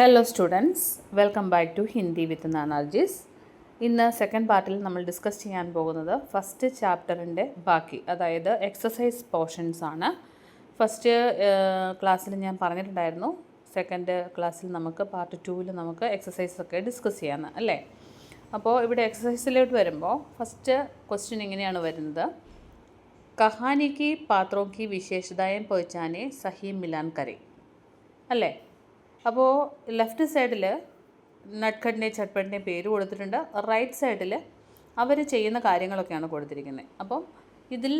Hello students, welcome back to Hindi with നാനാർജീസ്. ഇന്ന് second പാർട്ടിൽ നമ്മൾ ഡിസ്കസ് ചെയ്യാൻ പോകുന്നത് ഫസ്റ്റ് ചാപ്റ്ററിൻ്റെ ബാക്കി, അതായത് എക്സസൈസ് പോർഷൻസ് ആണ്. ഫസ്റ്റ് ക്ലാസ്സിൽ ഞാൻ പറഞ്ഞിട്ടുണ്ടായിരുന്നു, സെക്കൻഡ് ക്ലാസ്സിൽ നമുക്ക് പാർട്ട് 2 നമുക്ക് എക്സസൈസ് ഒക്കെ ഡിസ്കസ് ചെയ്യാമെന്ന് അല്ലേ. അപ്പോൾ ഇവിടെ എക്സസൈസിലോട്ട് വരുമ്പോൾ ഫസ്റ്റ് ക്വസ്റ്റ്യൻ ഇങ്ങനെയാണ് വരുന്നത്: കഹാനി കി പാത്രോ കി വിശേഷതാएं पहचाने സഹി മിലാൻ കരേ അല്ലേ. അപ്പോൾ ലെഫ്റ്റ് സൈഡിൽ നട്ട്ഖട്ടിൻ്റെയും ചട്ട്പട്ടിൻ്റെയും പേര് കൊടുത്തിട്ടുണ്ട്, റൈറ്റ് സൈഡിൽ അവർ ചെയ്യുന്ന കാര്യങ്ങളൊക്കെയാണ് കൊടുത്തിരിക്കുന്നത്. അപ്പം ഇതിൽ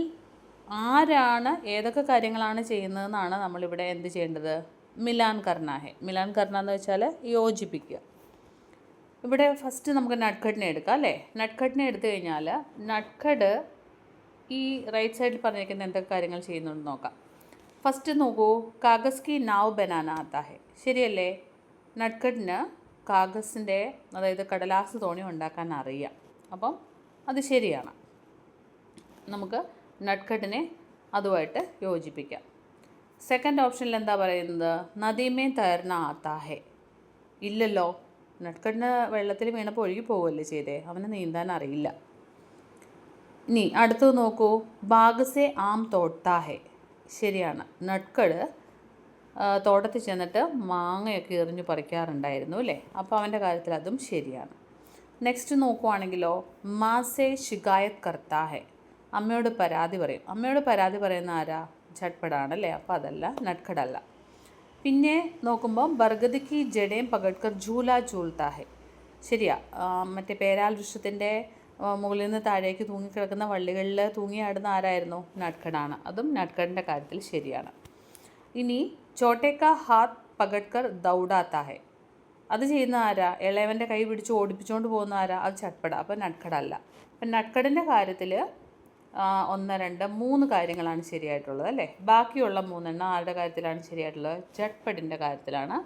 ആരാണ് ഏതൊക്കെ കാര്യങ്ങളാണ് ചെയ്യുന്നതെന്നാണ് നമ്മളിവിടെ എന്ത് ചെയ്യേണ്ടത്? മിലാൻ കർണാഹെ. മിലാൻ കർണ എന്ന് വെച്ചാൽ യോജിപ്പിക്കുക. ഇവിടെ ഫസ്റ്റ് നമുക്ക് നട്ട്ഖട്ടിനെ എടുക്കാം അല്ലേ. നട്ട്ഖട്ടിനെ എടുത്തു കഴിഞ്ഞാൽ നട്ട്ഖട് ഈ റൈറ്റ് സൈഡിൽ പറഞ്ഞിരിക്കുന്ന എന്തൊക്കെ കാര്യങ്ങൾ ചെയ്യുന്നുണ്ടെന്ന് നോക്കാം. ഫസ്റ്റ് നോക്കൂ, കാഗസ് കി നാവ് ബനാന ആത്താ ഹെ. ശരിയല്ലേ? നട്ട്ഖട്ടിന് കാഗസിൻ്റെ, അതായത് കടലാസ് തോണി ഉണ്ടാക്കാൻ അറിയാം. അപ്പം അത് ശരിയാണ്. നമുക്ക് നട്ട്ഖട്ടിനെ അതുമായിട്ട് യോജിപ്പിക്കാം. സെക്കൻഡ് ഓപ്ഷനിൽ എന്താ പറയുന്നത്? നദിമേ തൈർന ആത്താ ഹെ. ഇല്ലല്ലോ, നട്ട്ഖട്ടിന് വെള്ളത്തിൽ വീണപ്പോൾ ഒഴുകി പോവുമല്ലേ ചെയ്തേ, അവന് നീന്താൻ അറിയില്ല. ഇനി അടുത്തത് നോക്കൂ, ബാഗസെ ആം തോട്ടാ ഹെ. ശരിയാണ്, നട്ട്ഖട് തോട്ടത്തിൽ ചെന്നിട്ട് മാങ്ങയൊക്കെ എറിഞ്ഞു പറിക്കാറുണ്ടായിരുന്നു അല്ലേ. അപ്പോൾ അവൻ്റെ കാര്യത്തിൽ അതും ശരിയാണ്. നെക്സ്റ്റ് നോക്കുവാണെങ്കിലോ, മാസെ ശികായത് കർത്താ ഹെ. അമ്മയോട് പരാതി പറയും. അമ്മയോട് പരാതി പറയുന്ന ആരാ? ചട്ട്പടാണല്ലേ. അപ്പോൾ അതല്ല, നട്ട്ഖടല്ല. പിന്നെ നോക്കുമ്പോൾ ബർഗദിക്ക് ജഡേം പകഡ്കർ ഝൂല ഝൂൽത്താ ഹെ. ശരിയാ, മറ്റേ പേരാൽ വൃക്ഷത്തിൻ്റെ മുകളിൽ നിന്ന് താഴേക്ക് തൂങ്ങിക്കിടക്കുന്ന വള്ളികളിൽ തൂങ്ങിയാടുന്ന ആരായിരുന്നു? നട്ട്ഖടാണ്. അതും നട്ട്ഖടിൻ്റെ കാര്യത്തിൽ ശരിയാണ്. ഇനി ചോട്ടേക്ക ഹാത്ത് പകഡ്കർ ദൗഡാത്താ ഹെ. അത് ചെയ്യുന്ന ആരാ? ഇളയവൻ്റെ കൈ പിടിച്ച് ഓടിപ്പിച്ചുകൊണ്ട് പോകുന്ന ആരാ? അത് ചട്ട്പട. അപ്പോൾ നട്ട്ഖടല്ല. അപ്പം നട്ട്ഖടിൻ്റെ കാര്യത്തിൽ 1, 2, 3 കാര്യങ്ങളാണ് ശരിയായിട്ടുള്ളത് അല്ലേ. ബാക്കിയുള്ള 3 ആരുടെ കാര്യത്തിലാണ് ശരിയായിട്ടുള്ളത്? ചട്ട്പടിൻ്റെ കാര്യത്തിലാണ്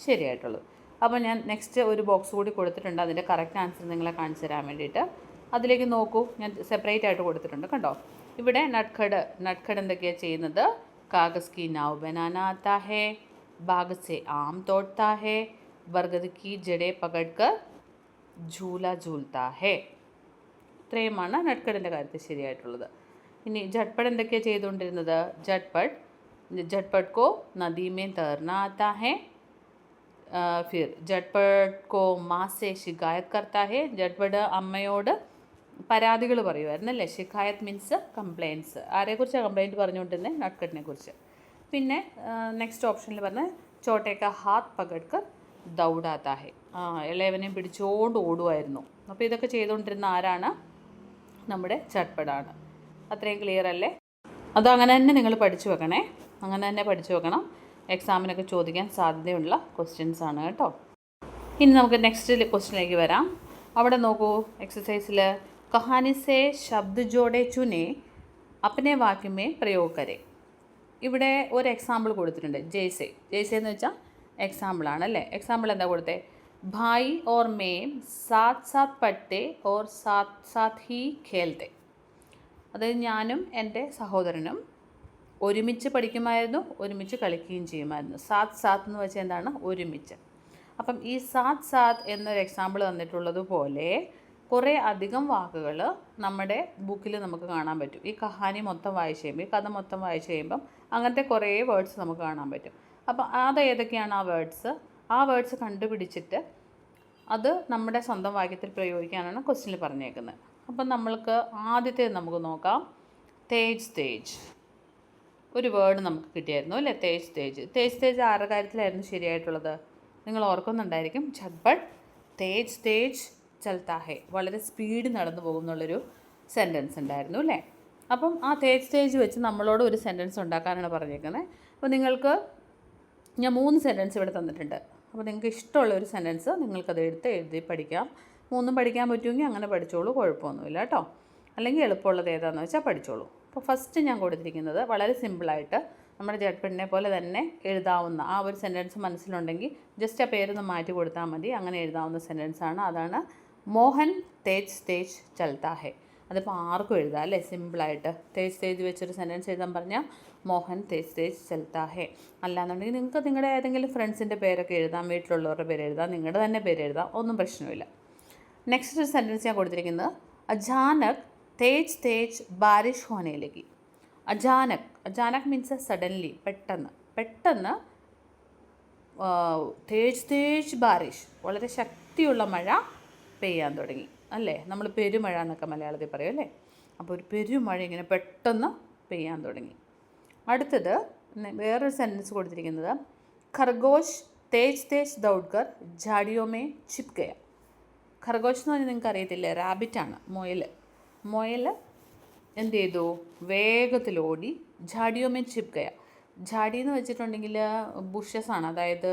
ശരിയായിട്ടുള്ളത്. അപ്പോൾ ഞാൻ നെക്സ്റ്റ് ഒരു ബോക്സ് കൂടി കൊടുത്തിട്ടുണ്ട്, അതിൻ്റെ കറക്റ്റ് ആൻസർ നിങ്ങളെ കാണിച്ചു തരാൻ വേണ്ടിയിട്ട്. അതിലേക്ക് നോക്കൂ, ഞാൻ സെപ്പറേറ്റ് ആയിട്ട് കൊടുത്തിട്ടുണ്ട് കണ്ടോ. ഇവിടെ നട്ട്ഖട് എന്തൊക്കെയാണ് ചെയ്യുന്നത്? കാഗസ് കി നാവ് ബനാന ആത്താ ഹെ, ബാഗ് സെ ആം തോട്ത്താ ഹെ, ബർഗദ് കി ജഡേ പകഡ്കർ ഝൂല ഝൂൽത്താ ഹെ. ഇത്രയുമാണ് നട്ട്ഖടിൻ്റെ കാര്യത്തിൽ ശരിയായിട്ടുള്ളത്. ഇനി ജട്ട്പട് എന്തൊക്കെയാണ് ചെയ്തുകൊണ്ടിരുന്നത്? ജട്ട്പട് കോ നദി മേ തൈർന ആത്താ ഹെ, ഫിർ ജട്ട്പട് കോ മാ സെ ശികായത് കർത്താ ഹെ. ജട്ട്പട് അമ്മയോട് പരാതികൾ പറയുമായിരുന്നല്ലേ. ശിക്കായത് മീൻസ് കംപ്ലയിൻറ്റ്സ്. ആരെക്കുറിച്ചാണ് കംപ്ലയിൻറ്റ് പറഞ്ഞുകൊണ്ടിരുന്നത്? നട്ട്ഖട്ടിനെ കുറിച്ച്. പിന്നെ നെക്സ്റ്റ് ഓപ്ഷനിൽ പറഞ്ഞ ചോട്ടേക്ക ഹാത്ത് പകഡ്കർ ദൗഡാത്താ ഹെ. ഇളയവനെ പിടിച്ചുകൊണ്ട് ഓടുമായിരുന്നു. അപ്പോൾ ഇതൊക്കെ ചെയ്തുകൊണ്ടിരുന്ന ആരാണ്? നമ്മുടെ ചട്ട്പടാണ്. അത്രയും ക്ലിയർ അല്ലേ? അതങ്ങനെ തന്നെ നിങ്ങൾ പഠിച്ചു വെക്കണേ. അങ്ങനെ തന്നെ പഠിച്ചു വെക്കണം. എക്സാമിനൊക്കെ ചോദിക്കാൻ സാധ്യതയുള്ള ക്വസ്റ്റ്യൻസ് ആണ് കേട്ടോ. ഇനി നമുക്ക് നെക്സ്റ്റ് ക്വസ്റ്റ്യനിലേക്ക് വരാം. അവിടെ നോക്കൂ, എക്സസൈസിൽ കഹാനി സെ ശബ്ദ് ജോഡെ ചുനെ അപ്നെ വാക്യ മേ പ്രयोग കരെ. ഇവിടെ ഒരു എക്സാമ്പിൾ കൊടുത്തിട്ടുണ്ട്. ജയ്സെ എന്ന് വെച്ചാൽ എക്സാമ്പിളാണ് അല്ലേ. എക്സാമ്പിൾ എന്താ കൊടുത്തേ? ഭായി ഓർ മേം സാത്ത് സാത്ത് പഠത്തെ ഓർ സാത്ത് സാത്ത് ഹി ഖേൽത്തെ. അതായത് ഞാനും എൻ്റെ സഹോദരനും ഒരുമിച്ച് പഠിക്കുമായിരുന്നു, ഒരുമിച്ച് കളിക്കുകയും ചെയ്യുമായിരുന്നു. സാത്ത് സാത്ത് എന്ന് വെച്ചാൽ എന്താണ്? ഒരുമിച്ച്. അപ്പം ഈ സാത്ത് സാത്ത് എന്നൊരു എക്സാമ്പിൾ തന്നിട്ടുള്ളതുപോലെ കുറേ അധികം വാക്കുകൾ നമ്മുടെ ബുക്കിൽ നമുക്ക് കാണാൻ പറ്റും. ഈ കഹാനി മൊത്തം വായിച്ച് കഴിയുമ്പോൾ, ഈ കഥ മൊത്തം വായിച്ച് കഴിയുമ്പം അങ്ങനത്തെ കുറേ വേർഡ്സ് നമുക്ക് കാണാൻ പറ്റും. അപ്പം അത് ഏതൊക്കെയാണ് ആ വേർഡ്സ് കണ്ടുപിടിച്ചിട്ട് അത് നമ്മുടെ സ്വന്തം വാക്യത്തിൽ പ്രയോഗിക്കാനാണ് ക്വസ്റ്റ്യനിൽ പറഞ്ഞേക്കുന്നത്. അപ്പം നമ്മൾക്ക് ആദ്യത്തേത് നമുക്ക് നോക്കാം. തേജ്. ഒരു വേർഡ് നമുക്ക് കിട്ടിയായിരുന്നു അല്ലേ. തേജ് ആരുടെ കാര്യത്തിലായിരുന്നു ശരിയായിട്ടുള്ളത്? നിങ്ങൾ ഓർക്കുന്നുണ്ടായിരിക്കും. ചട്ട്പട് തേജ് ചൽത്താ ഹെ. വളരെ സ്പീഡ് നടന്നു പോകുന്നുള്ളൊരു സെൻറ്റൻസ് ഉണ്ടായിരുന്നു അല്ലേ. അപ്പം ആ തേജ് വെച്ച് നമ്മളോട് ഒരു സെൻറ്റൻസ് ഉണ്ടാക്കാനാണ് പറഞ്ഞേക്കുന്നത്. അപ്പോൾ നിങ്ങൾക്ക് ഞാൻ 3 സെൻറ്റൻസ് ഇവിടെ തന്നിട്ടുണ്ട്. അപ്പോൾ നിങ്ങൾക്ക് ഇഷ്ടമുള്ള ഒരു സെൻറ്റൻസ് നിങ്ങൾക്കത് എഴുതി പഠിക്കാം. 3 പഠിക്കാൻ പറ്റുമെങ്കിൽ അങ്ങനെ പഠിച്ചോളൂ, കുഴപ്പമൊന്നുമില്ല കേട്ടോ. അല്ലെങ്കിൽ എളുപ്പമുള്ളത് ഏതാണെന്ന് വെച്ചാൽ പഠിച്ചോളൂ. അപ്പോൾ ഫസ്റ്റ് ഞാൻ കൊടുത്തിരിക്കുന്നത് വളരെ സിമ്പിളായിട്ട് നമ്മുടെ ചട്ട്പടിനെ പോലെ തന്നെ എഴുതാവുന്ന ആ ഒരു സെൻറ്റൻസ് മനസ്സിലുണ്ടെങ്കിൽ ജസ്റ്റ് ആ പേരൊന്ന് മാറ്റി കൊടുത്താൽ മതി. അങ്ങനെ എഴുതാവുന്ന സെൻറ്റൻസാണ്. അതാണ് മോഹൻ തേജ് ചൽത്താ ഹെ. അതിപ്പോൾ ആർക്കും എഴുതാം അല്ലേ, സിമ്പിളായിട്ട്. തേജ് തേജ് വെച്ചൊരു സെൻറ്റൻസ് എഴുതാൻ പറഞ്ഞാൽ മോഹൻ തേജ് തേജ് ചൽത്താ ഹേ. അല്ലാന്നുണ്ടെങ്കിൽ നിങ്ങൾക്ക് നിങ്ങളുടെ ഏതെങ്കിലും ഫ്രണ്ട്സിൻ്റെ പേരൊക്കെ എഴുതാം, വീട്ടിലുള്ളവരുടെ പേര് എഴുതാം, നിങ്ങളുടെ തന്നെ പേര് എഴുതാം, ഒന്നും പ്രശ്നമില്ല. നെക്സ്റ്റ് ഒരു സെൻറ്റൻസ് ഞാൻ കൊടുത്തിരിക്കുന്നത് അചാനക് തേജ് തേജ് ബാരിഷ് ഹോനെ ലഗി. അചാനക്, അചാനക് മീൻസ് സഡൻലി, പെട്ടെന്ന് തേജ് തേജ് ബാരിഷ്, വളരെ ശക്തിയുള്ള മഴ പെയ്യാൻ തുടങ്ങി അല്ലേ. നമ്മൾ പെരുമഴ എന്നൊക്കെ മലയാളത്തിൽ പറയും അല്ലേ. അപ്പോൾ ഒരു പെരുമഴ ഇങ്ങനെ പെട്ടെന്ന് പെയ്യാൻ തുടങ്ങി. അടുത്തത് വേറൊരു സെൻറ്റൻസ് കൊടുത്തിരിക്കുന്നത് ഖർഗോഷ് തേജ് തേജ് ദൗഡ്കർ ജാഡിയോമേ ചിപ് ഗയ. ഖർഗോഷ് എന്ന് പറഞ്ഞാൽ നിങ്ങൾക്ക് അറിയത്തില്ലേ, റാബിറ്റാണ്, മുയൽ എന്ത് ചെയ്തു, വേഗത്തിലോടി ജാഡിയോമേ ചിപ് ഗയ. ജാടി എന്ന് വെച്ചിട്ടുണ്ടെങ്കിൽ ബുഷസാണ്, അതായത്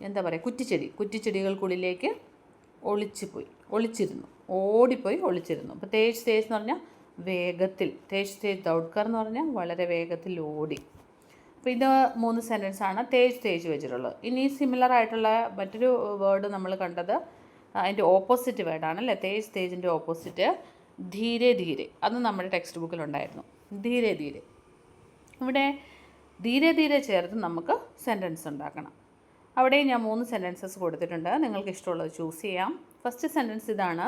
എന്താ പറയുക, കുറ്റിച്ചെടികൾക്കുള്ളിലേക്ക് ഒളിച്ചിരുന്നു, ഓടിപ്പോയി ഒളിച്ചിരുന്നു. അപ്പോൾ തേജ് തേജ് എന്ന് പറഞ്ഞാൽ വേഗത്തിൽ, തേജ് തേജ് ദൗഡ്കർ എന്ന് പറഞ്ഞാൽ വളരെ വേഗത്തിൽ ഓടി. അപ്പോൾ ഇത് 3 സെൻറ്റൻസാണ് തേജ് തേജ് വെച്ചിട്ടുള്ളത്. ഇനി സിമിലർ ആയിട്ടുള്ള മറ്റൊരു വേർഡ് നമ്മൾ കണ്ടത് അതിൻ്റെ ഓപ്പോസിറ്റ് വേർഡാണ് അല്ലേ. തേജ് തേജിൻ്റെ ഓപ്പോസിറ്റ് ധീരെ ധീരെ, അത് നമ്മുടെ ടെക്സ്റ്റ് ബുക്കിലുണ്ടായിരുന്നു. ധീരെ ധീരെ, ഇവിടെ ധീരെ ധീരെ ചേർത്ത് നമുക്ക് സെൻറ്റൻസ് ഉണ്ടാക്കണം. അവിടെ ഞാൻ 3 സെൻറ്റൻസസ് കൊടുത്തിട്ടുണ്ട്, നിങ്ങൾക്ക് ഇഷ്ടമുള്ളത് ചൂസ് ചെയ്യാം. ഫസ്റ്റ് സെൻറ്റൻസ് ഇതാണ്,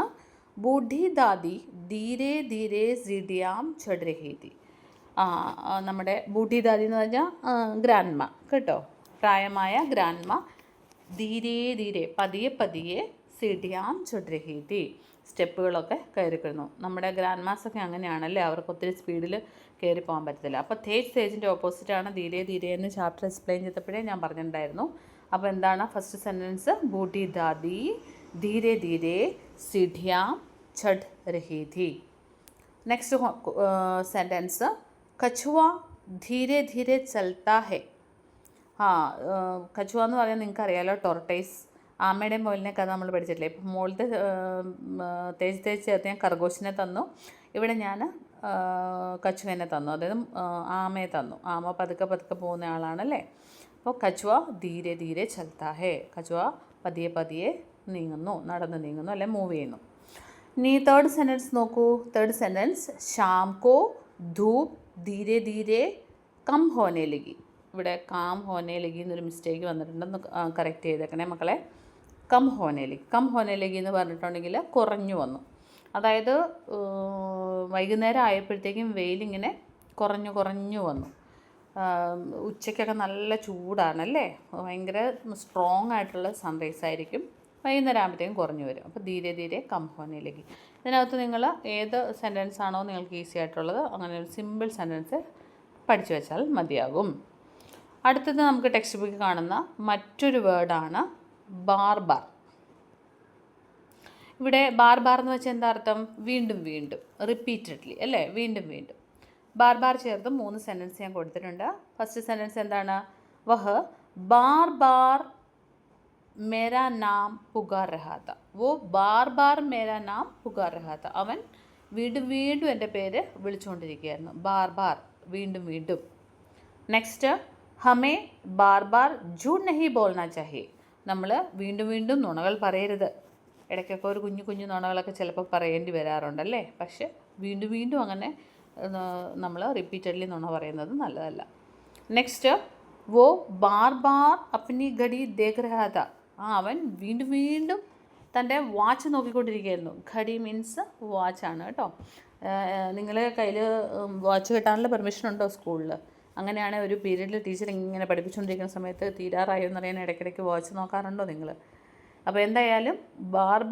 ബൂഢി ദാദി ധീരെ ധീരെ സിഡിയാം ചढ़ रही थी. നമ്മുടെ ബൂഢി ദാദി എന്ന് പറഞ്ഞാൽ ഗ്രാൻഡ്മ കേട്ടോ, പ്രായമായ ഗ്രാൻഡ്മ ധീരെ ധീരെ പതിയെ പതിയെ സിഡിയാം ചढ़ रही थी, സ്റ്റെപ്പുകളൊക്കെ കയറിക്കുന്നു. നമ്മുടെ ഗ്രാൻഡ്മാസൊക്കെ അങ്ങനെയാണല്ലേ, അവർക്ക് ഒത്തിരി സ്പീഡിൽ കയറി പോകാൻ പറ്റത്തില്ല. അപ്പോൾ തേജ് തേജിൻ്റെ ഓപ്പോസിറ്റാണ് ധീരെ ധീരെ എന്ന് ചാപ്റ്റർ എക്സ്പ്ലെയിൻ ചെയ്തപ്പോഴേ ഞാൻ പറഞ്ഞിട്ടുണ്ടായിരുന്നു. അപ്പോൾ എന്താണ് ഫസ്റ്റ് സെൻറ്റൻസ്, ബൂഢി ദാദി ധീരെ ധീരെ സിഡിയാം ചढ़ रही थी. നെക്സ്റ്റ് സെൻറ്റൻസ് കछुआ ധീരെ ധീരെ ചൽത്താ ഹേ. കछुआ എന്ന് പറയാൻ നിങ്ങൾക്ക് അറിയാലോ, ടോർട്ടൈസ്, ആമയുടെയും മുയലിനെ കഥ നമ്മൾ പഠിച്ചിട്ടില്ലേ. ഇപ്പം മുകളിലത്തെ തേജ് തേജ് ചേർത്ത് ഞാൻ ഖർഗോശിനെ തന്നു, ഇവിടെ ഞാൻ കछुവനെ തന്നു, അതായത് ആമയെ തന്നു. ആമ പതുക്കെ പതുക്കെ പോകുന്ന ആളാണല്ലേ. അപ്പോൾ കछुआ ധീരെ ധീരെ ചൽത്താ ഹേ, കछुआ പതിയെ പതിയെ നീങ്ങുന്നു, നടന്ന് നീങ്ങുന്നു, അല്ലെ മൂവ് ചെയ്യുന്നു. ഇനി തേർഡ് സെൻറ്റൻസ് നോക്കൂ. തേർഡ് സെൻറ്റൻസ് ഷാം കോ ധൂപ് ധീരെ ധീരെ കം ഹോനെ ലഗി. ഇവിടെ കാം ഹോനെ ലഗി എന്നൊരു മിസ്റ്റേക്ക് വന്നിട്ടുണ്ടെന്ന് കറക്റ്റ് ചെയ്തേക്കണേ മക്കളെ. കം ഹോനെ ലഗി എന്ന് പറഞ്ഞിട്ടുണ്ടെങ്കിൽ കുറഞ്ഞു വന്നു, അതായത് വൈകുന്നേരം ആയപ്പോഴത്തേക്കും വെയിലിങ്ങനെ കുറഞ്ഞു വന്നു. ഉച്ചയ്ക്കൊക്കെ നല്ല ചൂടാണല്ലേ, ഭയങ്കര സ്ട്രോങ് ആയിട്ടുള്ള സൺറൈസ് ആയിരിക്കും, വൈകുന്നേരം ആകുമ്പോഴത്തേക്കും കുറഞ്ഞു വരും. അപ്പോൾ ധീരെ ധീരെ കം ഹോനെ ലഗി. ഇതിനകത്ത് നിങ്ങൾ ഏത് സെൻറ്റൻസ് ആണോ നിങ്ങൾക്ക് ഈസി ആയിട്ടുള്ളത്, അങ്ങനെ ഒരു സിമ്പിൾ സെൻറ്റൻസ് പഠിച്ചു വെച്ചാൽ മതിയാകും. അടുത്തത് നമുക്ക് ടെക്സ്റ്റ് ബുക്കിൽ കാണുന്ന മറ്റൊരു വേർഡാണ് ബാർ. ഇവിടെ ബാർ എന്ന് വെച്ചാൽ എന്താ അർത്ഥം, വീണ്ടും റിപ്പീറ്റഡ്ലി അല്ലേ, വീണ്ടും ബാർ ചേർത്ത് 3 സെൻറ്റൻസ് ഞാൻ കൊടുത്തിട്ടുണ്ട്. ഫസ്റ്റ് സെൻറ്റൻസ് എന്താണ്, വഹ് ബാർ മേരാ നാം പുകാർ രഹാ താ. വോ ബാർ മേരാ നാം പുകാർ രഹാ താ. അവൻ വീണ്ടും എൻ്റെ പേര് വിളിച്ചുകൊണ്ടിരിക്കുകയായിരുന്നു. ബാർ വീണ്ടും. നെക്സ്റ്റ് ഹമേ ബാർ ജൂഡ് നഹി ബോൾനാ ചാഹിയെ. നമ്മൾ വീണ്ടും നുണകൾ പറയരുത്. ഇടയ്ക്കൊക്കെ ഒരു കുഞ്ഞു നുണകളൊക്കെ ചിലപ്പോൾ പറയേണ്ടി വരാറുണ്ടല്ലേ, പക്ഷെ വീണ്ടും അങ്ങനെ നമ്മൾ റിപ്പീറ്റഡ്ലി നുണ പറയുന്നത് നല്ലതല്ല. നെക്സ്റ്റ് വോ ബാർ അപ്നി ഘടി ദേഖ് രഹാ താ. അവൻ വീണ്ടും തൻ്റെ വാച്ച് നോക്കിക്കൊണ്ടിരിക്കുകയായിരുന്നു. ഘടി മീൻസ് വാച്ചാണ് കേട്ടോ. നിങ്ങൾ കയ്യിൽ വാച്ച് കെട്ടാനുള്ള പെർമിഷൻ ഉണ്ടോ സ്കൂളിൽ? അങ്ങനെയാണെങ്കിൽ ഒരു പീരീഡിൽ ടീച്ചർ ഇങ്ങനെ പഠിപ്പിച്ചുകൊണ്ടിരിക്കുന്ന സമയത്ത് തീരാറായോ എന്നറിയാൻ ഇടയ്ക്കിടയ്ക്ക് വാച്ച് നോക്കാറുണ്ടോ നിങ്ങൾ? അപ്പോൾ എന്തായാലും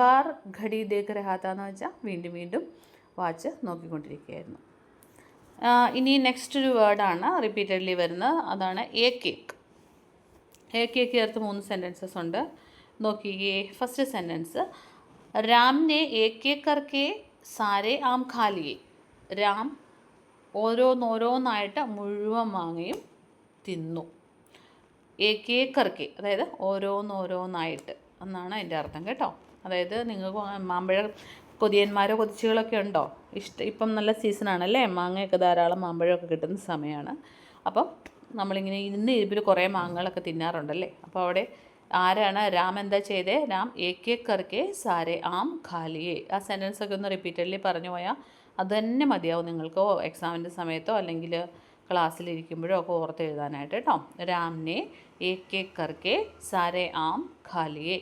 ബാർ ഘടി ദേഖ് രഹാ താ എന്ന് വെച്ചാൽ വീണ്ടും വാച്ച് നോക്കിക്കൊണ്ടിരിക്കുകയായിരുന്നു. ഇനി നെക്സ്റ്റ് ഒരു വേർഡാണ് റിപ്പീറ്റഡ്ലി വരുന്നത്, അതാണ് ഏക് ചേർത്ത് 3 സെൻറ്റൻസസ് ഉണ്ട്. നോക്കിയേ. ഫസ്റ്റ് സെൻറ്റൻസ് രാംനെ ഏക് കർക്കെ സാരെ ആം ഖാ ലിയേ. രാം ഓരോന്നായിട്ട് മുഴുവൻ മാങ്ങയും തിന്നു. ഏക് കർക്കെ അതായത് ഓരോന്നായിട്ട് എന്നാണ് അതിൻ്റെ അർത്ഥം കേട്ടോ. അതായത് നിങ്ങൾക്ക് മാമ്പഴം കൊതിയന്മാരോ ഉണ്ടോ? ഇപ്പം നല്ല സീസണാണല്ലേ, മാങ്ങയൊക്കെ ധാരാളം മാമ്പഴമൊക്കെ കിട്ടുന്ന സമയമാണ്. അപ്പം നമ്മളിങ്ങനെ ഇരിപ്പിൽ കുറേ മാങ്ങകളൊക്കെ തിന്നാറുണ്ടല്ലേ. അപ്പോൾ അവിടെ ആരാണ് രാം എന്താ ചെയ്തേ? രാം ഏക് കർക്കെ സാരെ ആം ഖാ ലിയേ. ആ സെൻറ്റൻസൊക്കെ ഒന്ന് റിപ്പീറ്റഡ്ലി പറഞ്ഞു പോയാൽ അത് തന്നെ മതിയാവും നിങ്ങൾക്ക് എക്സാമിൻ്റെ സമയത്തോ അല്ലെങ്കിൽ ക്ലാസ്സിലിരിക്കുമ്പോഴോ ഒക്കെ ഓർത്ത് എഴുതാനായിട്ട് കേട്ടോ. രാംനെ ഏക് ഏക് കർക്കെ സാരെ ആം ഖാ ലിയേ.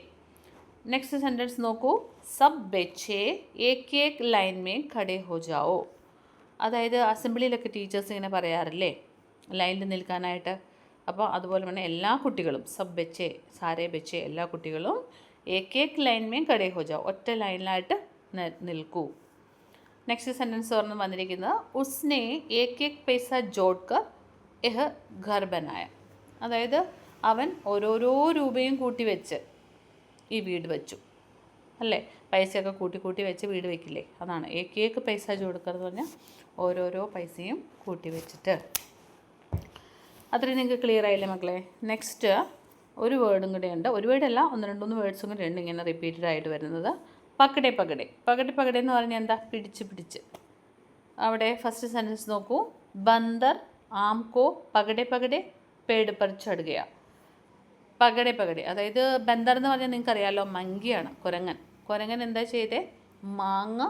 നെക്സ്റ്റ് സെൻറ്റൻസ് നോക്കൂ. സബ് ബच्चे ഏക് ഏക് ലൈൻ മേ ഖഡേ ഹോ ജാओ. അതായത് അസംബ്ലിയിലൊക്കെ ടീച്ചേഴ്സ് ഇങ്ങനെ പറയാറില്ലേ ലൈനിൽ നിൽക്കാനായിട്ട്. അപ്പോൾ അതുപോലെ തന്നെ എല്ലാ കുട്ടികളും സബ് ബच्चे സാരേ ബच्चे എല്ലാ കുട്ടികളും ഏക് ഏക് ലൈൻ മേ ഖഡേ ഹോ ജാओ ഒറ്റ ലൈനിലായിട്ട് നിൽക്കൂ. നെക്സ്റ്റ് സെൻറ്റൻസ് പറഞ്ഞ് വന്നിരിക്കുന്നത് ഉസ്നെ ഏക് ഏക് പൈസ ജോഡ്കർ യഹ് ഘർ ബനായ. അതായത് അവൻ ഓരോരോ രൂപയും കൂട്ടി വെച്ച് ഈ വീട് വെച്ചു അല്ലേ. പൈസയൊക്കെ കൂട്ടി കൂട്ടി വെച്ച് വീട് വെക്കില്ലേ, അതാണ് ഏക് ഏക് പൈസ ജോഡ്കർ എന്ന് പറഞ്ഞാൽ ഓരോരോ പൈസയും കൂട്ടി വെച്ചിട്ട്. അത്രയും നിങ്ങൾക്ക് ക്ലിയർ ആയില്ലേ മക്കളെ. നെക്സ്റ്റ് ഒരു വേർഡും കൂടെ ഉണ്ട്. ഒരു വേർഡല്ല, 1-2-3 വേർഡ്സും കൂടെ ഉണ്ട് ഇങ്ങനെ റിപ്പീറ്റഡ് ആയിട്ട് വരുന്നത്. പകടെ പകടെ. പകടെ പകടെ എന്ന് പറഞ്ഞാൽ എന്താ? പിടിച്ച് പിടിച്ച്. അവിടെ ഫസ്റ്റ് സെൻറ്റൻസ് നോക്കൂ. ബന്ദർ ആംകോ പകടെ പകടെ പേട് പർ ചढ़ गया. പകടെ പകടെ അതായത് ബന്ദർ എന്ന് പറഞ്ഞാൽ നിങ്ങൾക്ക് അറിയാമല്ലോ മങ്കിയാണ്, കുരങ്ങൻ. കുരങ്ങൻ എന്താ ചെയ്തേ? മാങ്ങ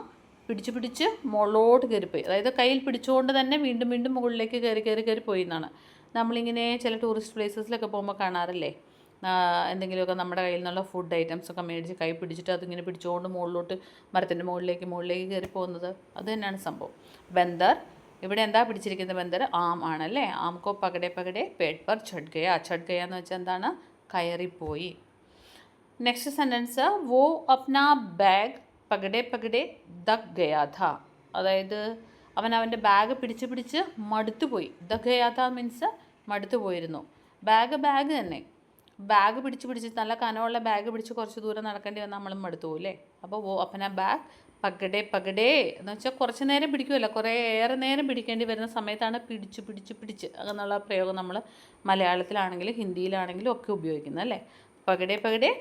പിടിച്ച് പിടിച്ച് മുകളിലോട്ട് കയറിപ്പോയി. അതായത് കയ്യിൽ പിടിച്ചുകൊണ്ട് തന്നെ വീണ്ടും വീണ്ടും മുകളിലേക്ക് കയറി പോയി എന്നാണ്. നമ്മളിങ്ങനെ ചില ടൂറിസ്റ്റ് പ്ലേസസിലൊക്കെ പോകുമ്പോൾ കാണാറില്ലേ, എന്തെങ്കിലുമൊക്കെ നമ്മുടെ കയ്യിൽ നിന്നുള്ള ഫുഡ് ഐറ്റംസ് ഒക്കെ മേടിച്ച് കൈ പിടിച്ചിട്ട് അതിങ്ങനെ പിടിച്ചുകൊണ്ട് മുകളിലോട്ട് മരത്തിൻ്റെ മുകളിലേക്ക് കയറി പോകുന്നത്. അത് തന്നെയാണ് സംഭവം. ബന്ദർ ഇവിടെ എന്താ പിടിച്ചിരിക്കുന്നത്? ബന്ദർ ആം ആണല്ലേ. ആംകോ പകടെ പകടെ പേട് പർ ചढ़ गया. ചढ़ गया എന്ന് വെച്ചാൽ എന്താണ്? കയറിപ്പോയി. നെക്സ്റ്റ് സെൻറ്റൻസ് വോ അപ്നാ ബാഗ് പകടെ പകടെ ദക് ഗയാ ഥാ. അതായത് അവൻ അവൻ്റെ ബാഗ് പിടിച്ച് പിടിച്ച് മടുത്തു പോയി. ദക് ഗയാ ഥാ മീൻസ് മടുത്തു പോയിരുന്നു. ബാഗ് തന്നെ. ബാഗ് പിടിച്ച് പിടിച്ച് നല്ല കനമുള്ള ബാഗ് പിടിച്ച് കുറച്ച് ദൂരം നടക്കേണ്ടി വന്നാൽ നമ്മളും മടുത്തു പോകും അല്ലേ. അപ്പോൾ വോ അപ്നാ ബാഗ് പകടെ പകടെ എന്ന് വെച്ചാൽ കുറച്ച് നേരം പിടിക്കുമല്ലോ, കുറേ ഏറെ നേരം പിടിക്കേണ്ടി വരുന്ന സമയത്താണ് പിടിച്ച് പിടിച്ച് പിടിച്ച് എന്നുള്ള പ്രയോഗം നമ്മൾ മലയാളത്തിലാണെങ്കിലും ഹിന്ദിയിലാണെങ്കിലും ഒക്കെ ഉപയോഗിക്കുന്നത് അല്ലേ. പകടെ പകടെ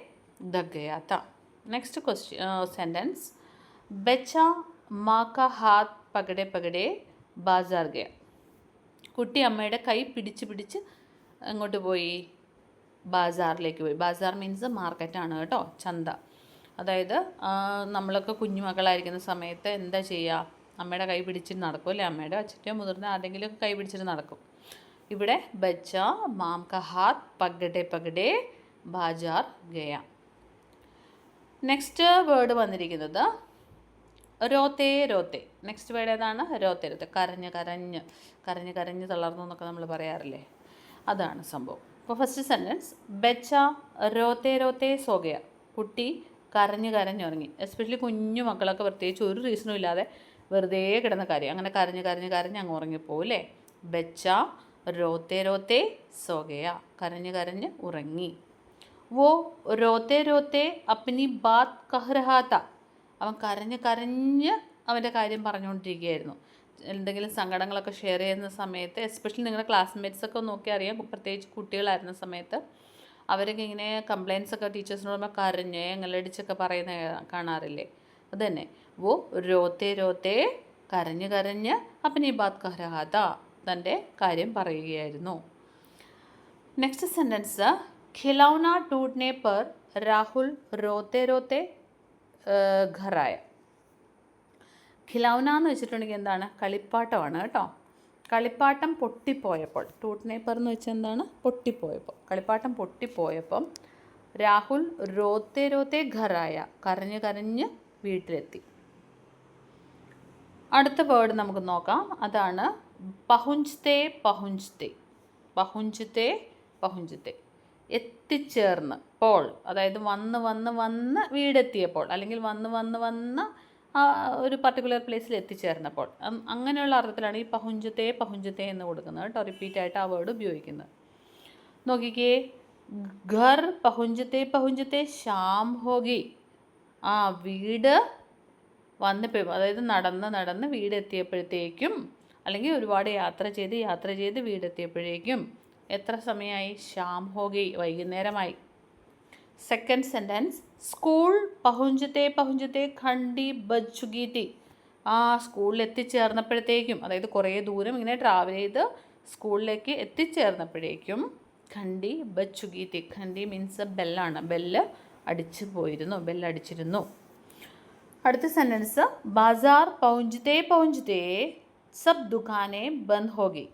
ദക് ഗയാ ഥാ. നെക്സ്റ്റ് സെൻറ്റൻസ് ബച്ച മാ കാ ഹാത്ത് പകടെ പകടെ ബാസാർ ഗയ. കുട്ടി അമ്മയുടെ കൈ പിടിച്ച് പിടിച്ച് എങ്ങോട്ട് പോയി? ബാസാറിലേക്ക് പോയി. ബാസാർ മീൻസ് മാർക്കറ്റാണ് കേട്ടോ, ചന്ത. അതായത് നമ്മളൊക്കെ കുഞ്ഞുമക്കളായിരിക്കുന്ന സമയത്ത് എന്താ ചെയ്യുക? അമ്മയുടെ കൈ പിടിച്ചിട്ട് നടക്കും അല്ലേ. അമ്മയുടെ അച്ഛൻ്റെയോ മുതിർന്ന ആരെങ്കിലും കൈ പിടിച്ചിട്ട് നടക്കും. ഇവിടെ ബച്ച മാം കാ ഹാത്ത് പകടെ പകടെ ബാജാർ ഗയ. നെക്സ്റ്റ് വേർഡ് വന്നിരിക്കുന്നത് രോത്തേ രോത്തേ. നെക്സ്റ്റ് വേർഡ് ഏതാണ്? രോത്തേ രോത്തേ. കരഞ്ഞ് കരഞ്ഞ് കരഞ്ഞ് കരഞ്ഞ് തളർന്നു എന്നൊക്കെ നമ്മൾ പറയാറില്ലേ, അതാണ് സംഭവം. അപ്പോൾ first sentence Becha രോത്തേ രോത്തേ so Gaya. കുട്ടി കരഞ്ഞ് കരഞ്ഞുറങ്ങി. എസ്പെഷ്യലി കുഞ്ഞു മക്കളൊക്കെ പ്രത്യേകിച്ച് ഒരു റീസണും ഇല്ലാതെ വെറുതെ കിടന്ന കാര്യം അങ്ങനെ കരഞ്ഞ് കരഞ്ഞ് കരഞ്ഞ് അങ്ങ് ഉറങ്ങിപ്പോവും അല്ലേ. ബച്ച രോത്തേ രോത്തേ സോ ഗയ. കരഞ്ഞ് കരഞ്ഞ് ഉറങ്ങി. വോ രോത്തേ രോത്തേ അപ്നി ബാത് കഹ് രഹാ താ. അവൻ കരഞ്ഞ് കരഞ്ഞ് അവൻ്റെ കാര്യം പറഞ്ഞുകൊണ്ടിരിക്കുകയായിരുന്നു. എന്തെങ്കിലും സങ്കടങ്ങളൊക്കെ ഷെയർ ചെയ്യുന്ന സമയത്ത് എസ്പെഷ്യലി നിങ്ങളുടെ ക്ലാസ്മേറ്റ്സൊക്കെ നോക്കി അറിയാം, പ്രത്യേകിച്ച് കുട്ടികളായിരുന്ന സമയത്ത് അവരൊക്കെ ഇങ്ങനെ കംപ്ലയിൻസ് ഒക്കെ ടീച്ചേഴ്സിനോട് പറയുമ്പോൾ കരഞ്ഞ് എങ്ങലടിച്ചൊക്കെ പറയുന്ന കാണാറില്ലേ, അത് തന്നെ. വോ രോത്തേ രോത്തേ കരഞ്ഞ് കരഞ്ഞ് അപ്നി ബാത് കഹ് രഹാ താ, തൻ്റെ കാര്യം പറയുകയായിരുന്നു. നെക്സ്റ്റ് സെൻറ്റൻസ് ഖിലൗന ടൂട്ട്നെ പർ രാഹുൽ രോത്തേ രോത്തേ ഘർ ആയ. ഖിലൗന എന്ന് വെച്ചിട്ടുണ്ടെങ്കിൽ എന്താണ്? കളിപ്പാട്ടമാണ് കേട്ടോ. കളിപ്പാട്ടം പൊട്ടിപ്പോയപ്പോൾ, ടൂട്ട്നെ പർ എന്ന് വെച്ചാൽ എന്താണ്? പൊട്ടിപ്പോയപ്പോൾ. കളിപ്പാട്ടം പൊട്ടിപ്പോയപ്പം രാഹുൽ രോത്തേ രോത്തേ ഘർ ആയ, കരഞ്ഞ് കരഞ്ഞ് വീട്ടിലെത്തി. അടുത്ത വേർഡ് നമുക്ക് നോക്കാം. അതാണ് പഹുഞ്ചത്തെ പഹുഞ്ചത്തെ. പഹുഞ്ചത്തെ പഹുഞ്ചത്തെ എത്തിച്ചേർന്ന് പോൾ, അതായത് വന്ന് വന്ന് വന്ന് വീടെത്തിയപ്പോൾ അല്ലെങ്കിൽ വന്ന് വന്ന് വന്ന് ഒരു പർട്ടിക്കുലർ പ്ലേസിൽ എത്തിച്ചേർന്നപ്പോൾ, അങ്ങനെയുള്ള അർത്ഥത്തിലാണ് ഈ പഹുഞ്ചത്തെ പഹുഞ്ചത്തെ എന്ന് കൊടുക്കുന്നത് കേട്ടോ. റിപ്പീറ്റായിട്ട് ആ വേർഡ് ഉപയോഗിക്കുന്നത്. നോക്കിക്കേ, ഘർ പഹുഞ്ചത്തെ പഹുഞ്ചത്തെ ശാം ഹോഗി. ആ വീട് വന്നപ്പോൾ, അതായത് നടന്ന് നടന്ന് വീടെത്തിയപ്പോഴത്തേക്കും അല്ലെങ്കിൽ ഒരുപാട് യാത്ര ചെയ്ത് വീടെത്തിയപ്പോഴേക്കും എത്ര സമയമായി? ശാം ഹോഗി, വൈകുന്നേരമായി. സെക്കൻഡ് സെൻറ്റൻസ് സ്കൂൾ പഹുഞ്ചത്തെ പഹുഞ്ചത്തെ ഖണ്ഡി ബജ് ചുക്കി തി. ആ സ്കൂളിൽ എത്തിച്ചേർന്നപ്പോഴത്തേക്കും, അതായത് കുറേ ദൂരം ഇങ്ങനെ ട്രാവൽ ചെയ്ത് സ്കൂളിലേക്ക് എത്തിച്ചേർന്നപ്പോഴേക്കും ഖണ്ഡി ബജ് ചുക്കി തി. ഖണ്ഡി മീൻസ് ബെല്ലാണ്. ബെല്ല് അടിച്ചിരുന്നു. അടുത്ത സെൻറ്റൻസ് ബാസാർ പहुँचते पहुँचते सब दुकानें बंद हो गई.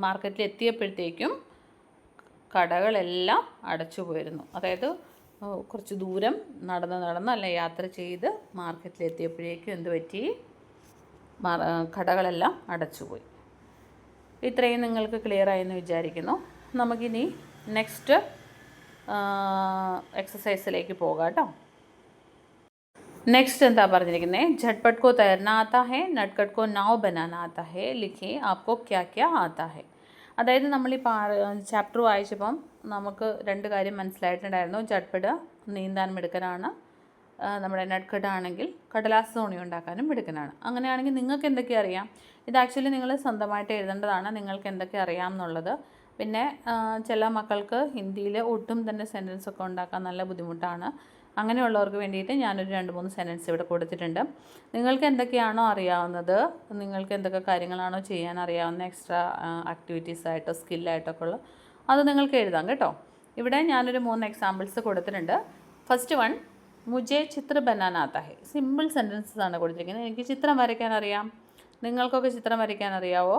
മാർക്കറ്റിൽ എത്തിയപ്പോഴത്തേക്കും കടകളെല്ലാം അടച്ചു പോയിരുന്നു. അതായത് കുറച്ച് ദൂരം നടന്ന് അല്ല യാത്ര ചെയ്ത് മാർക്കറ്റിലെത്തിയപ്പോഴേക്കും എന്ത് പറ്റി, കടകളെല്ലാം അടച്ചുപോയി. ഇത്രയും നിങ്ങൾക്ക് ക്ലിയർ ആയെന്ന് വിചാരിക്കുന്നു. നമുക്കിനി നെക്സ്റ്റ് എക്സസൈസിലേക്ക് പോകാം കേട്ടോ. നെക്സ്റ്റ് എന്താ പറഞ്ഞിരിക്കുന്നത്, झटपट को तैरना आता है, नटखट को नाव बनाना आता है, लिखिए आपको क्या क्या आता है. അതായത് നമ്മൾ ഈ ചാപ്റ്റർ വായിച്ചപ്പം നമുക്ക് രണ്ട് കാര്യം മനസ്സിലായിട്ടുണ്ടായിരുന്നു. झटपट നീന്താൻ മിടുക്കനാണ്, നമ്മുടെ നട്ട്ഖട്ട് ആണെങ്കിൽ കടലാസ് തോണി ഉണ്ടാക്കാനും മിടുക്കനാണ്. അങ്ങനെയാണെങ്കിൽ നിങ്ങൾക്ക് എന്തൊക്കെ അറിയാം, ഇത് ആക്ച്വലി നിങ്ങൾ സ്വന്തമായിട്ട് എഴുതേണ്ടതാണ്, നിങ്ങൾക്ക് എന്തൊക്കെ അറിയാം എന്നുള്ളത്. പിന്നെ ചില മക്കൾക്ക് ഹിന്ദിയിൽ ഒട്ടും തന്നെ സെൻറ്റൻസ് ഒക്കെ ഉണ്ടാക്കാൻ നല്ല ബുദ്ധിമുട്ടാണ്. അങ്ങനെയുള്ളവർക്ക് വേണ്ടിയിട്ട് ഞാനൊരു 2-3 സെൻറ്റൻസ് ഇവിടെ കൊടുത്തിട്ടുണ്ട്. നിങ്ങൾക്ക് എന്തൊക്കെയാണോ അറിയാവുന്നത്, നിങ്ങൾക്ക് എന്തൊക്കെ കാര്യങ്ങളാണോ ചെയ്യാൻ അറിയാവുന്ന എക്സ്ട്രാ ആക്ടിവിറ്റീസായിട്ടോ സ്കില്ലായിട്ടൊക്കെ ഉള്ള അത് നിങ്ങൾക്ക് എഴുതാം കേട്ടോ. ഇവിടെ ഞാനൊരു 3 എക്സാമ്പിൾസ് കൊടുത്തിട്ടുണ്ട്. ഫസ്റ്റ് വൺ, മുജെ ചിത്ര ബനാന ആത്താ ഹെ. സിമ്പിൾ സെൻറ്റൻസസ് ആണ് കൊടുത്തിരിക്കുന്നത്. എനിക്ക് ചിത്രം വരയ്ക്കാൻ അറിയാം, നിങ്ങൾക്കൊക്കെ ചിത്രം വരയ്ക്കാൻ അറിയാവോ?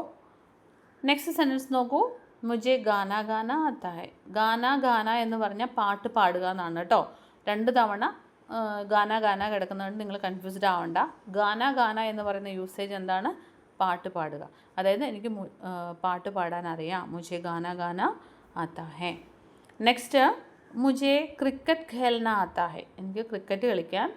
നെക്സ്റ്റ് സെൻറ്റൻസ് നോക്കൂ, മുജെ ഗാന ഗാന ആത്താ ഹെ. ഗാന ഗാന എന്ന് പറഞ്ഞാൽ പാട്ട് പാടുക എന്നാണ് കേട്ടോ. 2 തവണ ഗാന ഗാന കിടക്കുന്നതുകൊണ്ട് നിങ്ങൾ കൺഫ്യൂസ്ഡ് ആവണ്ട. ഗാന ഗാന എന്ന് പറയുന്ന യൂസേജ് എന്താണ്, പാട്ട് പാടുക. അതായത് എനിക്ക് പാട്ട് പാടാൻ അറിയാം, മുജെ ഗാന ഗാന ആത്താ ഹെ. നെക്സ്റ്റ്, മുജെ ക്രിക്കറ്റ് ഖേൽന ആത്താ ഹെ. എനിക്ക് ക്രിക്കറ്റ് കളിക്കാൻ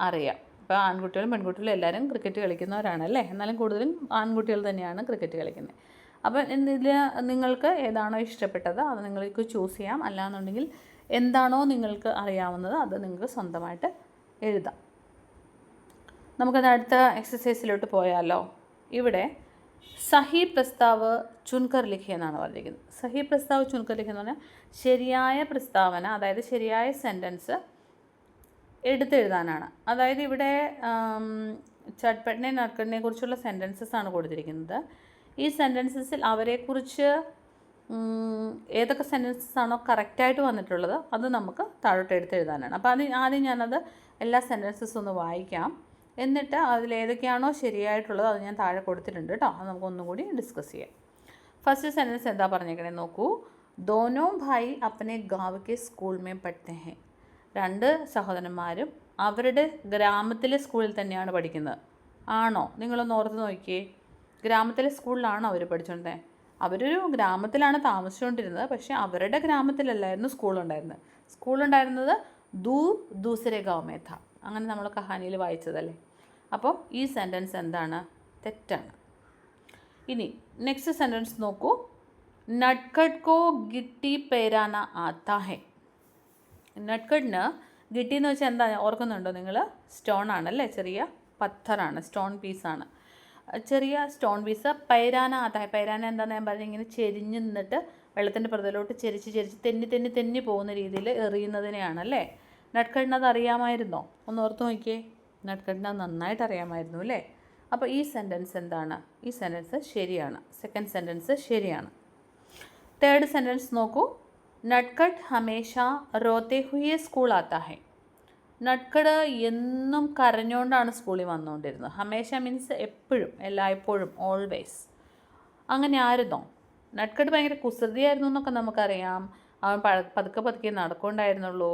അറിയാം. ഇപ്പോൾ ആൺകുട്ടികളും പെൺകുട്ടികളും എല്ലാവരും ക്രിക്കറ്റ് കളിക്കുന്നവരാണല്ലേ, എന്നാലും കൂടുതലും ആൺകുട്ടികൾ തന്നെയാണ് ക്രിക്കറ്റ് കളിക്കുന്നത്. അപ്പോൾ ഇതിൽ നിങ്ങൾക്ക് ഏതാണോ ഇഷ്ടപ്പെട്ടത് അത് നിങ്ങൾക്ക് ചൂസ് ചെയ്യാം. അല്ലാന്നുണ്ടെങ്കിൽ എന്താണോ നിങ്ങൾക്ക് അറിയാവുന്നത് അത് നിങ്ങൾക്ക് സ്വന്തമായിട്ട് എഴുതാം. നമുക്കത് അടുത്ത എക്സസൈസിലോട്ട് പോയാലോ. ഇവിടെ സഹി പ്രസ്താവ് ചുൻകർ ലിഖി എന്നാണ് പറഞ്ഞിരിക്കുന്നത്. സഹി പ്രസ്താവ് ചുൻകർ ലിഖി എന്ന് പറഞ്ഞാൽ ശരിയായ പ്രസ്താവന, അതായത് ശരിയായ സെൻറ്റൻസ് എടുത്തെഴുതാനാണ്. അതായത് ഇവിടെ ചട്പട്ടിനെ നട്ട്ഖട്ടിനെ കുറിച്ചുള്ള സെൻറ്റൻസസ് ആണ് കൊടുത്തിരിക്കുന്നത്. ഈ സെൻറ്റൻസസിൽ അവരെക്കുറിച്ച് ഏതൊക്കെ സെൻറ്റൻസസ് ആണോ കറക്റ്റായിട്ട് വന്നിട്ടുള്ളത് അത് നമുക്ക് താഴോട്ട് എടുത്തെഴുതാനാണ്. അപ്പോൾ ആദ്യം ഞാനത് എല്ലാ സെൻറ്റൻസസും ഒന്ന് വായിക്കാം. എന്നിട്ട് അതിലേതൊക്കെയാണോ ശരിയായിട്ടുള്ളത് അത് ഞാൻ താഴെ കൊടുത്തിട്ടുണ്ട് കേട്ടോ. അത് നമുക്കൊന്നും കൂടി ഡിസ്കസ് ചെയ്യാം. ഫസ്റ്റ് സെൻറ്റൻസ് എന്താ പറഞ്ഞേക്കണേ നോക്കൂ, ദോനോ ഭായി അപ്പനെ ഗാവ് കെ സ്കൂൾ മേ പഠിത്തേ ഹെ. 2 സഹോദരന്മാരും അവരുടെ ഗ്രാമത്തിലെ സ്കൂളിൽ തന്നെയാണ് പഠിക്കുന്നത്. ആണോ? നിങ്ങളൊന്ന് ഓർത്ത് നോക്കിയേ, ഗ്രാമത്തിലെ സ്കൂളിലാണോ അവർ പഠിച്ചുകൊണ്ടേ? അവരൊരു ഗ്രാമത്തിലാണ് താമസിച്ചുകൊണ്ടിരുന്നത്, പക്ഷേ അവരുടെ ഗ്രാമത്തിലല്ലായിരുന്നു സ്കൂളുണ്ടായിരുന്നത്. സ്കൂളുണ്ടായിരുന്നത് ദൂർ ദൂസരെ ഗാവ് മേ ഥാ. അങ്ങനെ നമ്മൾ കഹാനിയിൽ വായിച്ചതല്ലേ. അപ്പോൾ ഈ സെൻറ്റൻസ് എന്താണ്? തെറ്റാണ്. ഇനി നെക്സ്റ്റ് സെൻറ്റൻസ് നോക്കൂ, നട്ട്ഖട്ട് കോ ഗിട്ടി പേരാന ആത്താ ഹെ. നട്ട്ഖട്ടിന് ഗിട്ടി എന്ന് വെച്ചാൽ എന്താ ഓർക്കുന്നുണ്ടോ നിങ്ങൾ? സ്റ്റോൺ ആണല്ലേ, ചെറിയ പത്ഥറാണ്, സ്റ്റോൺ പീസാണ്, ചെറിയ സ്റ്റോൺ പീസ്. പൈരാന ആത്താ ഹെ. പൈരാന എന്താണെന്ന് ഞാൻ പറഞ്ഞാൽ ഇങ്ങനെ ചെരിഞ്ഞ് നിന്നിട്ട് വെള്ളത്തിൻ്റെ പുറത്തിലോട്ട് ചെരിച്ച് തെന്നി പോകുന്ന രീതിയിൽ എറിയുന്നതിനെയാണല്ലേ. നട്ട്ഖട്ടിന് അത് അറിയാമായിരുന്നോ? ഒന്ന് ഓർത്ത് നോക്കിയേ, നട്ട്ഖട്ടിന് അത് നന്നായിട്ട് അറിയാമായിരുന്നു അല്ലേ. അപ്പോൾ ഈ സെൻറ്റൻസ് എന്താണ്? ഈ സെൻറ്റൻസ് ശരിയാണ്. സെക്കൻഡ് സെൻറ്റൻസ് ശരിയാണ്. തേർഡ് സെൻറ്റൻസ് നോക്കൂ, നട്ട്ഖട്ട് ഹമേഷ റോത്തെ ഹുയെ സ്കൂൾ ആത്താ ഹെ. നട്ട്ഖട്ട് എന്നും കരഞ്ഞുകൊണ്ടാണ് സ്കൂളിൽ വന്നുകൊണ്ടിരുന്നത്. ഹമേഷ മീൻസ് എപ്പോഴും, എല്ലായ്പ്പോഴും, ഓൾവേസ്. അങ്ങനെ ആയിരുന്നോ? നട്ട്ഖട്ട് ഭയങ്കര കുസൃതിയായിരുന്നു എന്നൊക്കെ നമുക്കറിയാം. അവൻ പതുക്കെ നടക്കൊണ്ടായിരുന്നുള്ളൂ.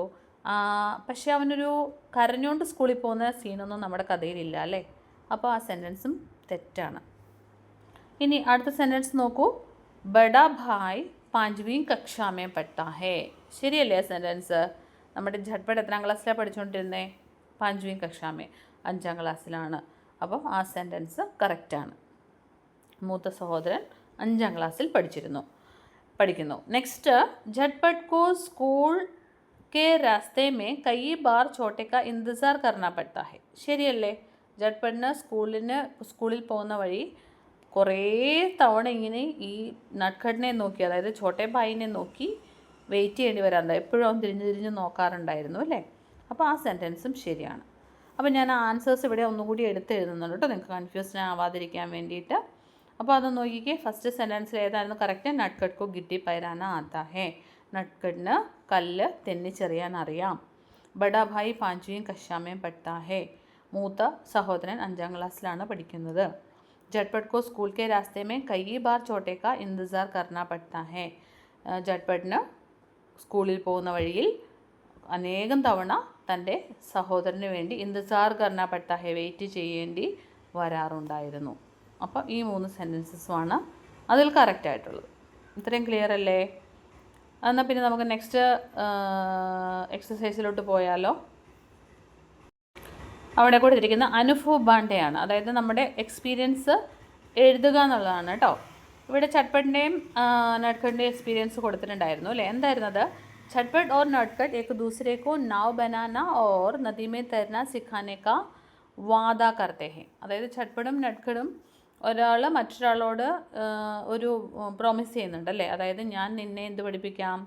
പക്ഷേ അവനൊരു കരഞ്ഞുകൊണ്ട് സ്കൂളിൽ പോകുന്ന സീനൊന്നും നമ്മുടെ കഥയിലില്ല അല്ലേ. അപ്പോൾ ആ സെൻറ്റൻസും തെറ്റാണ്. ഇനി അടുത്ത സെൻറ്റൻസ് നോക്കൂ, ബഡാ ഭായ് 5വീം കക്ഷാ മേ പഠിത്താ ഹേ. ശരിയല്ലേ ആ സെൻറ്റൻസ്? നമ്മുടെ झटपट എത്രാം ക്ലാസ്സിലാണ് പഠിച്ചുകൊണ്ടിരുന്നത്? 5വീം കക്ഷാ മേ, 5ാം ക്ലാസ്സിലാണ്. അപ്പോൾ ആ സെൻറ്റൻസ് കറക്റ്റാണ്. മൂത്ത സഹോദരൻ 5ാം ക്ലാസ്സിൽ പഠിക്കുന്നു. നെക്സ്റ്റ്, झटपट को स्कूल के रास्ते में कई बार छोटे का इंतज़ार करना पड़ता है. ശരിയല്ലേ? झटपटന് സ്കൂളിൽ പോകുന്ന വഴി കുറേ തവണ ഇങ്ങനെ ഈ നട്ട്ഖട്ടിനെ നോക്കി, അതായത് ഛോട്ടെ ഭായിനെ നോക്കി വെയിറ്റ് ചെയ്യേണ്ടി വരാറുണ്ട്. എപ്പോഴും അവൻ തിരിഞ്ഞ് നോക്കാറുണ്ടായിരുന്നു അല്ലേ. അപ്പോൾ ആ സെൻറ്റൻസും ശരിയാണ്. അപ്പോൾ ഞാൻ ആൻസേഴ്സ് ഇവിടെ ഒന്നുകൂടി എഴുതുന്നുണ്ട് കേട്ടോ, നിങ്ങൾക്ക് കൺഫ്യൂഷൻ ആവാതിരിക്കാൻ വേണ്ടിയിട്ട്. അപ്പോൾ അത് നോക്കിക്കേ, ഫസ്റ്റ് സെൻറ്റൻസിൽ ഏതായിരുന്നു കറക്റ്റ്? നട്ട്ഖട്ട് കോ ഗിട്ടി പൈരാന ആത്താ ഹേ. നട്ട്ഖട്ടിന് കല്ല് തെന്നിച്ചെറിയാൻ അറിയാം. ബഡാ ഭായി പാഞ്ചുവീം കക്ഷാമേം പഠിത്താ ഹേ. മൂത്ത സഹോദരൻ 5ാം ക്ലാസ്സിലാണ് പഠിക്കുന്നത്. झटपट को स्कूल के रास्ते में कई बार छोटे का इंतज़ार करना पड़ता है. झटपटिന് സ്കൂളിൽ പോകുന്ന വഴിയിൽ അനേകം തവണ തൻ്റെ സഹോദരന് വേണ്ടി ഇന്തിസാർ കർണ പഡ്താ ഹെ, വെയിറ്റ് ചെയ്യേണ്ടി വരാറുണ്ടായിരുന്നു. അപ്പോൾ ഈ 3 സെൻറ്റൻസസുമാണ് അതിൽ കറക്റ്റായിട്ടുള്ളത്. ഇത്രയും ക്ലിയർ അല്ലേ? എന്നാൽ പിന്നെ നമുക്ക് നെക്സ്റ്റ് എക്സസൈസിലോട്ട് പോയാലോ. അവിടെ കൊടുത്തിരിക്കുന്ന അനുഭവ് ബാണ്ടയാണ്, അതായത് നമ്മുടെ എക്സ്പീരിയൻസ് എഴുതുക എന്നുള്ളതാണ് കേട്ടോ. ഇവിടെ ചട്പട്ടിൻ്റെയും നട്കട്ടിൻ്റെയും എക്സ്പീരിയൻസ് കൊടുത്തിട്ടുണ്ടായിരുന്നു അല്ലേ. എന്തായിരുന്നത്? ചട്പട്ട് ഓർ നട്കട്ട് ഏക് ദൂസരെ കോ നാവ് ബനാന ഓർ നദി മേ തൈർന സിഖാനെ കാ വാദ കർത്തെ ഹെ. അതായത് ചട്പട്ടും നട്കട്ടും ഒരാൾ മറ്റൊരാളോട് ഒരു പ്രോമിസ് ചെയ്യുന്നുണ്ട് അല്ലേ. അതായത് ഞാൻ നിന്നെ എന്ത് പഠിപ്പിക്കാം?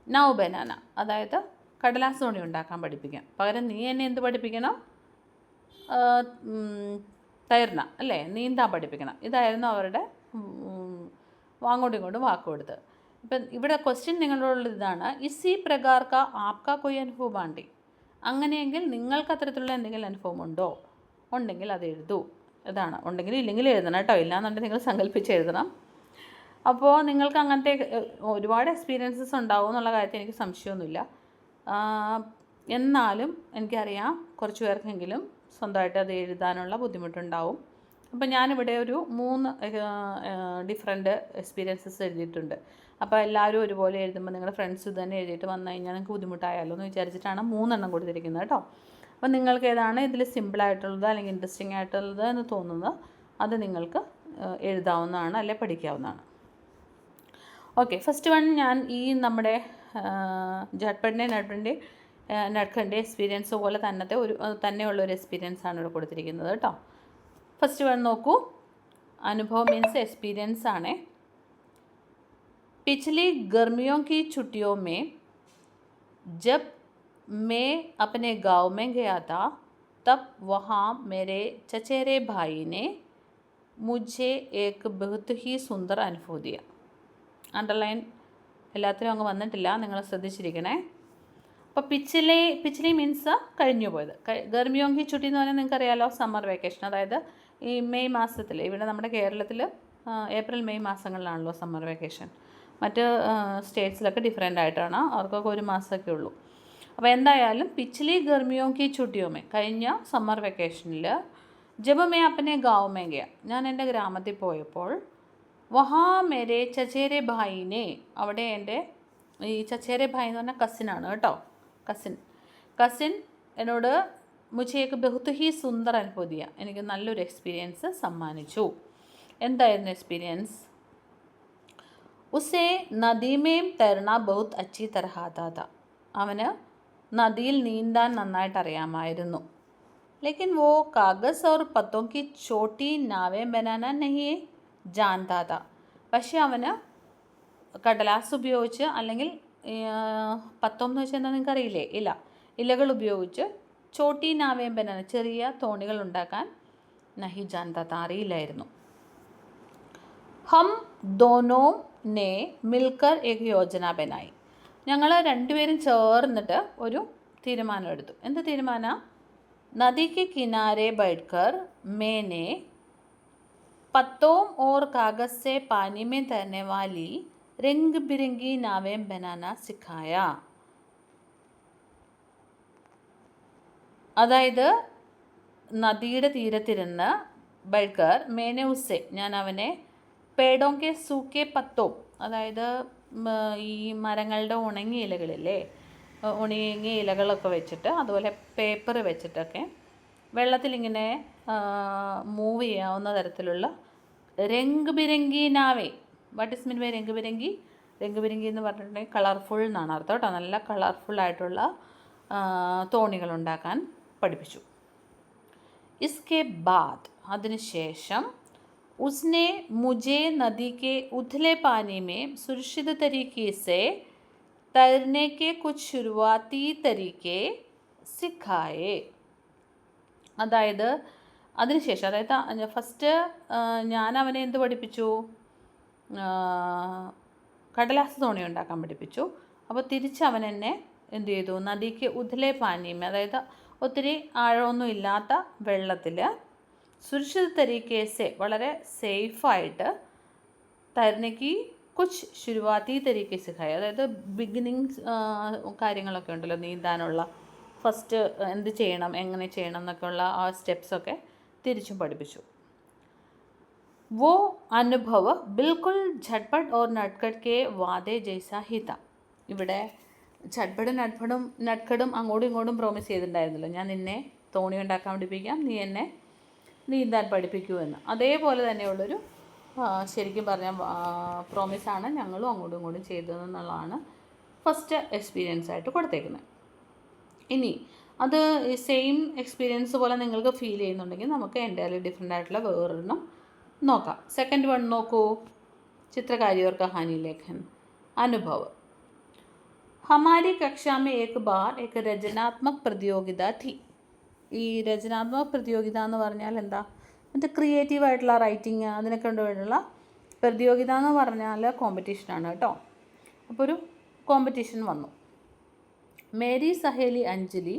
നാവ് ബനാന, അതായത് കടലാസ് തോണി ഉണ്ടാക്കാൻ പഠിപ്പിക്കാം. പകരം നീ എന്നെ എന്ത് പഠിപ്പിക്കണം? തൈർന അല്ലേ, നീന്താൻ പഠിപ്പിക്കണം. ഇതായിരുന്നു അവരുടെ അങ്ങോട്ടും ഇങ്ങോട്ടും വാക്ക് കൊടുത്ത്. ഇപ്പം ഇവിടെ ക്വസ്റ്റ്യൻ നിങ്ങളോടുള്ള ഇതാണ്, ഇസി പ്രകാർ കാ ആപ്കാ കൊയ് അനുഭവ് ബാണ്ടി. അങ്ങനെയെങ്കിൽ നിങ്ങൾക്ക് അത്തരത്തിലുള്ള എന്തെങ്കിലും അനുഭവം ഉണ്ടോ? ഉണ്ടെങ്കിൽ അത് എഴുതൂ. ഇതാണ്. ഉണ്ടെങ്കിൽ ഇല്ലെങ്കിൽ എഴുതണം കേട്ടോ. ഇല്ലാന്നുണ്ടെങ്കിൽ നിങ്ങൾ സങ്കല്പിച്ച് എഴുതണം. അപ്പോൾ നിങ്ങൾക്ക് അങ്ങനത്തെ ഒരുപാട് എക്സ്പീരിയൻസസ് ഉണ്ടാവും എന്നുള്ള കാര്യത്തിൽ എനിക്ക് സംശയമൊന്നുമില്ല. എന്നാലും എനിക്കറിയാം കുറച്ച് പേർക്കെങ്കിലും സ്വന്തമായിട്ട് അത് എഴുതാനുള്ള ബുദ്ധിമുട്ടുണ്ടാവും. അപ്പോൾ ഞാനിവിടെ ഒരു 3 ഡിഫറെൻറ്റ് എക്സ്പീരിയൻസസ് എഴുതിയിട്ടുണ്ട്. അപ്പോൾ എല്ലാവരും ഒരുപോലെ എഴുതുമ്പോൾ നിങ്ങളുടെ ഫ്രണ്ട്സ് ഇത് തന്നെ എഴുതിയിട്ട് വന്നു കഴിഞ്ഞാൽ നിങ്ങൾക്ക് ബുദ്ധിമുട്ടായാലോ എന്ന് വിചാരിച്ചിട്ടാണ് 3 എണ്ണം കൊടുത്തിരിക്കുന്നത് കേട്ടോ. അപ്പോൾ നിങ്ങൾക്ക് ഏതാണ് ഇതിൽ സിമ്പിളായിട്ടുള്ളത് അല്ലെങ്കിൽ ഇൻട്രസ്റ്റിംഗ് ആയിട്ടുള്ളത് എന്ന് തോന്നുന്നത് അത് നിങ്ങൾക്ക് എഴുതാവുന്നതാണ്, അല്ലെ പഠിക്കാവുന്നതാണ്. ഓക്കെ, ഫസ്റ്റ് വൺ ഞാൻ ഈ നമ്മുടെ ജട്പട്ടിൻ്റെ നട്കട്ടിൻ്റെ എക്സ്പീരിയൻസ് പോലെ തന്നെയുള്ളൊരു എക്സ്പീരിയൻസാണ് ഇവിടെ കൊടുത്തിരിക്കുന്നത് കേട്ടോ. ഫസ്റ്റ് വൺ നോക്കൂ. അനുഭവം മീൻസ് എക്സ്പീരിയൻസ് ആണ്. पिछली गर्मियों की छुट्टियों में जब मैं अपने गांव में गया था तब वहाँ मेरे चचेरे भाई ने मुझे एक बहुत ही सुंदर अनुभव दिया. അണ്ടർലൈൻ എല്ലാത്തിനും അങ്ങ് വന്നിട്ടില്ല, നിങ്ങൾ ശ്രദ്ധിച്ചിരിക്കണേ. അപ്പോൾ പിച്ചിലി മീൻസ് കഴിഞ്ഞു പോയത്. ഗർമിയോങ്കി ചുട്ടി എന്ന് പറഞ്ഞാൽ നിങ്ങൾക്കറിയാലോ, സമ്മർ വെക്കേഷൻ. അതായത് ഈ മെയ് മാസത്തിൽ, ഇവിടെ നമ്മുടെ കേരളത്തിൽ ഏപ്രിൽ മെയ് മാസങ്ങളിലാണല്ലോ സമ്മർ വെക്കേഷൻ. മറ്റ് സ്റ്റേറ്റ്സിലൊക്കെ ഡിഫറെൻ്റ് ആയിട്ടാണ്, അവർക്കൊക്കെ 1 മാസമൊക്കെ ഉള്ളൂ. അപ്പോൾ എന്തായാലും പിച്ചിലി ഗർമിയോങ്കി ചുട്ടിയോമേ, കഴിഞ്ഞ സമ്മർ വെക്കേഷനിൽ ജബ് മേ അപ്പനെ ഗാവ് മേ ഗയ, ഞാൻ എൻ്റെ ഗ്രാമത്തിൽ പോയപ്പോൾ വഹാ മേരെ ചച്ചേരെ ഭായിനെ, അവിടെ എൻ്റെ ഈ ചച്ചേരെ ഭായി എന്ന് പറഞ്ഞാൽ കസിനാണ് കേട്ടോ. കസിൻ എന്നോട് മുझे ബഹുത് ഹി സുന്ദർ അനുഭൂതിയ, എനിക്ക് നല്ലൊരു എക്സ്പീരിയൻസ് സമ്മാനിച്ചു. എന്തായിരുന്നു എക്സ്പീരിയൻസ്? ഉസേ നദിമേം തൈർന ബഹുത് അച്ചി തരഹ ആതാ താ, അവന് നദിയിൽ നീന്താൻ നന്നായിട്ട് അറിയാമായിരുന്നു. ലേക്കിൻ വോ കാഗസ് ഓർ പത്തോ കി ചോട്ടി നാവേ ബനാന നഹി ജാൻതാ താ, പക്ഷെ അവന് കടലാസ് ഉപയോഗിച്ച് അല്ലെങ്കിൽ പത്തോം എന്ന് വെച്ചാൽ എന്താ നിങ്ങൾക്കറിയില്ലേ? ഇലകൾ ഉപയോഗിച്ച് ചോട്ടി നാവേം ബനാന, ചെറിയ തോണികൾ ഉണ്ടാക്കാൻ നഹി ജാൻതാ താ, അറിയില്ലായിരുന്നു. ഹം ദോനോ നെ മിൽക്കർ ഏക് യോജന ബനായി, ഞങ്ങൾ രണ്ടുപേരും ചേർന്നിട്ട് ഒരു തീരുമാനം എടുത്തു. എന്ത് തീരുമാനം? നദിക്ക് കിനാരെ ബൈഠ്കർ മേനെ പത്തോം ഓർ കാഗസ് സെ പാനി മേ തൈർനെ വാലി രംഗ് ബിരംഗി നാവേം ബനാന സിഖായ. അതായത് നദിയുടെ തീരത്തിരുന്ന് ബൈഠ്കർ മേനെ ഉസ്സെ, ഞാൻ അവനെ പേടോങ്കെ സൂക്കെ പത്തോ, അതായത് ഈ മരങ്ങളുടെ ഉണങ്ങിയ ഇലകളില്ലേ, ഉണങ്ങിയ ഇലകളൊക്കെ വെച്ചിട്ട് അതുപോലെ പേപ്പർ വെച്ചിട്ടൊക്കെ വെള്ളത്തിലിങ്ങനെ മൂവ് ചെയ്യാവുന്ന തരത്തിലുള്ള രംഗ് ബിരംഗി നാവേ. വാട്ട് ഇസ് മീൻ ബൈ രംഗ് ബിരംഗി? രംഗ് ബിരംഗി എന്ന് പറഞ്ഞിട്ടുണ്ടെങ്കിൽ കളർഫുൾ എന്നാണ് അർത്ഥം കേട്ടോ. നല്ല കളർഫുള്ളായിട്ടുള്ള തോണികൾ ഉണ്ടാക്കാൻ പഠിപ്പിച്ചു. ഇസ്കെ ബാദ്, അതിനുശേഷം उसने मुझे नदी के उथले पानी में सुरक्षित तरीके से तैरने के कुछ शुरुआती तरीके सिखाए. അതായത് അതിനുശേഷം, അതായത് ഫസ്റ്റ് ഞാൻ അവനെ എന്ത് പഠിപ്പിച്ചു? കടലാസ് തോണി ഉണ്ടാക്കാൻ പഠിപ്പിച്ചു. അപ്പോൾ തിരിച്ച് അവൻ എന്നെ എന്ത് ചെയ്തു, നദിക്ക് ഉഥലെ പാനിയും, അതായത് ഒത്തിരി ആഴമൊന്നും ഇല്ലാത്ത വെള്ളത്തിൽ സുരക്ഷിത തരീക്കേസെ, വളരെ സേഫായിട്ട് തരണയ്ക്ക് കുച്ച് ശുരുവാത്തി തരീക്കെ സിഖായി, അതായത് ബിഗിനിങ്സ് കാര്യങ്ങളൊക്കെ ഉണ്ടല്ലോ നീന്താനുള്ള, ഫസ്റ്റ് എന്ത് ചെയ്യണം, എങ്ങനെ ചെയ്യണം എന്നൊക്കെയുള്ള ആ സ്റ്റെപ്സൊക്കെ തിരിച്ചും പഠിപ്പിച്ചു. वो അനുഭവ് ബിൽക്കുൽ झटपट और नटखट के वादे जैसा ही था. ഇവിടെ ഝട്പടും നട്കടും അങ്ങോട്ടും ഇങ്ങോട്ടും പ്രോമിസ് ചെയ്തിട്ടുണ്ടായിരുന്നല്ലോ, ഞാൻ നിന്നെ തോണി ഉണ്ടാക്കാൻ പഠിപ്പിക്കാം, നീ എന്നെ നീന്താൻ പഠിപ്പിക്കൂ എന്ന്. അതേപോലെ തന്നെയുള്ളൊരു ശരിക്കും പറഞ്ഞാൽ പ്രോമിസാണ് ഞങ്ങളും അങ്ങോട്ടും ഇങ്ങോട്ടും ചെയ്തതെന്നുള്ളതാണ് ഫസ്റ്റ് എക്സ്പീരിയൻസ് ആയിട്ട് കൊടുത്തേക്കുന്നത്. ഇനി അത് സെയിം എക്സ്പീരിയൻസ് പോലെ നിങ്ങൾക്ക് ഫീൽ ചെയ്യുന്നുണ്ടെങ്കിൽ നമുക്ക് എൻ്റയർലി ഡിഫറെൻ്റ് ആയിട്ടുള്ള വേറൊരെണ്ണം നോക്കാം. സെക്കൻഡ് വൺ നോക്കൂ, ചിത്രകാരി और कहानी लेखन अनुभव. हमारी कक्षा में एक बार एक रचनात्मक प्रतियोगिता थी. ഈ രചനാത്മക പ്രതിയോഗിത എന്ന് പറഞ്ഞാൽ എന്താ, മറ്റേ ക്രിയേറ്റീവായിട്ടുള്ള റൈറ്റിങ് അതിനൊക്കെ കൊണ്ടുപോയിട്ടുള്ള പ്രതിയോഗിത എന്ന് പറഞ്ഞാൽ കോമ്പറ്റീഷനാണ് കേട്ടോ. അപ്പോൾ ഒരു കോമ്പറ്റീഷൻ വന്നു. മേരി സഹേലി അഞ്ജലി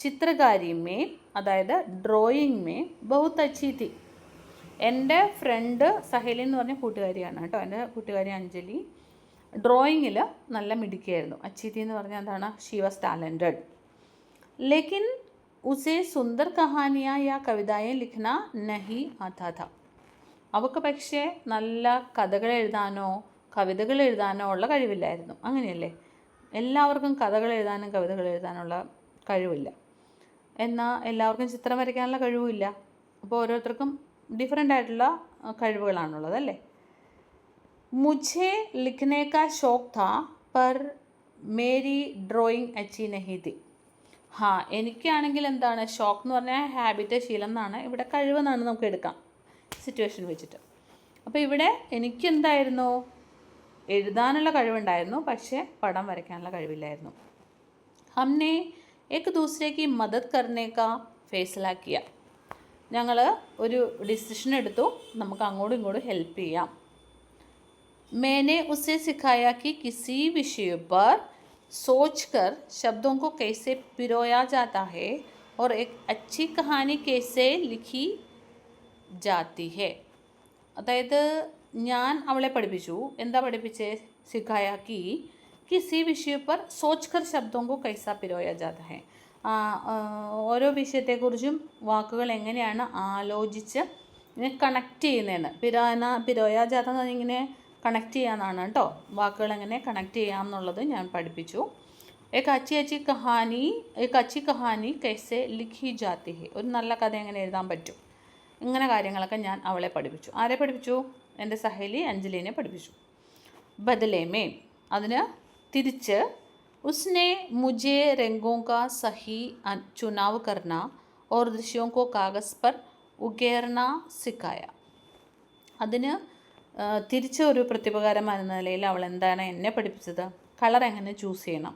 ചിത്രകാരി മേ, അതായത് ഡ്രോയിങ് മേ ബഹുത് അച്ചി തി. എൻ്റെ ഫ്രണ്ട് സഹേലി എന്ന് പറഞ്ഞ കൂട്ടുകാരിയാണ് കേട്ടോ. എൻ്റെ കൂട്ടുകാരി അഞ്ജലി ഡ്രോയിങ്ങിൽ നല്ല മിടുക്കിയായിരുന്നു. അച്ചീതി എന്ന് പറഞ്ഞാൽ എന്താണ്, ഷീ വാസ് ടാലൻറ്റഡ്. ലേക്കിൻ ഉസേ സുന്ദർ കഹാനിയ യാ കവിതായെ ലിഖന നഹി ആതാ ഥ. അവൾക്ക് പക്ഷേ നല്ല കഥകൾ എഴുതാനോ കവിതകൾ എഴുതാനോ ഉള്ള കഴിവില്ലായിരുന്നു. അങ്ങനെയല്ലേ, എല്ലാവർക്കും കഥകൾ എഴുതാനും കവിതകൾ എഴുതാനുള്ള കഴിവില്ല, എന്നാൽ എല്ലാവർക്കും ചിത്രം വരയ്ക്കാനുള്ള കഴിവുമില്ല. അപ്പോൾ ഓരോരുത്തർക്കും ഡിഫറെൻ്റ് ആയിട്ടുള്ള കഴിവുകളാണുള്ളത് അല്ലേ. മുझे लिखने का शौक था पर मेरी ड्राइंग अच्छी नहीं थी. എനിക്കാണെങ്കിൽ എന്താണ് ഷോക്ക് എന്ന് പറഞ്ഞാൽ ഹാബിറ്റ്, ശീലം എന്നാണ്, ഇവിടെ കഴിവെന്നാണ് നമുക്ക് എടുക്കാം സിറ്റുവേഷൻ വെച്ചിട്ട്. അപ്പോൾ ഇവിടെ എനിക്കെന്തായിരുന്നു, എഴുതാനുള്ള കഴിവുണ്ടായിരുന്നു, പക്ഷേ പടം വരയ്ക്കാനുള്ള കഴിവില്ലായിരുന്നു. ഹംനെ ഏക് ദൂസരേക്ക് മദത് കർണേക്കാ ഫൈസല കിയ. ഞങ്ങൾ ഒരു ഡിസിഷൻ എടുത്തു, നമുക്ക് അങ്ങോട്ടും ഇങ്ങോട്ടും ഹെൽപ്പ് ചെയ്യാം. मैंने उसे सिखाया कि किसी विषय पर सोचकर शब्दों को कैसे पिरोया जाता है और एक अच्छी कहानी कैसे लिखी जाती है. അതായത് ഞാൻ അവളെ പഠിപ്പിച്ചു, എന്താ പഠിപ്പിച്ചേ, സിഖായാക്കി കിസി വിഷയ പർ സോച്ച് കർ ശബ്ദോं को कैसा पिरोया जाता है. ഓരോ വിഷയത്തെക്കുറിച്ചും വാക്കുകൾ എങ്ങനെയാണ് ആലോചിച്ച് ഇങ്ങനെ കണക്ട് ചെയ്യുന്നതെന്ന്. പിരോയ ജാത എന്ന് പറഞ്ഞാൽ ഇങ്ങനെ കണക്ട് ചെയ്യാമെന്നാണ് കേട്ടോ, വാക്കുകൾ എങ്ങനെ കണക്ട് ചെയ്യാം എന്നുള്ളത് ഞാൻ പഠിപ്പിച്ചു. एक अच्छी कहानी कैसे लिखी जाती है, ഒരു നല്ല കഥ എങ്ങനെ എഴുതാൻ പറ്റും, ഇങ്ങനെ കാര്യങ്ങളൊക്കെ ഞാൻ അവളെ പഠിപ്പിച്ചു. ആരെ പഠിപ്പിച്ചു, എൻ്റെ സഹേലി അഞ്ജലിനെ പഠിപ്പിച്ചു. ബദലേമേ, അതിന് തിരിച്ച് उसने मुझे रंगों का सही चुनाव करना और दृश्यों को कागज़ पर उकेरना सिखाया. അതിന് തിരിച്ച് ഒരു പ്രതിപകാരം എന്ന നിലയിൽ അവൾ എന്താണ് എന്നെ പഠിപ്പിച്ചത്, കളർ എങ്ങനെ ചൂസ് ചെയ്യണം.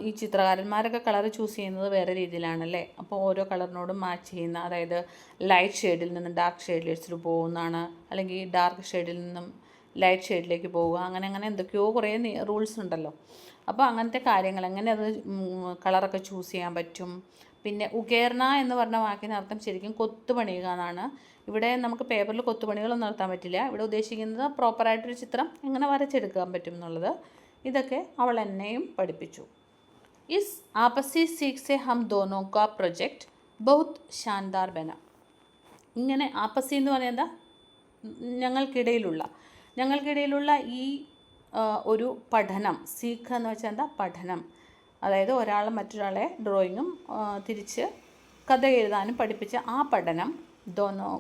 ഈ ചിത്രകാരന്മാരൊക്കെ കളർ ചൂസ് ചെയ്യുന്നത് വേറെ രീതിയിലാണല്ലേ. അപ്പോൾ ഓരോ കളറിനോടും മാച്ച് ചെയ്യുന്ന, അതായത് ലൈറ്റ് ഷെയ്ഡിൽ നിന്നും ഡാർക്ക് ഷെയ്ഡിലേക്ക് പോകുന്നതാണ്, അല്ലെങ്കിൽ ഡാർക്ക് ഷെയ്ഡിൽ നിന്നും ലൈറ്റ് ഷെയ്ഡിലേക്ക് പോവുക, അങ്ങനെ എന്തൊക്കെയോ കുറേ റൂൾസ് ഉണ്ടല്ലോ. അപ്പോൾ അങ്ങനത്തെ കാര്യങ്ങൾ എങ്ങനെ അത് കളറൊക്കെ ചൂസ് ചെയ്യാൻ പറ്റും. പിന്നെ ഉകേർണ എന്ന് പറഞ്ഞ വാക്കിനർത്ഥം ശരിക്കും കൊത്തുപണിയുക എന്നാണ്. ഇവിടെ നമുക്ക് പേപ്പറിൽ കൊത്തുപണികളൊന്നും നടത്താൻ പറ്റില്ല. ഇവിടെ ഉദ്ദേശിക്കുന്നത് പ്രോപ്പറായിട്ടൊരു ചിത്രം എങ്ങനെ വരച്ചെടുക്കാൻ പറ്റും എന്നുള്ളത്. ഇതൊക്കെ അവൾ എന്നെയും പഠിപ്പിച്ചു. ഇസ് ആപസി സീഖ് സെ ഹം ദോനോ കാ പ്രൊജക്റ്റ് ബഹുത് ഷാൻദാർ ബന. ഇങ്ങനെ ആപസി എന്ന് പറയുന്നത് ഞങ്ങൾക്കിടയിലുള്ള ഈ ഒരു പഠനം, സീഖ് എന്ന് വെച്ചാൽ എന്താ, പഠനം. അതായത് ഒരാൾ മറ്റൊരാളെ ഡ്രോയിങ്ങും തിരിച്ച് കഥ എഴുതാനും പഠിപ്പിച്ച ആ പഠനം ദോനോ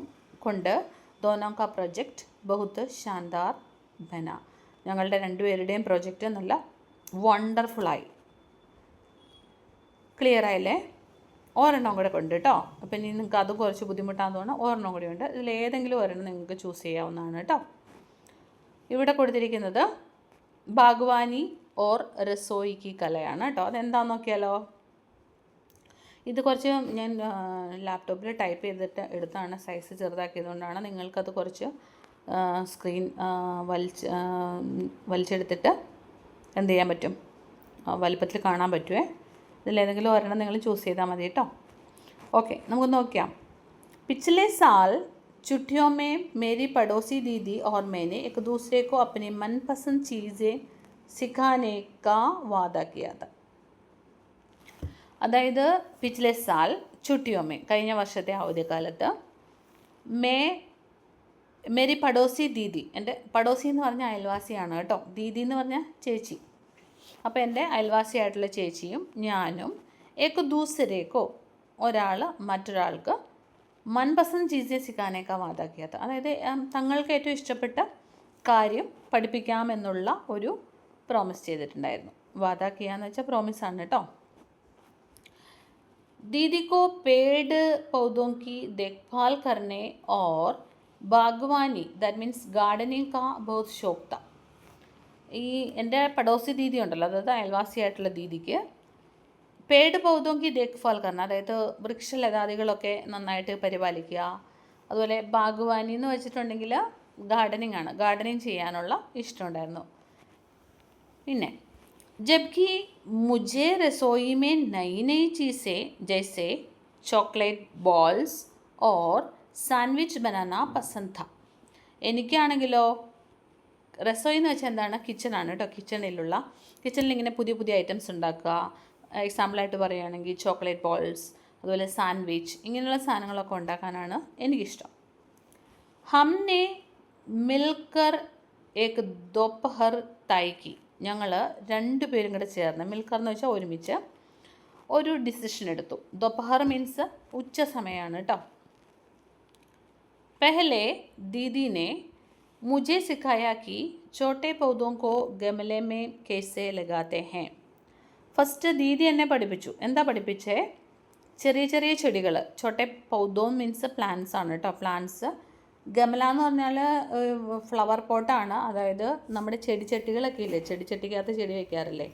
കാ പ്രൊജക്റ്റ് ബഹുത്ത് ഷാൻദാർ ബന. ഞങ്ങളുടെ രണ്ടുപേരുടെയും പ്രൊജക്റ്റ് നല്ല വണ്ടർഫുള്ളായി. ക്ലിയർ ആയില്ലേ? ഒരെണ്ണം കൂടെ ഉണ്ട് കേട്ടോ. അപ്പം ഇനി നിങ്ങൾക്ക് അത് കുറച്ച് ബുദ്ധിമുട്ടാന്ന് തോന്നുന്നു. ഒരെണ്ണം കൂടി ഉണ്ട്. ഇതിലേതെങ്കിലും ഒരെണ്ണം നിങ്ങൾക്ക് ചൂസ് ചെയ്യാവുന്നതാണ് കേട്ടോ. ഇവിടെ കൊടുത്തിരിക്കുന്നത് ബാഗ്വാനി ഓർ രസോയിക്ക് കലയാണ് കേട്ടോ. അതെന്താണെന്ന് നോക്കിയാലോ. ഇത് കുറച്ച് ഞാൻ ലാപ്ടോപ്പിൽ ടൈപ്പ് ചെയ്തിട്ട് എടുത്താണ്, സൈസ് ചെറുതാക്കിയതുകൊണ്ടാണ്. നിങ്ങൾക്കത് കുറച്ച് സ്ക്രീൻ വലിച്ചെടുത്തിട്ട് എന്ത് ചെയ്യാൻ പറ്റും, വലിപ്പത്തിൽ കാണാൻ പറ്റുമേ. ഇതിലേതെങ്കിലും ഒരെണ്ണം നിങ്ങൾ ചൂസ് ചെയ്താൽ മതി കേട്ടോ. ഓക്കെ, നമുക്ക് നോക്കാം. पिछले साल छुट्टियों में मेरी पड़ोसी दीदी और मैंने एक दूसरे को अपनी मनपसंद चीज़ें सिखाने का वादा किया था. അതായത് പിछले साल छुट्टियों में കഴിഞ്ഞ വർഷത്തെ അവധിക്കാലത്ത് മേരി പടോസി ദീദി, എൻ്റെ പടോസി എന്ന് പറഞ്ഞ അയൽവാസിയാണ് കേട്ടോ. ദീദി എന്ന് പറഞ്ഞാൽ ചേച്ചി. അപ്പോൾ എൻ്റെ അയൽവാസിയായിട്ടുള്ള ചേച്ചിയും ഞാനും ഏക്ക് ദൂസരേക്കോ ഒരാൾ മറ്റൊരാൾക്ക് മൻപസന്ദ് ചീസെ സിഖാനേക്കാ വാദ കിയാത്ത, അതായത് തങ്ങൾക്ക് ഏറ്റവും ഇഷ്ടപ്പെട്ട കാര്യം പഠിപ്പിക്കാമെന്നുള്ള ഒരു പ്രോമിസ് ചെയ്തിട്ടുണ്ടായിരുന്നു. വാദ കിയാന്ന് വെച്ചാൽ പ്രോമിസാണ് കേട്ടോ. दीदी को पेड़ पौधों की देखभाल करने और बागवानी दैट मीन्स गार्डनिंग का बहुत शौक था. ഈ എൻ്റെ പടോസി ദീദി ഉണ്ടല്ലോ, അതായത് അയൽവാസിയായിട്ടുള്ള ദീദിക്ക് പേട് പൗധോങ്കി ദേഖ്ഭാൽ കർണ, അതായത് വൃക്ഷലതാദികളൊക്കെ നന്നായിട്ട് പരിപാലിക്കുക. അതുപോലെ ബാഗ്വാനി എന്ന് വെച്ചിട്ടുണ്ടെങ്കിൽ ഗാർഡനിങ് ആണ്, ഗാർഡനിങ് ചെയ്യാനുള്ള ഇഷ്ടമുണ്ടായിരുന്നു. പിന്നെ जबकि मुझे रसोई में नई नई चीज़ें जैसे चॉकलेट बॉल्स और सैंडविच बनाना पसंद था. എനിക്കാണെങ്കിലോ റസോയി എന്ന് വെച്ചാൽ എന്താണ്, കിച്ചണാണ് കേട്ടോ. കിച്ചണിൽ ഇങ്ങനെ പുതിയ പുതിയ ഐറ്റംസ് ഉണ്ടാക്കുക. എക്സാമ്പിളായിട്ട് പറയുകയാണെങ്കിൽ ചോക്ലേറ്റ് ബോൾസ്, അതുപോലെ സാൻഡ്വിച്ച്, ഇങ്ങനെയുള്ള സാധനങ്ങളൊക്കെ ഉണ്ടാക്കാനാണ് എനിക്കിഷ്ടം. ഹംനെ മിൽക്കർ ഏക് ദോപ്പഹർ തൈക്കി, ഞങ്ങൾ രണ്ടുപേരും കൂടെ ചേർന്ന്, മിൽക്കർ എന്ന് വെച്ചാൽ ഒരുമിച്ച് ഒരു ഡിസിഷൻ എടുത്തു. ദോപ്പഹർ മീൻസ് ഉച്ച സമയമാണ് കേട്ടോ. പെഹലെ ദീദിനെ മുझे सिखाया कि छोटे पौधों को गमले में कैसे लगाते हैं. ഫസ്റ്റ് ദീദി എന്നെ പഠിപ്പിച്ചു. എന്താ പഠിപ്പിച്ചേ? ചെറിയ ചെറിയ ചെടികൾ, ചോട്ടെ പൗധോം മീൻസ് പ്ലാന്റ്സ് ആണ് കേട്ടോ. പ്ലാന്റ്സ്, ഗമല എന്ന് പറഞ്ഞാൽ ഫ്ലവർ പോട്ടാണ്. അതായത് നമ്മുടെ ചെടിച്ചട്ടികളൊക്കെ ഇല്ലേ, ചെടിച്ചട്ടിക്കകത്ത് ചെടി വയ്ക്കാറില്ലേ,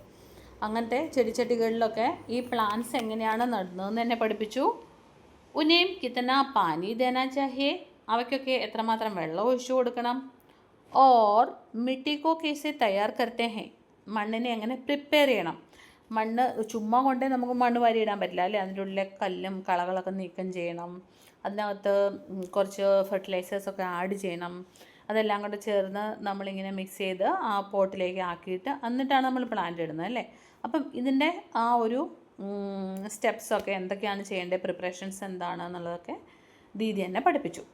അങ്ങനത്തെ ചെടിച്ചട്ടികളിലൊക്കെ ഈ പ്ലാന്റ്സ് എങ്ങനെയാണ് നടുന്നതെന്ന് എന്നെ പഠിപ്പിച്ചു. ഉനേം കിത്തന പാനി ദേനാ ചാഹിയെ, അവയ്ക്കൊക്കെ എത്രമാത്രം വെള്ളം ഒഴിച്ചു കൊടുക്കണം. ഓർ മിട്ടി കോ കേസെ തയ്യാർ കർത്തേ ഹേ, മണ്ണിനെ എങ്ങനെ പ്രിപ്പയർ ചെയ്യണം. മണ്ണ് ചുമ്മാ കൊണ്ടേ നമുക്ക് മണ്ണ് വാരിയിടാൻ പറ്റില്ല അല്ലേ, അതിൻ്റെ ഉള്ളിലെ കല്ലും കളകളൊക്കെ നീക്കം ചെയ്യണം. അതിനകത്ത് കുറച്ച് ഫെർട്ടിലൈസേഴ്സൊക്കെ ആഡ് ചെയ്യണം. അതെല്ലാം കൂടെ ചേർന്ന് നമ്മളിങ്ങനെ മിക്സ് ചെയ്ത് ആ പോട്ടിലേക്ക് ആക്കിയിട്ട് എന്നിട്ടാണ് നമ്മൾ പ്ലാന്റ് ഇടുന്നത് അല്ലേ. അപ്പം ഇതിൻ്റെ ആ ഒരു സ്റ്റെപ്സൊക്കെ എന്തൊക്കെയാണ് ചെയ്യേണ്ടത്, പ്രിപ്പറേഷൻസ് എന്താണ് എന്നുള്ളതൊക്കെ ദീദി എന്നെ പഠിപ്പിച്ചു.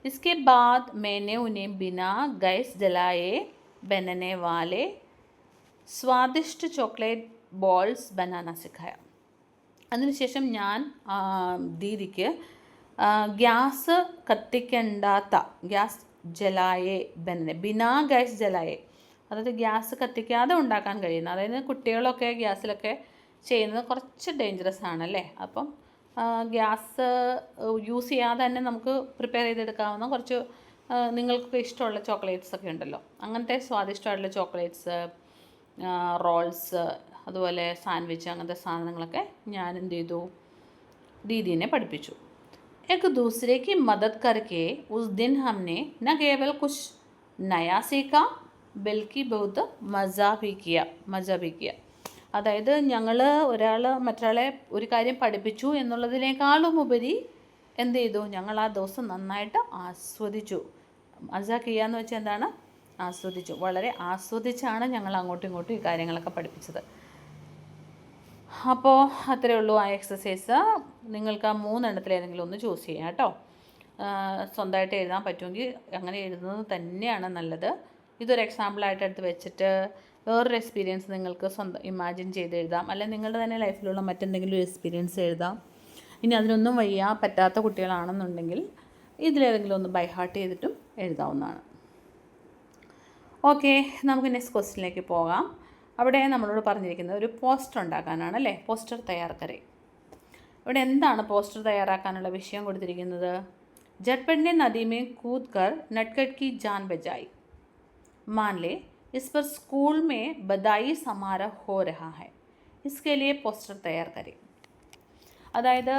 इसके बाद मैंने उन्हें बिना गैस जलाए बनने वाले स्वादिष्ट चॉकलेट बॉल्स बनाना सिखाया. അതിനുശേഷം ഞാൻ ദീദിക്ക് ഗ്യാസ് കത്തിക്കണ്ടാത്ത, ഗ്യാസ് ജലായെ ബനനെ, ബിനാ ഗ്യാസ് ജലായെ, അതായത് ഗ്യാസ് കത്തിക്കാതെ ഉണ്ടാക്കാൻ കഴിയുന്ന, അതായത് കുട്ടികളൊക്കെ ഗ്യാസിലൊക്കെ ചെയ്യുന്നത് കുറച്ച് ഡേഞ്ചറസ് ആണല്ലേ. അപ്പം ഗ്യാസ് യൂസ് ചെയ്യാതെ തന്നെ നമുക്ക് പ്രിപ്പയർ ചെയ്തെടുക്കാവുന്ന കുറച്ച് നിങ്ങൾക്കൊക്കെ ഇഷ്ടമുള്ള ചോക്ലേറ്റ്സ് ഒക്കെ ഉണ്ടല്ലോ, അങ്ങനത്തെ സ്വാദിഷ്ടമായിട്ടുള്ള ചോക്ലേറ്റ്സ്, റോൾസ്, അതുപോലെ സാൻഡ്വിച്ച്, അങ്ങനത്തെ സാധനങ്ങളൊക്കെ ഞാൻ എന്ത് ചെയ്തു, ദീദീനെ പഠിപ്പിച്ചു. एक दूसरे की मदद करके उस दिन हमने न केवल कुछ नया सीखा बल्कि बहुत मज़ा भी किया. അതായത് ഞങ്ങൾ മറ്റൊരാളെ ഒരു കാര്യം പഠിപ്പിച്ചു എന്നുള്ളതിനേക്കാളും ഉപരി എന്ത് ചെയ്തു, ഞങ്ങൾ ആ ദിവസം നന്നായിട്ട് ആസ്വദിച്ചു. മജ കിയാന്ന് വെച്ചാൽ എന്താണ്, ആസ്വദിച്ചു. വളരെ ആസ്വദിച്ചാണ് ഞങ്ങൾ അങ്ങോട്ടും ഇങ്ങോട്ടും ഈ കാര്യങ്ങളൊക്കെ പഠിപ്പിച്ചത്. അപ്പോൾ അത്രയേ ഉള്ളൂ ആ എക്സസൈസ്. നിങ്ങൾക്ക് ആ 3 എണ്ണത്തിലേതെങ്കിലും ഒന്ന് ചൂസ് ചെയ്യാം കേട്ടോ. സ്വന്തമായിട്ട് എഴുതാൻ പറ്റുമെങ്കിൽ അങ്ങനെ എഴുതുന്നത് തന്നെയാണ് നല്ലത്. ഇതൊരു എക്സാമ്പിളായിട്ട് എടുത്ത് വെച്ചിട്ട് വേറൊരു എക്സ്പീരിയൻസ് നിങ്ങൾക്ക് സ്വന്തം ഇമാജിൻ ചെയ്ത് എഴുതാം, അല്ലെങ്കിൽ നിങ്ങളുടെ തന്നെ ലൈഫിലുള്ള മറ്റെന്തെങ്കിലും ഒരു എക്സ്പീരിയൻസ് എഴുതാം. ഇനി അതിനൊന്നും പറ്റാത്ത കുട്ടികളാണെന്നുണ്ടെങ്കിൽ ഇതിലേതെങ്കിലും ഒന്ന് ബൈ ഹാർട്ട് ചെയ്തിട്ടും എഴുതാവുന്നതാണ്. ഓക്കെ, നമുക്ക് നെക്സ്റ്റ് ക്വസ്റ്റ്യനിലേക്ക് പോകാം. അവിടെ നമ്മളോട് പറഞ്ഞിരിക്കുന്നത് ഒരു പോസ്റ്റർ ഉണ്ടാക്കാനാണ് അല്ലേ, പോസ്റ്റർ തയ്യാറാക്കരെ. ഇവിടെ എന്താണ് പോസ്റ്റർ തയ്യാറാക്കാനുള്ള വിഷയം കൊടുത്തിരിക്കുന്നത്? ജട്ട്പട്ട് ने नदी में कूद कर नटखट की जान बचाई. मान ले इस पर स्कूल में बधाई समारोह हो रहा है, इसके लिए പോസ്റ്റർ തയ്യാർ കരേ. അതായത്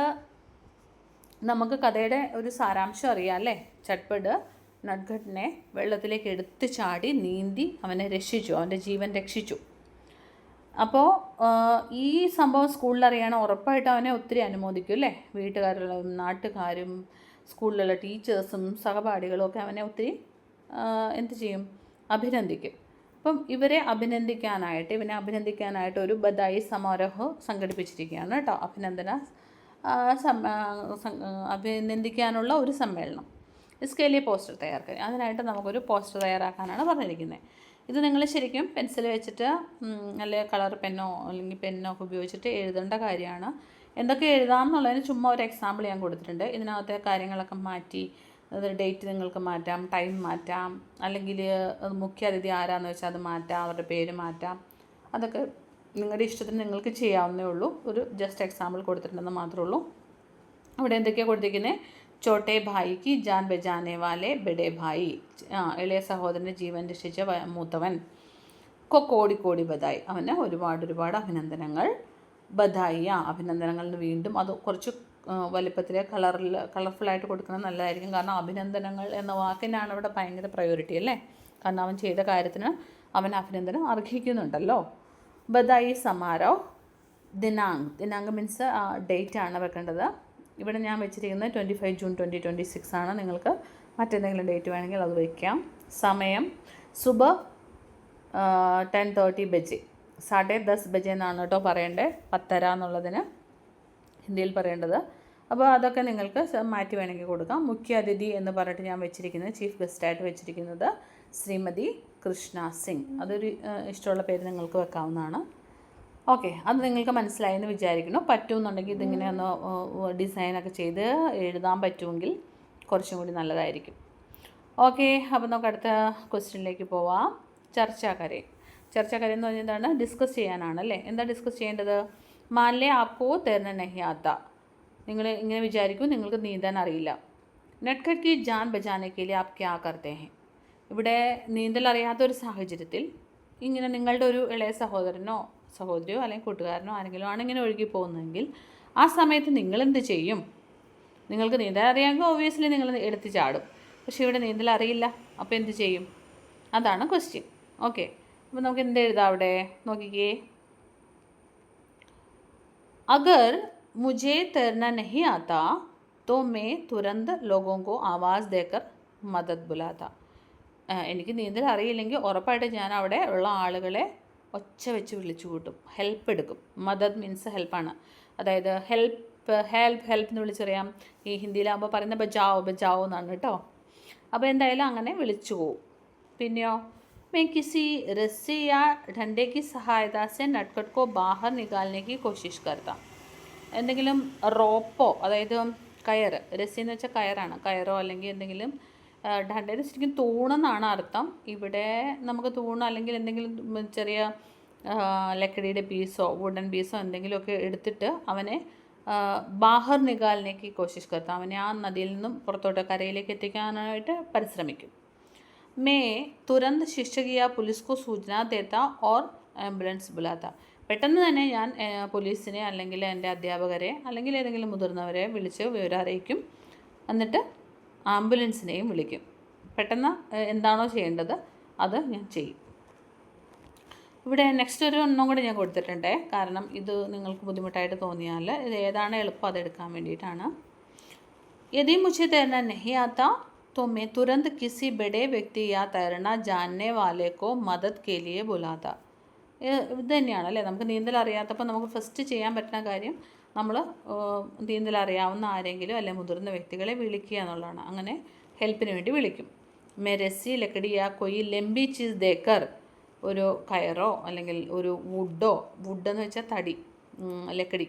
നമുക്ക് കഥയുടെ ഒരു സാരാംശം അറിയാം അല്ലേ. ചട്ട്പട്ട് നട്ഖട്ടിനെ വെള്ളത്തിലേക്ക് എടുത്ത് ചാടി നീന്തി അവനെ രക്ഷിച്ചു, അവൻ്റെ ജീവൻ രക്ഷിച്ചു. അപ്പോൾ ഈ സംഭവം സ്കൂളിൽ അറിയണം, ഉറപ്പായിട്ടും അവനെ ഒത്തിരി അനുമോദിക്കും അല്ലേ. വീട്ടുകാരും നാട്ടുകാരും സ്കൂളിലുള്ള ടീച്ചേഴ്സും സഹപാഠികളും ഒക്കെ അവനെ ഒത്തിരി എന്ത് ചെയ്യും, അഭിനന്ദിക്കും. അപ്പം ഇവനെ അഭിനന്ദിക്കാനായിട്ട് ഒരു ബധായി സമാരോഹം സംഘടിപ്പിച്ചിരിക്കുകയാണ് കേട്ടോ. അഭിനന്ദിക്കാനുള്ള ഒരു സമ്മേളനം. ഇസ്കേലിയ പോസ്റ്റർ തയ്യാറാക്കാൻ, അതിനായിട്ട് നമുക്കൊരു പോസ്റ്റർ തയ്യാറാക്കാനാണ് പറഞ്ഞിരിക്കുന്നത്. ഇത് നിങ്ങൾ ശരിക്കും പെൻസിൽ വെച്ചിട്ട് അല്ലെങ്കിൽ കളർ പെന്നോ അല്ലെങ്കിൽ പെന്നോ ഒക്കെ ഉപയോഗിച്ചിട്ട് എഴുതേണ്ട കാര്യമാണ്. എന്തൊക്കെ എഴുതാം എന്നുള്ളതിന് ചുമ്മാ ഒരു എക്സാമ്പിൾ ഞാൻ കൊടുത്തിട്ടുണ്ട്. ഇതിനകത്തെ കാര്യങ്ങളൊക്കെ മാറ്റി ഡേറ്റ് നിങ്ങൾക്ക് മാറ്റാം, ടൈം മാറ്റാം, അല്ലെങ്കിൽ മുഖ്യ അതിഥി ആരാന്ന് വെച്ചാൽ അത് മാറ്റാം, അവരുടെ പേര് മാറ്റാം. അതൊക്കെ നിങ്ങളുടെ ഇഷ്ടത്തിന് നിങ്ങൾക്ക് ചെയ്യാവുന്നേ ഉള്ളൂ. ഒരു ജസ്റ്റ് എക്സാമ്പിൾ കൊടുത്തിട്ടുണ്ടെന്ന് മാത്രമേ ഉള്ളൂ. അവിടെ എന്തൊക്കെയാണ് കൊടുത്തിരിക്കുന്നത്? ചോട്ടെ ഭായിക്ക് ജാൻ ബജാനെ വാലെ ബഡേ ഭായി, ഇളയ സഹോദരൻ്റെ ജീവൻ രക്ഷിച്ച മൂത്തവൻ. കോടി കോടി ബധായി, അവന് ഒരുപാട് അഭിനന്ദനങ്ങൾ. ബധായി, അഭിനന്ദനങ്ങൾ വീണ്ടും അത് കുറച്ച് വലിപ്പത്തിൽ കളർഫുള്ളായിട്ട് കൊടുക്കുന്നത് നല്ലതായിരിക്കും. കാരണം അഭിനന്ദനങ്ങൾ എന്ന വാക്കിനാണ് ഇവിടെ ഭയങ്കര പ്രയോറിറ്റി അല്ലേ. കാരണം അവൻ ചെയ്ത കാര്യത്തിന് അവൻ അഭിനന്ദനം അർഹിക്കുന്നുണ്ടല്ലോ. ബധായി സമാരോഹ്. ദിനാങ്ക് മീൻസ് ഡേറ്റ് ആണ് വെക്കേണ്ടത്. ഇവിടെ ഞാൻ വെച്ചിരിക്കുന്നത് 25 ജൂൺ 2026 ആണ്. നിങ്ങൾക്ക് മറ്റെന്തെങ്കിലും ഡേറ്റ് വേണമെങ്കിൽ അത് വയ്ക്കാം. സമയം സുബഹ് 10:30 ബജെ, 10:30 ബജെ എന്നാണ് കേട്ടോ പറയേണ്ടത്, 10:30 എന്നുള്ളതിന് ഹിന്ദിയിൽ പറയേണ്ടത്. അപ്പോൾ അതൊക്കെ നിങ്ങൾക്ക് മാറ്റി വേണമെങ്കിൽ കൊടുക്കാം. മുഖ്യ അതിഥി എന്ന് പറഞ്ഞിട്ട് ഞാൻ വെച്ചിരിക്കുന്നത്, ചീഫ് ഗസ്റ്റായിട്ട് വെച്ചിരിക്കുന്നത് ശ്രീമതി കൃഷ്ണ സിംഗ്. അതൊരു ഇഷ്ടമുള്ള പേര് നിങ്ങൾക്ക് വെക്കാവുന്നതാണ്. ഓക്കെ, അത് നിങ്ങൾക്ക് മനസ്സിലായെന്ന് വിചാരിക്കുന്നു. പറ്റുമെന്നുണ്ടെങ്കിൽ ഇതിങ്ങനെ ഒന്ന് ഡിസൈനൊക്കെ ചെയ്ത് എഴുതാൻ പറ്റുമെങ്കിൽ കുറച്ചും കൂടി നല്ലതായിരിക്കും. ഓക്കെ, അപ്പോൾ നമുക്ക് അടുത്ത ക്വസ്റ്റ്യനിലേക്ക് പോവാം. ചർച്ചാക്കരെ എന്ന് പറഞ്ഞാൽ എന്താണ്? ഡിസ്കസ് ചെയ്യാനാണ് അല്ലേ. എന്താ ഡിസ്കസ് ചെയ്യേണ്ടത്? മാൻലേ ആപ്കോ തേർന നഹി ആത്താ, നിങ്ങൾ ഇങ്ങനെ വിചാരിക്കും നിങ്ങൾക്ക് നീന്താൻ അറിയില്ല. നട്കട്ട് കി ജാൻ ബജാനെ കെ ലിയെ ആപ് ക്യാ കർത്തേ ഹൈ. ഇവിടെ നീന്തൽ അറിയാത്തൊരു സാഹചര്യത്തിൽ ഇങ്ങനെ നിങ്ങളുടെ ഒരു ഇളയ സഹോദരനോ സഹോദരിയോ അല്ലെങ്കിൽ കൂട്ടുകാരനോ ആരെങ്കിലും ആണ് ഇങ്ങനെ ഒഴുകി പോകുന്നതെങ്കിൽ ആ സമയത്ത് നിങ്ങളെന്ത് ചെയ്യും? നിങ്ങൾക്ക് നീന്തൽ അറിയാമെങ്കിൽ ഒബ്വിയസ്ലി നിങ്ങൾ എടുത്ത് ചാടും. പക്ഷേ ഇവിടെ നീന്തൽ അറിയില്ല, അപ്പോൾ എന്ത് ചെയ്യും? അതാണ് ക്വസ്റ്റ്യൻ. ഓക്കെ, അപ്പോൾ നമുക്ക് എന്ത് എഴുതാം അവിടെ നോക്കിക്കേ. अगर मुझे तैरना नहीं आता तो मैं तुरंत लोगों को आवाज़ देकर मदद बुलाता. എനിക്ക് നീന്തൽ അറിയില്ലെങ്കിൽ ഉറപ്പായിട്ട് ഞാൻ അവിടെ ഉള്ള ആളുകളെ ഒച്ച വെച്ച് വിളിച്ചു കൂട്ടും, ഹെൽപ്പ് എടുക്കും. മദദ് മീൻസ് ഹെൽപ്പാണ്. അതായത് ഹെൽപ്പ് എന്ന് വിളിച്ചറിയാം. ഈ ഹിന്ദിയിലാകുമ്പോൾ പറയുന്ന ബജാവോ എന്നാണ് കേട്ടോ. അപ്പോൾ എന്തായാലും അങ്ങനെ വിളിച്ചു പോവും. പിന്നെയോ, मैं किसी रस्सी या डंडे की सहायता से नटखट को बाहर निकालने की कोशिश करता. എന്തെങ്കിലും റോപ്പോ, അതായത് കയറ്, രസ്സി എന്ന് വെച്ചാൽ കയറാണ്, കയറോ അല്ലെങ്കിൽ എന്തെങ്കിലും ഡണ്ടയിൽ ശരിക്കും തൂണെന്നാണ് അർത്ഥം. ഇവിടെ നമുക്ക് തൂണ് അല്ലെങ്കിൽ എന്തെങ്കിലും ചെറിയ ലക്കടിയുടെ പീസോ വുഡൻ പീസോ എന്തെങ്കിലുമൊക്കെ എടുത്തിട്ട് അവനെ ബാഹർ നികാലിനേക്ക് കോശിഷ് കർത്ത, അവനെ ആ നദിയിൽ നിന്നും പുറത്തോട്ട് കരയിലേക്ക് എത്തിക്കാനായിട്ട് പരിശ്രമിക്കും. मैं तुरंत शिक्षक या पुलिस को सूचना देता और ആംബുലൻസ് ബുലാത്ത. പെട്ടെന്ന് തന്നെ ഞാൻ പോലീസിനെ അല്ലെങ്കിൽ എൻ്റെ അധ്യാപകരെ അല്ലെങ്കിൽ ഏതെങ്കിലും മുതിർന്നവരെ വിളിച്ച് വിവരം അറിയിക്കും. എന്നിട്ട് ആംബുലൻസിനെയും വിളിക്കും. പെട്ടെന്ന് എന്താണോ ചെയ്യേണ്ടത് അത് ഞാൻ ചെയ്യും. ഇവിടെ നെക്സ്റ്റ് ഒരു എണ്ണം കൂടി ഞാൻ കൊടുത്തിട്ടുണ്ട്. കാരണം ഇത് നിങ്ങൾക്ക് ബുദ്ധിമുട്ടായിട്ട് തോന്നിയാൽ ഇത് ഏതാണ് എളുപ്പം അതെടുക്കാൻ വേണ്ടിയിട്ടാണ്. यदि मुझे तैरना नहीं आता तो मैं तुरंत किसी बड़े व्यक्ति या तैरना जानने वाले को मदद के लिए बुलाता. ഇത് തന്നെയാണ് അല്ലേ. നമുക്ക് നീന്തൽ അറിയാത്തപ്പോൾ നമുക്ക് ഫസ്റ്റ് ചെയ്യാൻ പറ്റുന്ന കാര്യം നമ്മൾ നീന്തൽ അറിയാവുന്ന ആരെങ്കിലും അല്ലെങ്കിൽ മുതിർന്ന വ്യക്തികളെ വിളിക്കുക എന്നുള്ളതാണ്. അങ്ങനെ ഹെൽപ്പിന് വേണ്ടി വിളിക്കും. मैं रस्सी लकड़ी या कोई लंबी चीज़ देकर, ഒരു കയറോ അല്ലെങ്കിൽ ഒരു വുഡെന്ന് വെച്ചാൽ തടി, ലക്കടി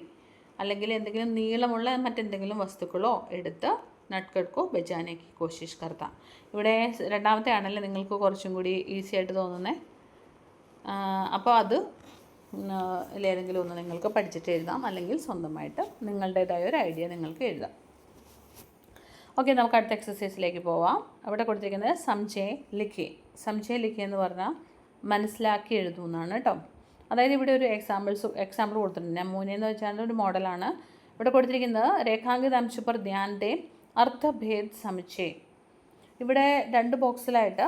അല്ലെങ്കിൽ എന്തെങ്കിലും നീളമുള്ള മറ്റെന്തെങ്കിലും വസ്തുക്കളോ എടുത്ത് നട്കട്കോ ബജാനേക്ക് കോശിഷ് കർത്ത. ഇവിടെ രണ്ടാമത്തെ ആണല്ലേ നിങ്ങൾക്ക് കുറച്ചും കൂടി ഈസി ആയിട്ട് തോന്നുന്നത്. അപ്പോൾ അത് ഏതെങ്കിലും ഒന്ന് നിങ്ങൾക്ക് പഠിച്ചിട്ട് എഴുതാം, അല്ലെങ്കിൽ സ്വന്തമായിട്ട് നിങ്ങളുടേതായ ഒരു ഐഡിയ നിങ്ങൾക്ക് എഴുതാം. ഓക്കെ, നമുക്ക് അടുത്ത എക്സസൈസിലേക്ക് പോവാം. അവിടെ കൊടുത്തിരിക്കുന്നത് സംജയ് ലിഖേ എന്ന് പറഞ്ഞാൽ മനസ്സിലാക്കി എഴുതുന്നതാണ് കേട്ടോ. അതായത് ഇവിടെ ഒരു എക്സാമ്പിൾ കൊടുത്തിട്ടുണ്ട്. ഞാൻ മൂന്നെന്ന് വെച്ചാൽ ഒരു മോഡലാണ് ഇവിടെ കൊടുത്തിരിക്കുന്നത്. രേഖാങ്കിത അംശ പർ ധ്യാൻ ദേ അർത്ഥഭേദ് സമുച്ചയ്. ഇവിടെ 2 ബോക്സിലായിട്ട്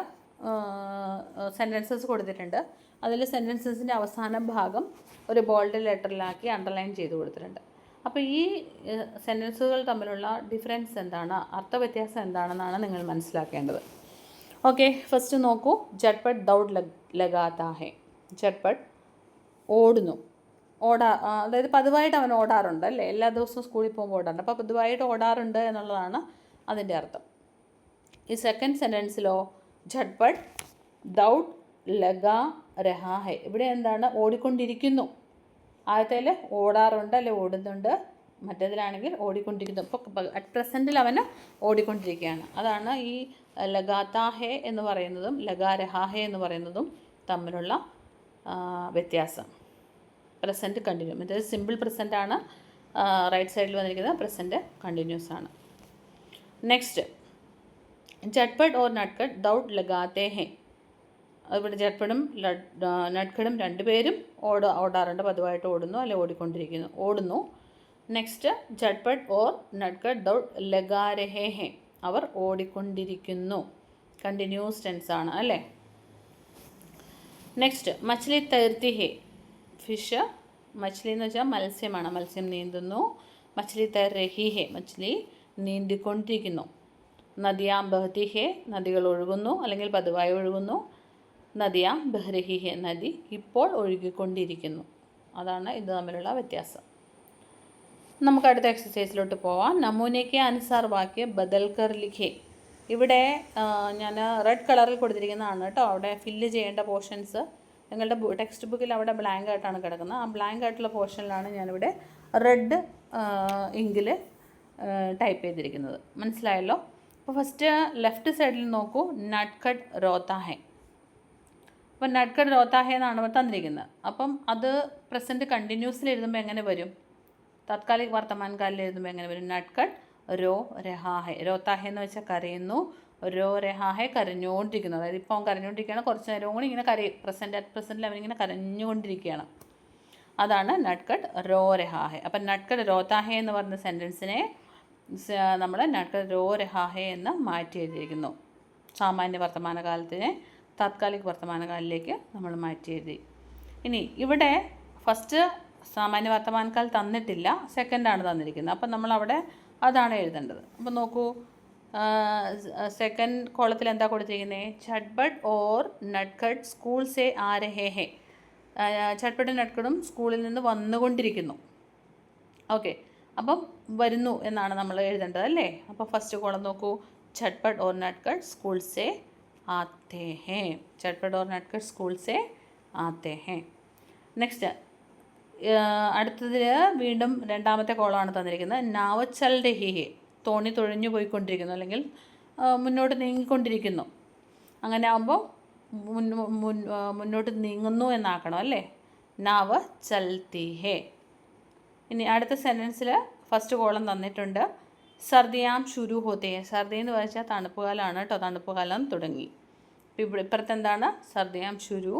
സെൻറ്റൻസസ് കൊടുത്തിട്ടുണ്ട്. അതിൽ സെൻറ്റൻസസിൻ്റെ അവസാന ഭാഗം ഒരു ബോൾഡ് ലെറ്ററിലാക്കി അണ്ടർലൈൻ ചെയ്ത് കൊടുത്തിട്ടുണ്ട്. അപ്പോൾ ഈ സെൻറ്റൻസുകൾ തമ്മിലുള്ള ഡിഫറൻസ് എന്താണ്, അർത്ഥവ്യത്യാസം എന്താണെന്നാണ് നിങ്ങൾ മനസ്സിലാക്കേണ്ടത്. ഓക്കെ, ഫസ്റ്റ് നോക്കൂ. ജട്ട്പട്ട് ദൗഡ് ലഗാതാ ഹെ. ജട്ട്പട്ട് ഓടുന്നു, അതായത് പതിവായിട്ട് അവൻ ഓടാറുണ്ട് അല്ലേ, എല്ലാ ദിവസവും സ്കൂളിൽ പോകുമ്പോൾ ഓടാറുണ്ട്. അപ്പോൾ പതിവായിട്ട് ഓടാറുണ്ട് എന്നുള്ളതാണ് അതിൻ്റെ അർത്ഥം. ഈ സെക്കൻഡ് സെൻറ്റൻസിലോ ജട്ട്പട്ട് ദൗഡ് ലഗാ രഹാ ഹെ. ഇവിടെ എന്താണ്, ഓടിക്കൊണ്ടിരിക്കുന്നു. ആദ്യത്തേൽ ഓടാറുണ്ട് അല്ലെ ഓടുന്നുണ്ട്, മറ്റേതിലാണെങ്കിൽ ഓടിക്കൊണ്ടിരിക്കുന്നു. ഇപ്പോൾ അറ്റ് പ്രസൻറ്റിൽ അവന് ഓടിക്കൊണ്ടിരിക്കുകയാണ്. അതാണ് ഈ ലഗാതാ ഹെ എന്ന് പറയുന്നതും ലഗാ രഹാ ഹെ എന്ന് പറയുന്നതും തമ്മിലുള്ള വ്യത്യാസം. പ്രസൻറ്റ് കണ്ടിന്യൂ, മറ്റേത് സിമ്പിൾ പ്രസൻ്റ് ആണ്, റൈറ്റ് സൈഡിൽ വന്നിരിക്കുന്നത് പ്രസൻറ്റ് കണ്ടിന്യൂസ് ആണ്. നെക്സ്റ്റ്, ജട്ട്പട്ട് ഓർ നട്ട്കട്ട് ദൗഡ് ലഗാത്തെ ഹെ. ഇവിടെ ജട്ട്പട്ടും നട്ട്കട്ടും രണ്ടുപേരും ഓടാറുണ്ട്, പതിവായിട്ട് ഓടുന്നു അല്ലെ ഓടുന്നു. നെക്സ്റ്റ്, ജട്ട്പട്ട് ഓർ നട്ട്കട്ട് ദൗഡ് ലഗാ രഹേ ഹെ. അവർ ഓടിക്കൊണ്ടിരിക്കുന്നു, കണ്ടിന്യൂസ് ടെൻസ് ആണ് അല്ലേ. നെക്സ്റ്റ്, മച്ഛലി തൈർത്തി ഹെ. ഫിഷ്, മച്ഛലി എന്ന് വെച്ചാൽ മത്സ്യമാണ്, മത്സ്യം നീന്തുന്നു. മച്ഛലി തൈർ രഹി ഹെ, മച്ഛലി നീന്തിക്കൊണ്ടിരിക്കുന്നു. നദിയാം ബഹതി ഹെ, നദികൾ ഒഴുകുന്നു അല്ലെങ്കിൽ പതിവായി ഒഴുകുന്നു. നദിയാം ബഹ്രഹി ഹെ, നദി ഇപ്പോൾ ഒഴുകിക്കൊണ്ടിരിക്കുന്നു. അതാണ് ഇത് തമ്മിലുള്ള വ്യത്യാസം. നമുക്ക് അടുത്ത എക്സസൈസിലോട്ട് പോവാം. നമൂനയ്ക്ക് അനുസാർ വാക്യ ബദൽക്കർ ലിഖേ. ഇവിടെ ഞാൻ റെഡ് കളറിൽ കൊടുത്തിരിക്കുന്നതാണ് കേട്ടോ. അവിടെ ഫില്ല് ചെയ്യേണ്ട പോർഷൻസ് നിങ്ങളുടെ ടെക്സ്റ്റ് ബുക്കിൽ അവിടെ ബ്ലാങ്ക് ആയിട്ടാണ് കിടക്കുന്നത്. ആ ബ്ലാങ്ക് ആയിട്ടുള്ള പോർഷനിലാണ് ഞാനിവിടെ റെഡ് ഇങ്കിൽ ടൈപ്പ് ചെയ്തിരിക്കുന്നത്. മനസ്സിലായല്ലോ. അപ്പോൾ ഫസ്റ്റ് ലെഫ്റ്റ് സൈഡിൽ നോക്കൂ, നട്ട്കട്ട് റോത്താ ഹെ. അപ്പോൾ നട്ട്കട്ട് റോത്താ ഹെ എന്നാണ് തന്നിരിക്കുന്നത്. അപ്പം അത് പ്രസൻറ്റ് കണ്ടിന്യൂസിൽ എഴുതുമ്പോൾ എങ്ങനെ വരും, താത്കാലിക വർത്തമാനകാലിൽ എഴുതുമ്പോൾ എങ്ങനെ വരും? നട്ട്കട്ട് രോ രഹാ ഹെ. റോത്താ ഹെ എന്ന് വെച്ചാൽ കരയുന്നു, രോ രഹാ ഹെ കരഞ്ഞുകൊണ്ടിരിക്കുന്നു. അതായത് ഇപ്പോൾ അവൻ കരഞ്ഞുകൊണ്ടിരിക്കുകയാണ്, കുറച്ച് നേരവും കൂടി ഇങ്ങനെ അറ്റ് പ്രസൻറ്റിൽ അവനിങ്ങനെ കരഞ്ഞുകൊണ്ടിരിക്കുകയാണ്. അതാണ് നട്ട്കട്ട് രോ രഹാ ഹെ. അപ്പം നട്ട്കട്ട് റോത്താ ഹെ എന്ന് പറയുന്ന സെൻറ്റൻസിനെ നമ്മൾ നട്ട്കട്ട് രോ രഹാ ഹെ എന്ന് മാറ്റി എഴുതിയിരിക്കുന്നു. സാമാന്യ വർത്തമാനകാലത്തിനെ താത്കാലിക വർത്തമാനകാലിലേക്ക് നമ്മൾ മാറ്റി എഴുതി. ഇനി ഇവിടെ ഫസ്റ്റ് സാമാന്യ വർത്തമാനകാൽ തന്നിട്ടില്ല, സെക്കൻഡാണ് തന്നിരിക്കുന്നത്. അപ്പം നമ്മളവിടെ അതാണ് എഴുതേണ്ടത്. അപ്പം നോക്കൂ, സെക്കൻഡ് കോളത്തിൽ എന്താ കൊടുത്തിരിക്കുന്നത്? ചട്ട്പട്ട് ഓർ നട്ട്കട്ട് സ്കൂൾ സേ ആ രഹേ ഹെ. ചട്ട്പട്ടും നട്ട്കട്ടും സ്കൂളിൽ നിന്ന് വന്നുകൊണ്ടിരിക്കുന്നു. ഓക്കെ, അപ്പം വരുന്നു എന്നാണ് നമ്മൾ എഴുതേണ്ടത് അല്ലേ. അപ്പോൾ ഫസ്റ്റ് കോളം നോക്കൂ, ചട്ട്പട്ട് ഓർ നട്ട്കട്ട് സ്കൂൾ സേ ആത്തെ ഹേ. ചട്ട്പട്ട് ഓർ നട്ട്കട്ട് സ്കൂൾ സേ ആത്തെ ഹേ. നെക്സ്റ്റ്, അടുത്തതിൽ വീണ്ടും രണ്ടാമത്തെ കോളമാണ് തന്നിരിക്കുന്നത്. നാവ് ചൽ രഹി ഹെ. തോണി തുഴഞ്ഞു പോയിക്കൊണ്ടിരിക്കുന്നു അല്ലെങ്കിൽ മുന്നോട്ട് നീങ്ങിക്കൊണ്ടിരിക്കുന്നു. അങ്ങനെ ആകുമ്പോൾ മുന്നോട്ട് നീങ്ങുന്നു എന്നാക്കണം അല്ലേ. നാവ് ചൽത്തി ഹേ. ഇനി അടുത്ത സെൻറ്റൻസിൽ ഫസ്റ്റ് കോളം തന്നിട്ടുണ്ട്, സർദിയാം ശുരു ഹോത്തേ ഹെ. സർദി എന്ന് വെച്ചാൽ തണുപ്പ് കാലമാണ് കേട്ടോ, തണുപ്പ് കാലം തുടങ്ങി. ഇപ്പോൾ ഇപ്പുറത്ത് എന്താണ്? സർദിയാം ശുരു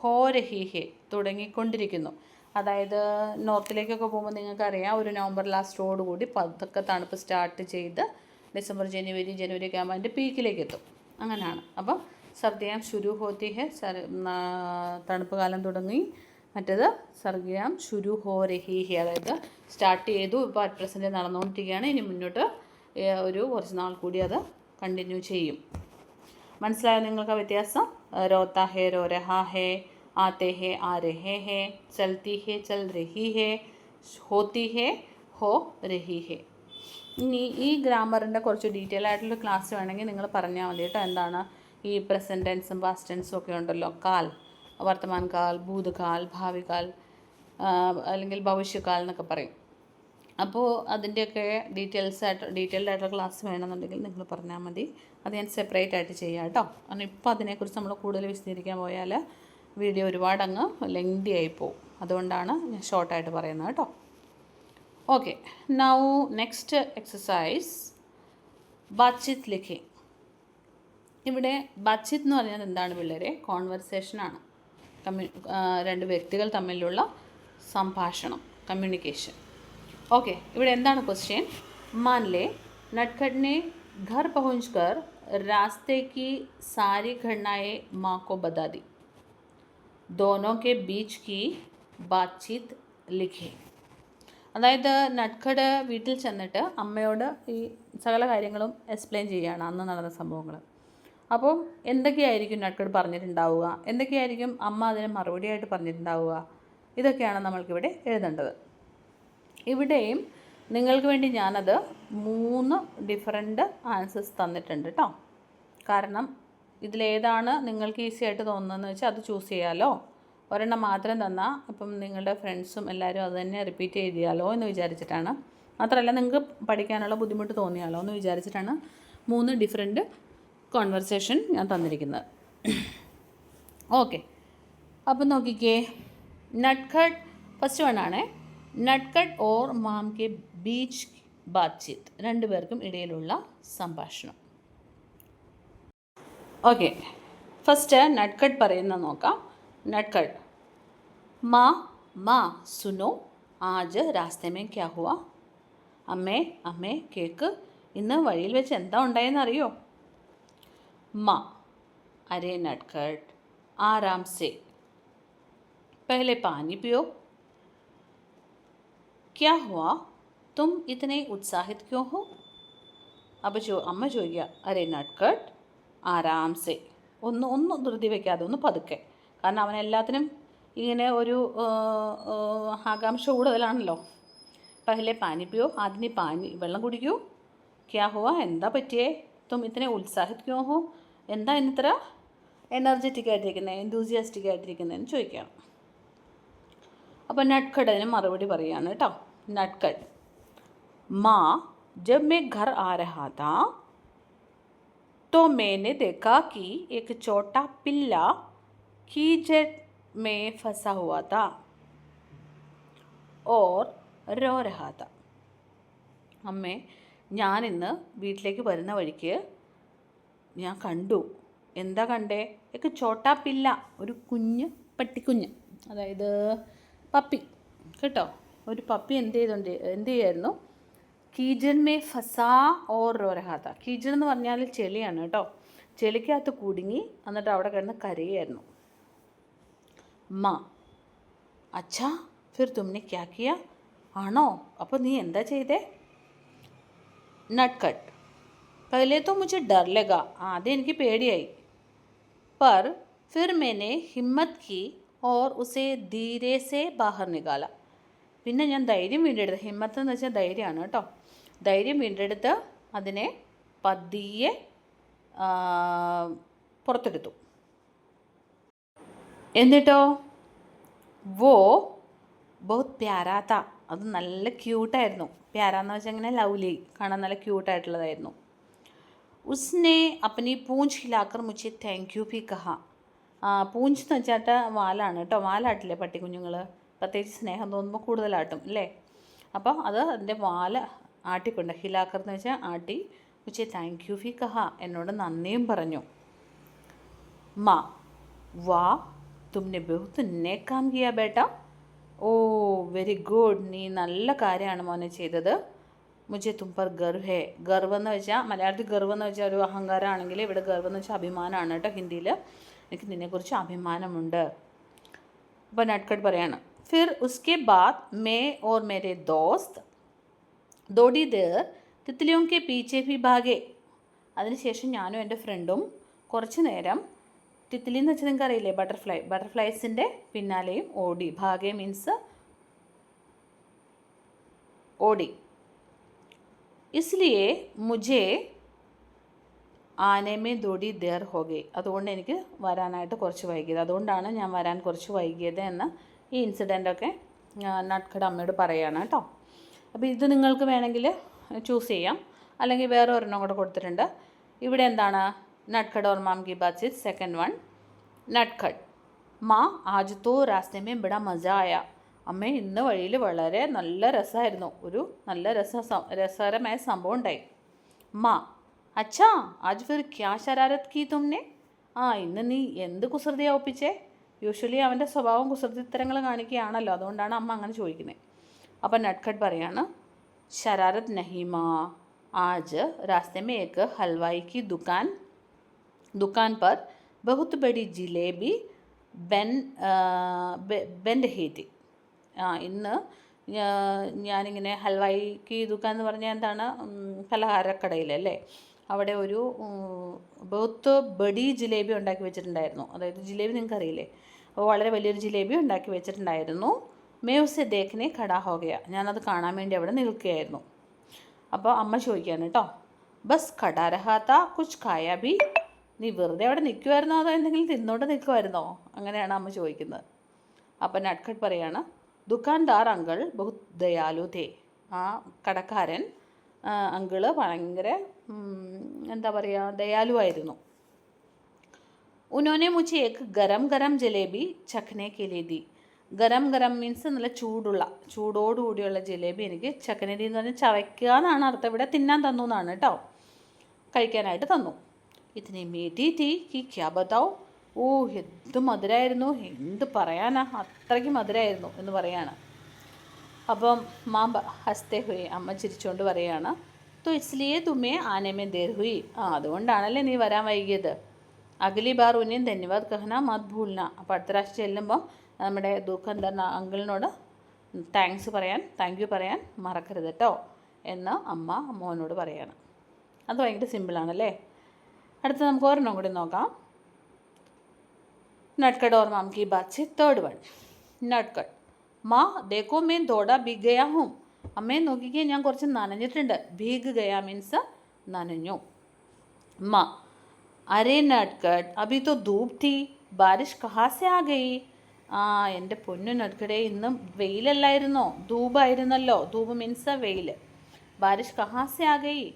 ഹോ രഹി ഹെ, തുടങ്ങിക്കൊണ്ടിരിക്കുന്നു. അതായത് നോർത്തിലേക്കൊക്കെ പോകുമ്പോൾ നിങ്ങൾക്കറിയാം, ഒരു നവംബർ ലാസ്റ്റോടുകൂടി പതുക്കെ തണുപ്പ് സ്റ്റാർട്ട് ചെയ്ത് ഡിസംബർ ജനുവരി ഒക്കെ ആകുമ്പോൾ അതിൻ്റെ പീക്കിലേക്ക് എത്തും. അങ്ങനെയാണ്. അപ്പം സർദിയാം ശുരു ഹോത്തി ഹെ, തണുപ്പ് കാലം തുടങ്ങി. മറ്റേത് സർദിയാം ശുരു ഹോ രഹി ഹെ, അതായത് സ്റ്റാർട്ട് ചെയ്തു, ഇപ്പോൾ അറ്റ് പ്രസൻറ്റ് നടന്നുകൊണ്ടിരിക്കുകയാണ്. ഇനി മുന്നോട്ട് കുറച്ച് നാൾ കൂടി അത് കണ്ടിന്യൂ ചെയ്യും. മനസ്സിലായോ നിങ്ങൾക്ക് വ്യത്യാസം? रोता है रो रहा है, आते हैं आ रहे हैं, चलती है चल रही है, होती है हो रही है. ഇനി ഈ ഗ്രാമറിൻ്റെ കുറച്ച് ഡീറ്റെയിൽ ആയിട്ടുള്ള ക്ലാസ് വേണമെങ്കിൽ നിങ്ങൾ പറഞ്ഞാൽ മതി കേട്ടോ. എന്താണ് ഈ പ്രസൻറ്റ് ടെൻസും പാസ്റ്റ് ടെൻസും ഒക്കെ ഉണ്ടല്ലോ, കാൽ, വർത്തമാൻകാൽ, ഭൂതകാൽ, ഭാവികാൽ അല്ലെങ്കിൽ ഭവിഷ്യകാൽ എന്നൊക്കെ പറയും. അപ്പോൾ അതിൻ്റെയൊക്കെ ഡീറ്റെയിൽഡ് ആയിട്ടുള്ള ക്ലാസ് വേണമെന്നുണ്ടെങ്കിൽ നിങ്ങൾ പറഞ്ഞാൽ മതി. അത് ഞാൻ സെപ്പറേറ്റ് ആയിട്ട് ചെയ്യാം കേട്ടോ. കാരണം ഇപ്പോൾ അതിനെക്കുറിച്ച് നമ്മൾ കൂടുതൽ വിശദീകരിക്കാൻ പോയാൽ വീഡിയോ ഒരുപാട് അങ്ങ് ലെങ്തി ആയിപ്പോവും. അതുകൊണ്ടാണ് ഞാൻ ഷോർട്ടായിട്ട് പറയുന്നത് കേട്ടോ. ഓക്കെ, നൗ നെക്സ്റ്റ് എക്സസൈസ്, ബാത്ചീത്ത് ലിഖേ. ഇവിടെ ബാത്ചീത്ത് എന്ന് പറഞ്ഞാൽ എന്താണ് പിള്ളേരെ? കോൺവെർസേഷനാണ്. രണ്ട് വ്യക്തികൾ തമ്മിലുള്ള സംഭാഷണം, കമ്മ്യൂണിക്കേഷൻ. ഓക്കെ, ഇവിടെ എന്താണ് ക്വസ്റ്റ്യൻ? मान ले नटखट ने घर पहुंचकर रास्ते की सारी घटनाएं माँ को बता दी. दोनों के बीच की बातचीत लिखी. അതായത് നട്കഡ് വീട്ടിൽ ചെന്നിട്ട് അമ്മയോട് ഈ സകല കാര്യങ്ങളും എക്സ്പ്ലെയിൻ ചെയ്യുകയാണ് അന്ന് നടന്ന സംഭവങ്ങൾ. അപ്പോൾ എന്തൊക്കെയായിരിക്കും നട്കഡ് പറഞ്ഞിട്ടുണ്ടാവുക, എന്തൊക്കെയായിരിക്കും അമ്മ അതിന് മറുപടിയായിട്ട് പറഞ്ഞിട്ടുണ്ടാവുക, ഇതൊക്കെയാണ് നമ്മൾക്കിവിടെ എഴുതേണ്ടത്. ഇവിടെയും നിങ്ങൾക്ക് വേണ്ടി ഞാനത് 3 ഡിഫറൻറ്റ് ആൻസേഴ്സ് തന്നിട്ടുണ്ട് കേട്ടോ. കാരണം ഇതിലേതാണ് നിങ്ങൾക്ക് ഈസി ആയിട്ട് തോന്നുന്നതെന്ന് വെച്ചാൽ അത് ചൂസ് ചെയ്യാമല്ലോ. ഒരെണ്ണം മാത്രം തന്നാൽ ഇപ്പം നിങ്ങളുടെ ഫ്രണ്ട്സും എല്ലാവരും അത് തന്നെ റിപ്പീറ്റ് ചെയ്താലോ എന്ന് വിചാരിച്ചിട്ടാണ്. മാത്രമല്ല നിങ്ങൾക്ക് പഠിക്കാനുള്ള ബുദ്ധിമുട്ട് തോന്നിയാലോ എന്ന് വിചാരിച്ചിട്ടാണ് 3 ഡിഫറൻറ്റ് കോൺവെർസേഷൻ ഞാൻ തന്നിരിക്കുന്നത്. ഓക്കെ, അപ്പം നോക്കിക്കേ. നട്കഡ് ഫസ്റ്റ് വണ്ണാണ്. നട്കഡ് ഓർ മാം കെ ബീച്ച് ബാത്ചീത്ത്, 2 പേർക്കും ഇടയിലുള്ള സംഭാഷണം. ഓക്കെ, ഫസ്റ്റ് നട്കഡ് പറയുന്ന നോക്കാം. നട്കഡ്, മാ മാ സുനോ ആജ് രാസ്തേ മേ ക്യാ ഹുവാ. അമ്മേ അമ്മേ കേക്ക്, ഇന്ന് വഴിയിൽ വെച്ച് എന്താ ഉണ്ടായെന്ന് അറിയോ? മാ, അരേ നട്കഡ് ആരാം സേ, പഹലെ പാനി പിയോ. ക്യാ ഹുവാ, തും ഇതനെ ഉത്സാഹിത് ക്യോ ഹോ. അപ്പോൾ അമ്മ ചോദിക്കുക, അരേ നട്കഡ് ആരാം സേ, ഒന്ന് ധൃതി വയ്ക്കാതെ, ഒന്ന് പതുക്കെ. കാരണം അവനെല്ലാത്തിനും ഇങ്ങനെ ഒരു ആകാംക്ഷ കൂടുതലാണല്ലോ. പഹലെ പാനി പിയോ, ആദ്യം പാനി വെള്ളം കുടിക്കൂ. ക്യാ ഹുവാ, എന്താ പറ്റിയേ? തും ഇത്തനെ ഉത്സാഹിത് ക്യോ ഹോ, എന്താ ഇന്നിത്ര എനർജറ്റിക് ആയിട്ടിരിക്കുന്നത്, എന്തൂസിയാസ്റ്റിക് ആയിട്ടിരിക്കുന്നതെന്ന് ചോദിക്കുകയാണ്. അപ്പോൾ നട്കഡ് അതിന് മറുപടി പറയുകയാണ് കേട്ടോ. നട്കഡ്, മാ ജബ് മേ ഘർ ആ രഹാ താ तो मैंने देखा कि एक छोटा पिल्ला कीचड़ में फंसा हुआ था और रो रहा था. അമ്മേ, ഞാനിന്ന് വീട്ടിലേക്ക് വരുന്ന വഴിക്ക് ഞാൻ കണ്ടു. എന്താ കണ്ടേ? एक छोटा പില്ല, ഒരു കുഞ്ഞ് പട്ടിക്കുഞ്ഞ്, അതായത് പപ്പി കേട്ടോ. ഒരു പപ്പി എന്ത് ചെയ്യായിരുന്നു? കീജൻ മേ ഫസാ ഓർ റോ രഹാ താ. കീജൻ എന്ന് പറഞ്ഞാൽ ചെളിയാണ് കേട്ടോ. ചെളിക്കകത്ത് കുടുങ്ങി എന്നിട്ട് അവിടെ കിടന്ന് കരയായിരുന്നു. മാ, അച്ഛാ ഫിർ തുമ്നെ ക്യാ കിയാ. ആണോ, അപ്പോൾ നീ എന്താ ചെയ്തേ? നട്കഡ്, പഹലെ തോ മുझे ഡർ ലഗാ, ആദ്യം എനിക്ക് പേടിയായി. पर फिर मैंने हिम्मत की और उसे धीरे से बाहर निकाला. പിന്നെ ഞാൻ ധൈര്യം വീണ്ടെടുത്ത്, ഹിമ്മത്ത് എന്ന് വെച്ചാൽ ധൈര്യമാണ് കേട്ടോ. ധൈര്യം വീണ്ടെടുത്ത് അതിനെ പതിയെ പുറത്തെടുത്തു. എന്നിട്ടോ വോ ബഹുത് പ്യാരാ താ, അത് നല്ല ക്യൂട്ടായിരുന്നു. പ്യാരാന്ന് വെച്ചാൽ അങ്ങനെ ലവ്ലി, കാണാൻ നല്ല ക്യൂട്ടായിട്ടുള്ളതായിരുന്നു. ഉസ്നെ അപ്പനി പൂഞ്ച് ഹിലാക്കർ മുझे താങ്ക് യു ഭി കഹാ. പൂഞ്ച് എന്ന് വെച്ചാൽ വാലാണ് കേട്ടോ. വാലാട്ടില്ലേ പട്ടിക്കുഞ്ഞുങ്ങൾ, പ്രത്യേകിച്ച് സ്നേഹം തോന്നുമ്പോൾ കൂടുതലാട്ടും അല്ലേ. അപ്പോൾ അത് അതിൻ്റെ വാല ആട്ടിക്കൊണ്ട്, ഹിലാക്കർ എന്ന് വെച്ചാൽ ആട്ടി, മുझे താങ്ക് യു ഭി കഹാ, എന്നോട് നന്ദിയും പറഞ്ഞു. മാ, വാ തുമ്നെ ബഹുത് നേക് കാം കിയാ ബേട്ടാ. ഓ വെരി ഗുഡ്, നീ നല്ല കാര്യമാണ് മോനെ ചെയ്തത്. മുझे തും പർ ഗർവ് ഹേ. ഗർവ് എന്ന് വെച്ചാൽ മലയാളത്തിൽ ഗർവ് എന്ന് വെച്ചാൽ ഒരു അഹങ്കാരമാണെങ്കിൽ ഇവിടെ ഗർവ് എന്ന് വെച്ചാൽ അഭിമാനമാണ് കേട്ടോ. ഹിന്ദിയിൽ എനിക്ക് നിന്നെക്കുറിച്ച് അഭിമാനമുണ്ട്. അപ്പോൾ നട്കഡ് പറയാണ്, फिर उसके बाद मैं और मेरे दोस्त थोड़ी देर तितलियों के पीछे भी भागे. അതിനുശേഷം ഞാനും എൻ്റെ ഫ്രണ്ടും കുറച്ച് നേരം, തിത്ലി എന്ന് വെച്ചാൽ നിങ്ങൾക്ക് അറിയില്ലേ, ബട്ടർഫ്ലൈസിൻ്റെ പിന്നാലെയും ഓടി. ഭാഗെ മീൻസ് ഓടി. इसलिए मुझे ആനെ മേ ദോടി ദേർ ഹോഗെ, അതുകൊണ്ട് എനിക്ക് വരാനായിട്ട് കുറച്ച് വൈകിയത്, അതുകൊണ്ടാണ് ഞാൻ വരാൻ കുറച്ച് വൈകിയത് എന്ന് ഈ ഇൻസിഡൻ്റൊക്കെ നട്കഡ് അമ്മയോട് പറയുകയാണ് കേട്ടോ. അപ്പോൾ ഇത് നിങ്ങൾക്ക് വേണമെങ്കിൽ ചൂസ് ചെയ്യാം, അല്ലെങ്കിൽ വേറെ ഒരെണ്ണം കൂടെ കൊടുത്തിട്ടുണ്ട്. ഇവിടെ എന്താണ്? നട്കഡ് ഓർ മാം കി ബാത്ചീത് സെക്കൻഡ് വൺ. നട്കഡ്, മാ ആജ് തോ രാസ്തേ മേ ബഡാ മജാ ആയ. അമ്മേ, ഇന്ന് വഴിയിൽ വളരെ നല്ല രസമായിരുന്നു, ഒരു നല്ല രസകരമായ സംഭവം ഉണ്ടായി. മാ, അച്ഛാ ആജ് ഫിർ ക്യാ ശരാരത് കി തുമ്നെ. ഇന്ന് നീ എന്ത് കുസൃതിയാണ് ഒപ്പിച്ചേ? യൂഷ്വലി അവൻ്റെ സ്വഭാവം കുസൃതിത്തരങ്ങൾ കാണിക്കുകയാണല്ലോ, അതുകൊണ്ടാണ് അമ്മ അങ്ങനെ ചോദിക്കുന്നത്. അപ്പം നട്കഡ് പറയാണ്, ശരാരത് നഹി മാ, ആജ് രാസ്തേ മേ ഏക്ക് ഹൽവായി കി ദുക്കാൻ दुकान पर बहुत बड़ी जिलेबी बन बन रही थी. ഇന്ന് ഞാനിങ്ങനെ ഹൽവായിക്ക് ദുക്കാൻ എന്ന് പറഞ്ഞാൽ എന്താണ്, പലഹാരക്കടയിലല്ലേ, അവിടെ ഒരു ബഹുത്ത് ബഡി ജിലേബി ഉണ്ടാക്കി വെച്ചിട്ടുണ്ടായിരുന്നു. അതായത് ജിലേബി നിങ്ങൾക്ക് അറിയില്ലേ, അപ്പോൾ വളരെ വലിയൊരു ജിലേബി ഉണ്ടാക്കി വെച്ചിട്ടുണ്ടായിരുന്നു. മേ ഉസെ ദേഖ്നെ ഖടാ ഹോ ഗയ, ഞാനത് കാണാൻ വേണ്ടി അവിടെ നിൽക്കുകയായിരുന്നു. അപ്പോൾ അമ്മ ചോദിക്കുകയാണ് കേട്ടോ, ബസ് ഖടാ രഹാ താ കുച്ച് ഖായ ഭി, നീ വെറുതെ അവിടെ നിൽക്കുമായിരുന്നോ അതോ എന്തെങ്കിലും തിന്നോണ്ട് നിൽക്കുമായിരുന്നോ, അങ്ങനെയാണ് അമ്മ ചോദിക്കുന്നത്. അപ്പം നട്ട്ഖട്ട് പറയാണ്, ദുക്കാൻദാർ അങ്കിൾ ബഹുത് ദയാലു തേ, ആ കടക്കാരൻ അങ്കിള് ഭയങ്കര എന്താ പറയുക, ദയാലുവായിരുന്നു. ഉന്നോനെ മുझे एक गरम गरम जलेबी चखने के लिए दी. ഗരം ഗരം മീൻസ് നല്ല ചൂടോടുകൂടിയുള്ള ജിലേബി എനിക്ക് ചക്കനരി എന്ന് പറഞ്ഞാൽ ചവയ്ക്കുക എന്നാണ് അർത്ഥം. ഇവിടെ തിന്നാൻ തന്നു എന്നാണ് കേട്ടോ, കഴിക്കാനായിട്ട് തന്നു. ഇതിനെ മീठी थी कि क्या बताओ, ഓ എന്ത് മധുരമായിരുന്നു, എന്ത് പറയാനാ, അത്രയ്ക്ക് മധുരമായിരുന്നു എന്ന് പറയാണ്. അപ്പം മാം ഹസ്തേ ഹുയി, അമ്മ ചിരിച്ചുകൊണ്ട് പറയാണ്, तो इसलिए तुम्हें आने में देर हुई, അതുകൊണ്ടാണല്ലേ നീ വരാൻ വൈകിയത്. അഗലി ബാർ ഉന്നെ ധന്യവാദ് കഹന മത് ഭൂൽന, അപ്പോൾ അടുത്ത പ്രാവശ്യം ചെല്ലുമ്പോൾ നമ്മുടെ ദുഃഖന്ദർ അങ്കിളിനോട് താങ്ക് യു പറയാൻ മറക്കരുത് കേട്ടോ എന്ന് അമ്മ മോനോട് പറയാണ്. അത് ഭയങ്കര സിമ്പിളാണല്ലേ. അടുത്ത നമുക്ക് ഒരെണ്ണം കൂടി നോക്കാം. नटखट और माम की बात से थर्ड वन. नटखट, माँ देखो मैं थोड़ा भीग गया हूँ. അമ്മയെ നോക്കിക്കേ, ഞാൻ കുറച്ച് നനഞ്ഞിട്ടുണ്ട്. ഭീഗ് ഗയ മീൻസ് നനഞ്ഞു. മാ, അരേ നട്ട്കട്ട് അഭി തോ ധൂപ് തീ ബാരിഷ് കഹാ സെ ആ ഗയി. എൻ്റെ പൊന്നു നട്ട്കടെ, ഇന്ന് വെയിലല്ലായിരുന്നോ, ധൂപായിരുന്നല്ലോ. ധൂപ് മീൻസ് വെയിൽ. ബാരിഷ് കഹാ സെ ആ ഗയി,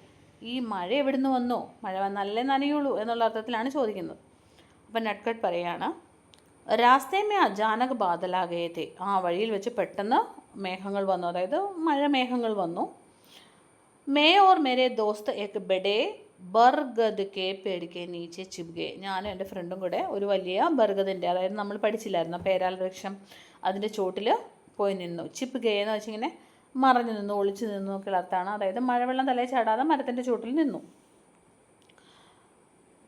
ഈ മഴ എവിടുന്ന് വന്നു, മഴ വന്നാലല്ലേ നനയുള്ളൂ എന്നുള്ള അർത്ഥത്തിലാണ് ചോദിക്കുന്നത്. അപ്പം നട്ട്കട്ട് പറയാണ്, രാസ്തേ മേ അചാനക് ബാദലാകയത്തെ, വഴിയിൽ വെച്ച് പെട്ടെന്ന് മേഘങ്ങൾ വന്നു, അതായത് മഴമേഘങ്ങൾ വന്നു. മേ ഓർ മേരെ ദോസ്ത് ഏക് ബഡേ ബർഗദ് കെ പേട് കെ നീച്ചെ ചിപ്കെ, ഞാനും എൻ്റെ ഫ്രണ്ടും കൂടെ ഒരു വലിയ ബർഗദിൻ്റെ, അതായത് നമ്മൾ പഠിച്ചില്ലായിരുന്നു പേരാൽ വൃക്ഷം, അതിൻ്റെ ചോട്ടിൽ പോയി നിന്നു. ചിപ്പ് ഗേ എന്ന് വെച്ചിങ്ങനെ മറഞ്ഞു നിന്നു, ഒളിച്ചു നിന്നു എന്നൊക്കെയുള്ള അർത്ഥമാണ്. അതായത് മഴവെള്ളം തലയിൽ ചാടാതെ മരത്തിൻ്റെ ചോട്ടിൽ നിന്നു.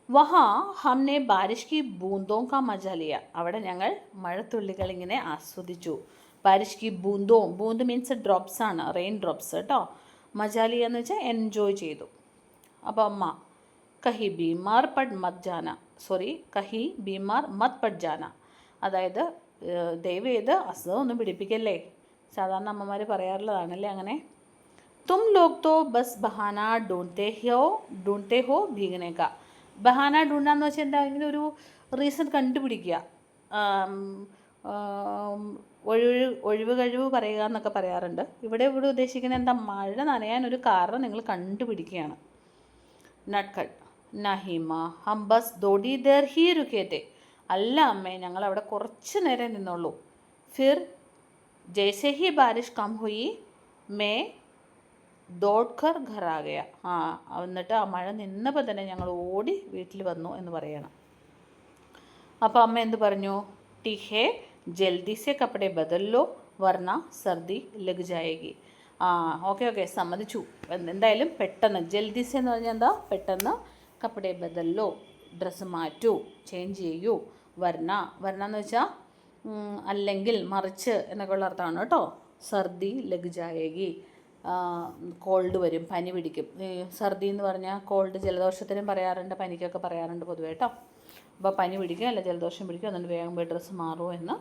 വഹാ ഹംനെ ബാരിഷ് കി ബൂന്തോ കാ മജ ലിയ, അവിടെ ഞങ്ങൾ മഴത്തുള്ളികൾ ഇങ്ങനെ ആസ്വദിച്ചു. ബാരിഷ് കി ബൂന്ത് മീൻസ് ഡ്രോപ്സ് ആണ്, റെയിൻ ഡ്രോപ്സ് കേട്ടോ. മജാലിയ എന്ന് വെച്ചാൽ എൻജോയ് ചെയ്തു. അപ്പോൾ അമ്മ, കഹി ബീമാർ മത് പഡ് ജാന, അതായത് ദയവ് ചെയ്ത് അസുഖമൊന്നും പിടിപ്പിക്കല്ലേ, സാധാരണ അമ്മമാർ പറയാറുള്ളതാണല്ലേ അങ്ങനെ. തും ലോഗ് തോ ബസ് ബഹാന ഡൂണ്ട്തേ ഹോ ഭീഗനെ കാ. ബഹാന ഡൂണ്ടാന്ന് വെച്ചാൽ എന്താ, ഇങ്ങനെ ഒരു റീസൺ കണ്ടുപിടിക്കുക, ഒഴിവ് കഴിവ് പറയുക എന്നൊക്കെ പറയാറുണ്ട്. ഇവിടെ ഉദ്ദേശിക്കുന്നത് എന്താ, മഴ നനയാൻ ഒരു കാരണം നിങ്ങൾ കണ്ടുപിടിക്കുകയാണ്. നട്ട്ഖട്ട്, നഹിമ ഹം ബസ് ദോടി ദേർ ഹി രുക്കേത്തെ, അല്ല അമ്മേ, ഞങ്ങൾ അവിടെ കുറച്ച് നേരം നിന്നുള്ളൂ. ഫിർ ജയ്സെ ഹി ബാരിഷ് കം ഹുയി മേ ദോഡ്കർ ഘർ ആ ഗയ, എന്നിട്ട് ആ മഴ നിന്നപ്പോൾ തന്നെ ഞങ്ങൾ ഓടി വീട്ടിൽ വന്നു എന്ന് പറയണം. അപ്പോൾ അമ്മ എന്ത് പറഞ്ഞു, ടിഹേ ജൽദി സെ കപ്പടെ ബദല്ലോ വർണ്ണ സർദി ലഗ് ജായേഗി. ഓക്കെ സമ്മതിച്ചു, എന്തായാലും പെട്ടെന്ന്, ജൽദി സെ എന്ന് പറഞ്ഞാൽ എന്താ, പെട്ടെന്ന്, കപ്പടെ ബദല്ലോ ഡ്രസ്സ് മാറ്റൂ, ചേഞ്ച് ചെയ്യൂ, വർണ്ണ എന്ന് വെച്ചാൽ അല്ലെങ്കിൽ മറിച്ച് എന്നൊക്കെ ഉള്ള അർത്ഥമാണ് കേട്ടോ. സർദി ലഗ് ജായേഗി, കോൾഡ് വരും, പനി പിടിക്കും. സർദി എന്ന് പറഞ്ഞാൽ കോൾഡ് ജലദോഷത്തിനും പറയാറുണ്ട്, പനിക്കൊക്കെ പറയാറുണ്ട് പൊതുവേ കേട്ടോ. അപ്പോൾ പനി പിടിക്കും അല്ല ജലദോഷം പിടിക്കും, എന്നിട്ട് വേഗം പോയി ഡ്രസ്സ് മാറുമോ എന്ന്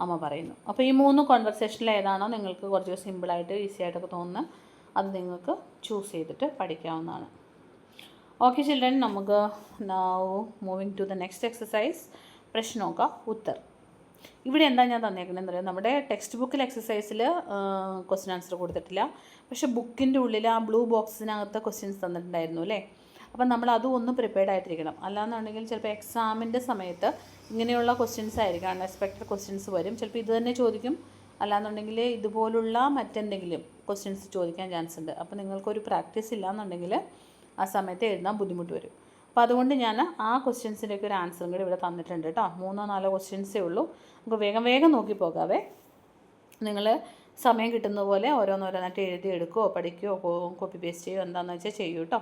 അമ്മ പറയുന്നു. അപ്പോൾ ഈ 3 കോൺവെർസേഷനിൽ ഏതാണോ നിങ്ങൾക്ക് കുറച്ച് സിമ്പിളായിട്ട് ഈസി ആയിട്ടൊക്കെ തോന്നുന്നത് അത് നിങ്ങൾക്ക് ചൂസ് ചെയ്തിട്ട് പഠിക്കാവുന്നതാണ്. ഓക്കെ ചിൽഡ്രൻ, നമുക്ക് now moving to the next exercise, പ്രശ്നോ കാ ഉത്തർ. ഇവിടെ എന്താ ഞാൻ തന്നേക്കണമെന്ന് പറയാം, നമ്മുടെ ടെക്സ്റ്റ് ബുക്കിൽ എക്സസൈസിൽ ക്വസ്റ്റ്യൻ ആൻസർ കൊടുത്തിട്ടില്ല, പക്ഷേ ബുക്കിൻ്റെ ഉള്ളിൽ ആ ബ്ലൂ ബോക്സിനകത്ത് ക്വസ്റ്റ്യൻസ് തന്നിട്ടുണ്ടായിരുന്നു അല്ലേ. അപ്പം നമ്മൾ അതും ഒന്ന് പ്രിപ്പയർഡ് ആയിട്ടിരിക്കണം. അല്ലാന്നുണ്ടെങ്കിൽ ചിലപ്പോൾ എക്സാമിൻ്റെ സമയത്ത് ഇങ്ങനെയുള്ള ക്വസ്റ്റ്യൻസ് ആയിരിക്കും, അൺഎക്സ്പെക്റ്റഡ് ക്വസ്റ്റ്യൻസ് വരും. ചിലപ്പോൾ ഇത് തന്നെ ചോദിക്കും, അല്ലാന്നുണ്ടെങ്കിൽ ഇതുപോലുള്ള മറ്റെന്തെങ്കിലും ക്വസ്റ്റ്യൻസ് ചോദിക്കാൻ ചാൻസ് ഉണ്ട്. അപ്പോൾ നിങ്ങൾക്കൊരു പ്രാക്ടീസ് ഇല്ലയെന്നുണ്ടെങ്കിൽ ആ സമയത്ത് എഴുതാൻ ബുദ്ധിമുട്ട് വരും. അപ്പോൾ അതുകൊണ്ട് ഞാൻ ആ ക്വസ്റ്റ്യൻസിൻ്റെയൊക്കെ ഒരു ആൻസറും കൂടി ഇവിടെ തന്നിട്ടുണ്ട് കേട്ടോ. 3-4 ക്വസ്റ്റ്യൻസേ ഉള്ളൂ, നമുക്ക് വേഗം നോക്കി പോകാവേ. നിങ്ങൾ സമയം കിട്ടുന്ന പോലെ ഓരോന്നോരോന്നായിട്ട് എഴുതിയെടുക്കുകയോ പഠിക്കുകയോ കോപ്പി പേസ്റ്റ് ചെയ്യുകയോ എന്താണെന്ന് വെച്ചാൽ ചെയ്യൂ കേട്ടോ.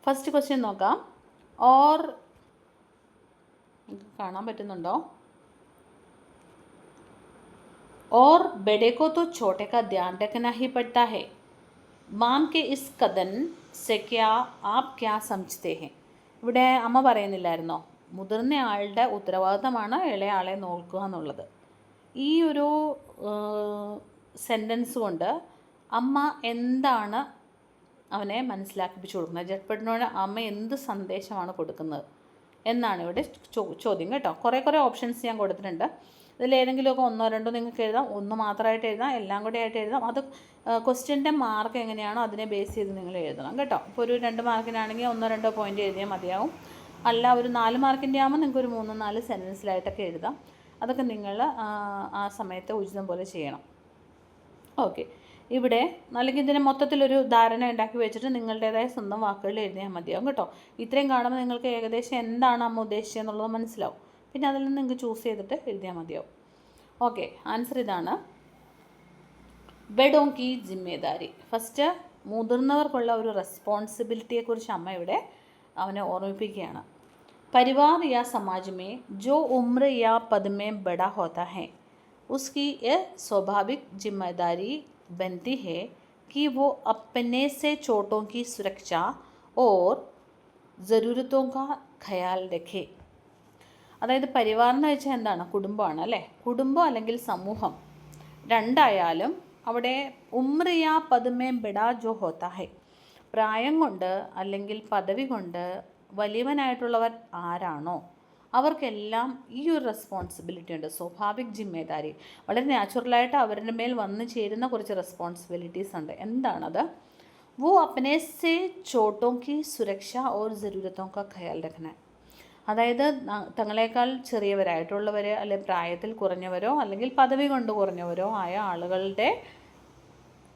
ഫസ്റ്റ് ക്വസ്റ്റ്യൻ നോക്കാം. और നിങ്ങൾക്ക് കാണാൻ പറ്റുന്നുണ്ടോ? और बड़े को तो छोटे का ध्यान रखना ही पड़ता है. മാം കെ ഇസ് കഥൻ സെ ക്യാ ആപ് ക്യാ സംജ്തേ ഹെ. ഇവിടെ അമ്മ പറയുന്നില്ലായിരുന്നോ, മുതിർന്ന ആളുടെ ഉത്തരവാദിത്തമാണ് ഇളയ ആളെ നോക്കുക എന്നുള്ളത്. ഈ ഒരു സെൻറ്റൻസ് കൊണ്ട് അമ്മ എന്താണ് അവനെ മനസ്സിലാക്കിപ്പിച്ചു കൊടുക്കുന്നത്, ജട്ട്പട്ടിനോട് അമ്മ എന്ത് സന്ദേശമാണ് കൊടുക്കുന്നത് എന്നാണ് ഇവിടെ ചോദ്യം കേട്ടോ. കുറേ ഓപ്ഷൻസ് ഞാൻ കൊടുത്തിട്ടുണ്ട്. ഇതിലേതെങ്കിലുമൊക്കെ ഒന്നോ രണ്ടോ നിങ്ങൾക്ക് എഴുതാം, ഒന്ന് മാത്രമായിട്ട് എഴുതാം, എല്ലാം കൂടെ ആയിട്ട് എഴുതാം. അത് ക്വസ്റ്റ്യൻ്റെ മാർക്ക് എങ്ങനെയാണോ അതിനെ ബേസ് ചെയ്ത് നിങ്ങൾ എഴുതണം കേട്ടോ. ഇപ്പോൾ ഒരു 2 മാർക്കിനാണെങ്കിൽ 1-2 പോയിൻ്റ് എഴുതിയാൽ മതിയാവും. അല്ല ഒരു 4 മാർക്കിൻ്റെ ആകുമ്പോൾ നിങ്ങൾക്ക് ഒരു 3-4 സെൻറ്റൻസിലായിട്ടൊക്കെ എഴുതാം. അതൊക്കെ നിങ്ങൾ ആ സമയത്ത് ഉചിതം പോലെ ചെയ്യണം. ഓക്കെ, ഇവിടെ അല്ലെങ്കിൽ ഇതിനെ മൊത്തത്തിലൊരു ധാരണ ഉണ്ടാക്കി വെച്ചിട്ട് നിങ്ങളുടേതായ സ്വന്തം വാക്കുകളിൽ എഴുതിയാൽ മതിയാവും കേട്ടോ. ഇത്രയും കാണുമ്പോൾ നിങ്ങൾക്ക് ഏകദേശം എന്താണ് അമ്മ ഉദ്ദേശിച്ചത് എന്നുള്ളത് മനസ്സിലാവും. പിന്നെ അതിൽ നിന്ന് നിങ്ങൾക്ക് ചൂസ് ചെയ്തിട്ട് എഴുതിയാൽ മതിയാവും. ഓക്കെ, ആൻസർ ഇതാണ്. ബഡോं की जिम्मेदारी. ഫസ്റ്റ് മുതിർന്നവർക്കുള്ള ഒരു റെസ്പോൺസിബിലിറ്റിയെക്കുറിച്ച് അമ്മ ഇവിടെ അവനെ ഓർമ്മിപ്പിക്കുകയാണ്. परिवार या समाज में जो उम्र या पद में बड़ा होता है उसकी यह स्वाभाविक जिम्मेदारी बनती है कि वो अपने से छोटों की सुरक्षा और ज़रूरतों का ख्याल रखे. അതായത് പരിവാർ എന്ന് വെച്ചാൽ എന്താണ്? കുടുംബമാണ് അല്ലേ. കുടുംബം അല്ലെങ്കിൽ സമൂഹം രണ്ടായാലും അവിടെ ഉമ്രിയ പദമേ ബെഡാ ജോ ഹോത്താ ഹെ, പ്രായം കൊണ്ട് അല്ലെങ്കിൽ പദവി കൊണ്ട് വലിയവനായിട്ടുള്ളവർ ആരാണോ അവർക്കെല്ലാം ഈ ഒരു റെസ്പോൺസിബിലിറ്റി ഉണ്ട്. സ്വാഭാവിക് ജിമ്മേദാരി, വളരെ നാച്ചുറലായിട്ട് അവരുടെ മേൽ വന്നു ചേരുന്ന കുറച്ച് റെസ്പോൺസിബിലിറ്റീസ് ഉണ്ട്. എന്താണത്? वो अपने से छोटों की सुरक्षा और ज़रूरतों का ख्याल रखना. അതായത് തങ്ങളെക്കാൾ ചെറിയവരായിട്ടുള്ളവർ അല്ലെങ്കിൽ പ്രായത്തിൽ കുറഞ്ഞവരോ അല്ലെങ്കിൽ പദവി കൊണ്ട് കുറഞ്ഞവരോ ആയ ആളുകളുടെ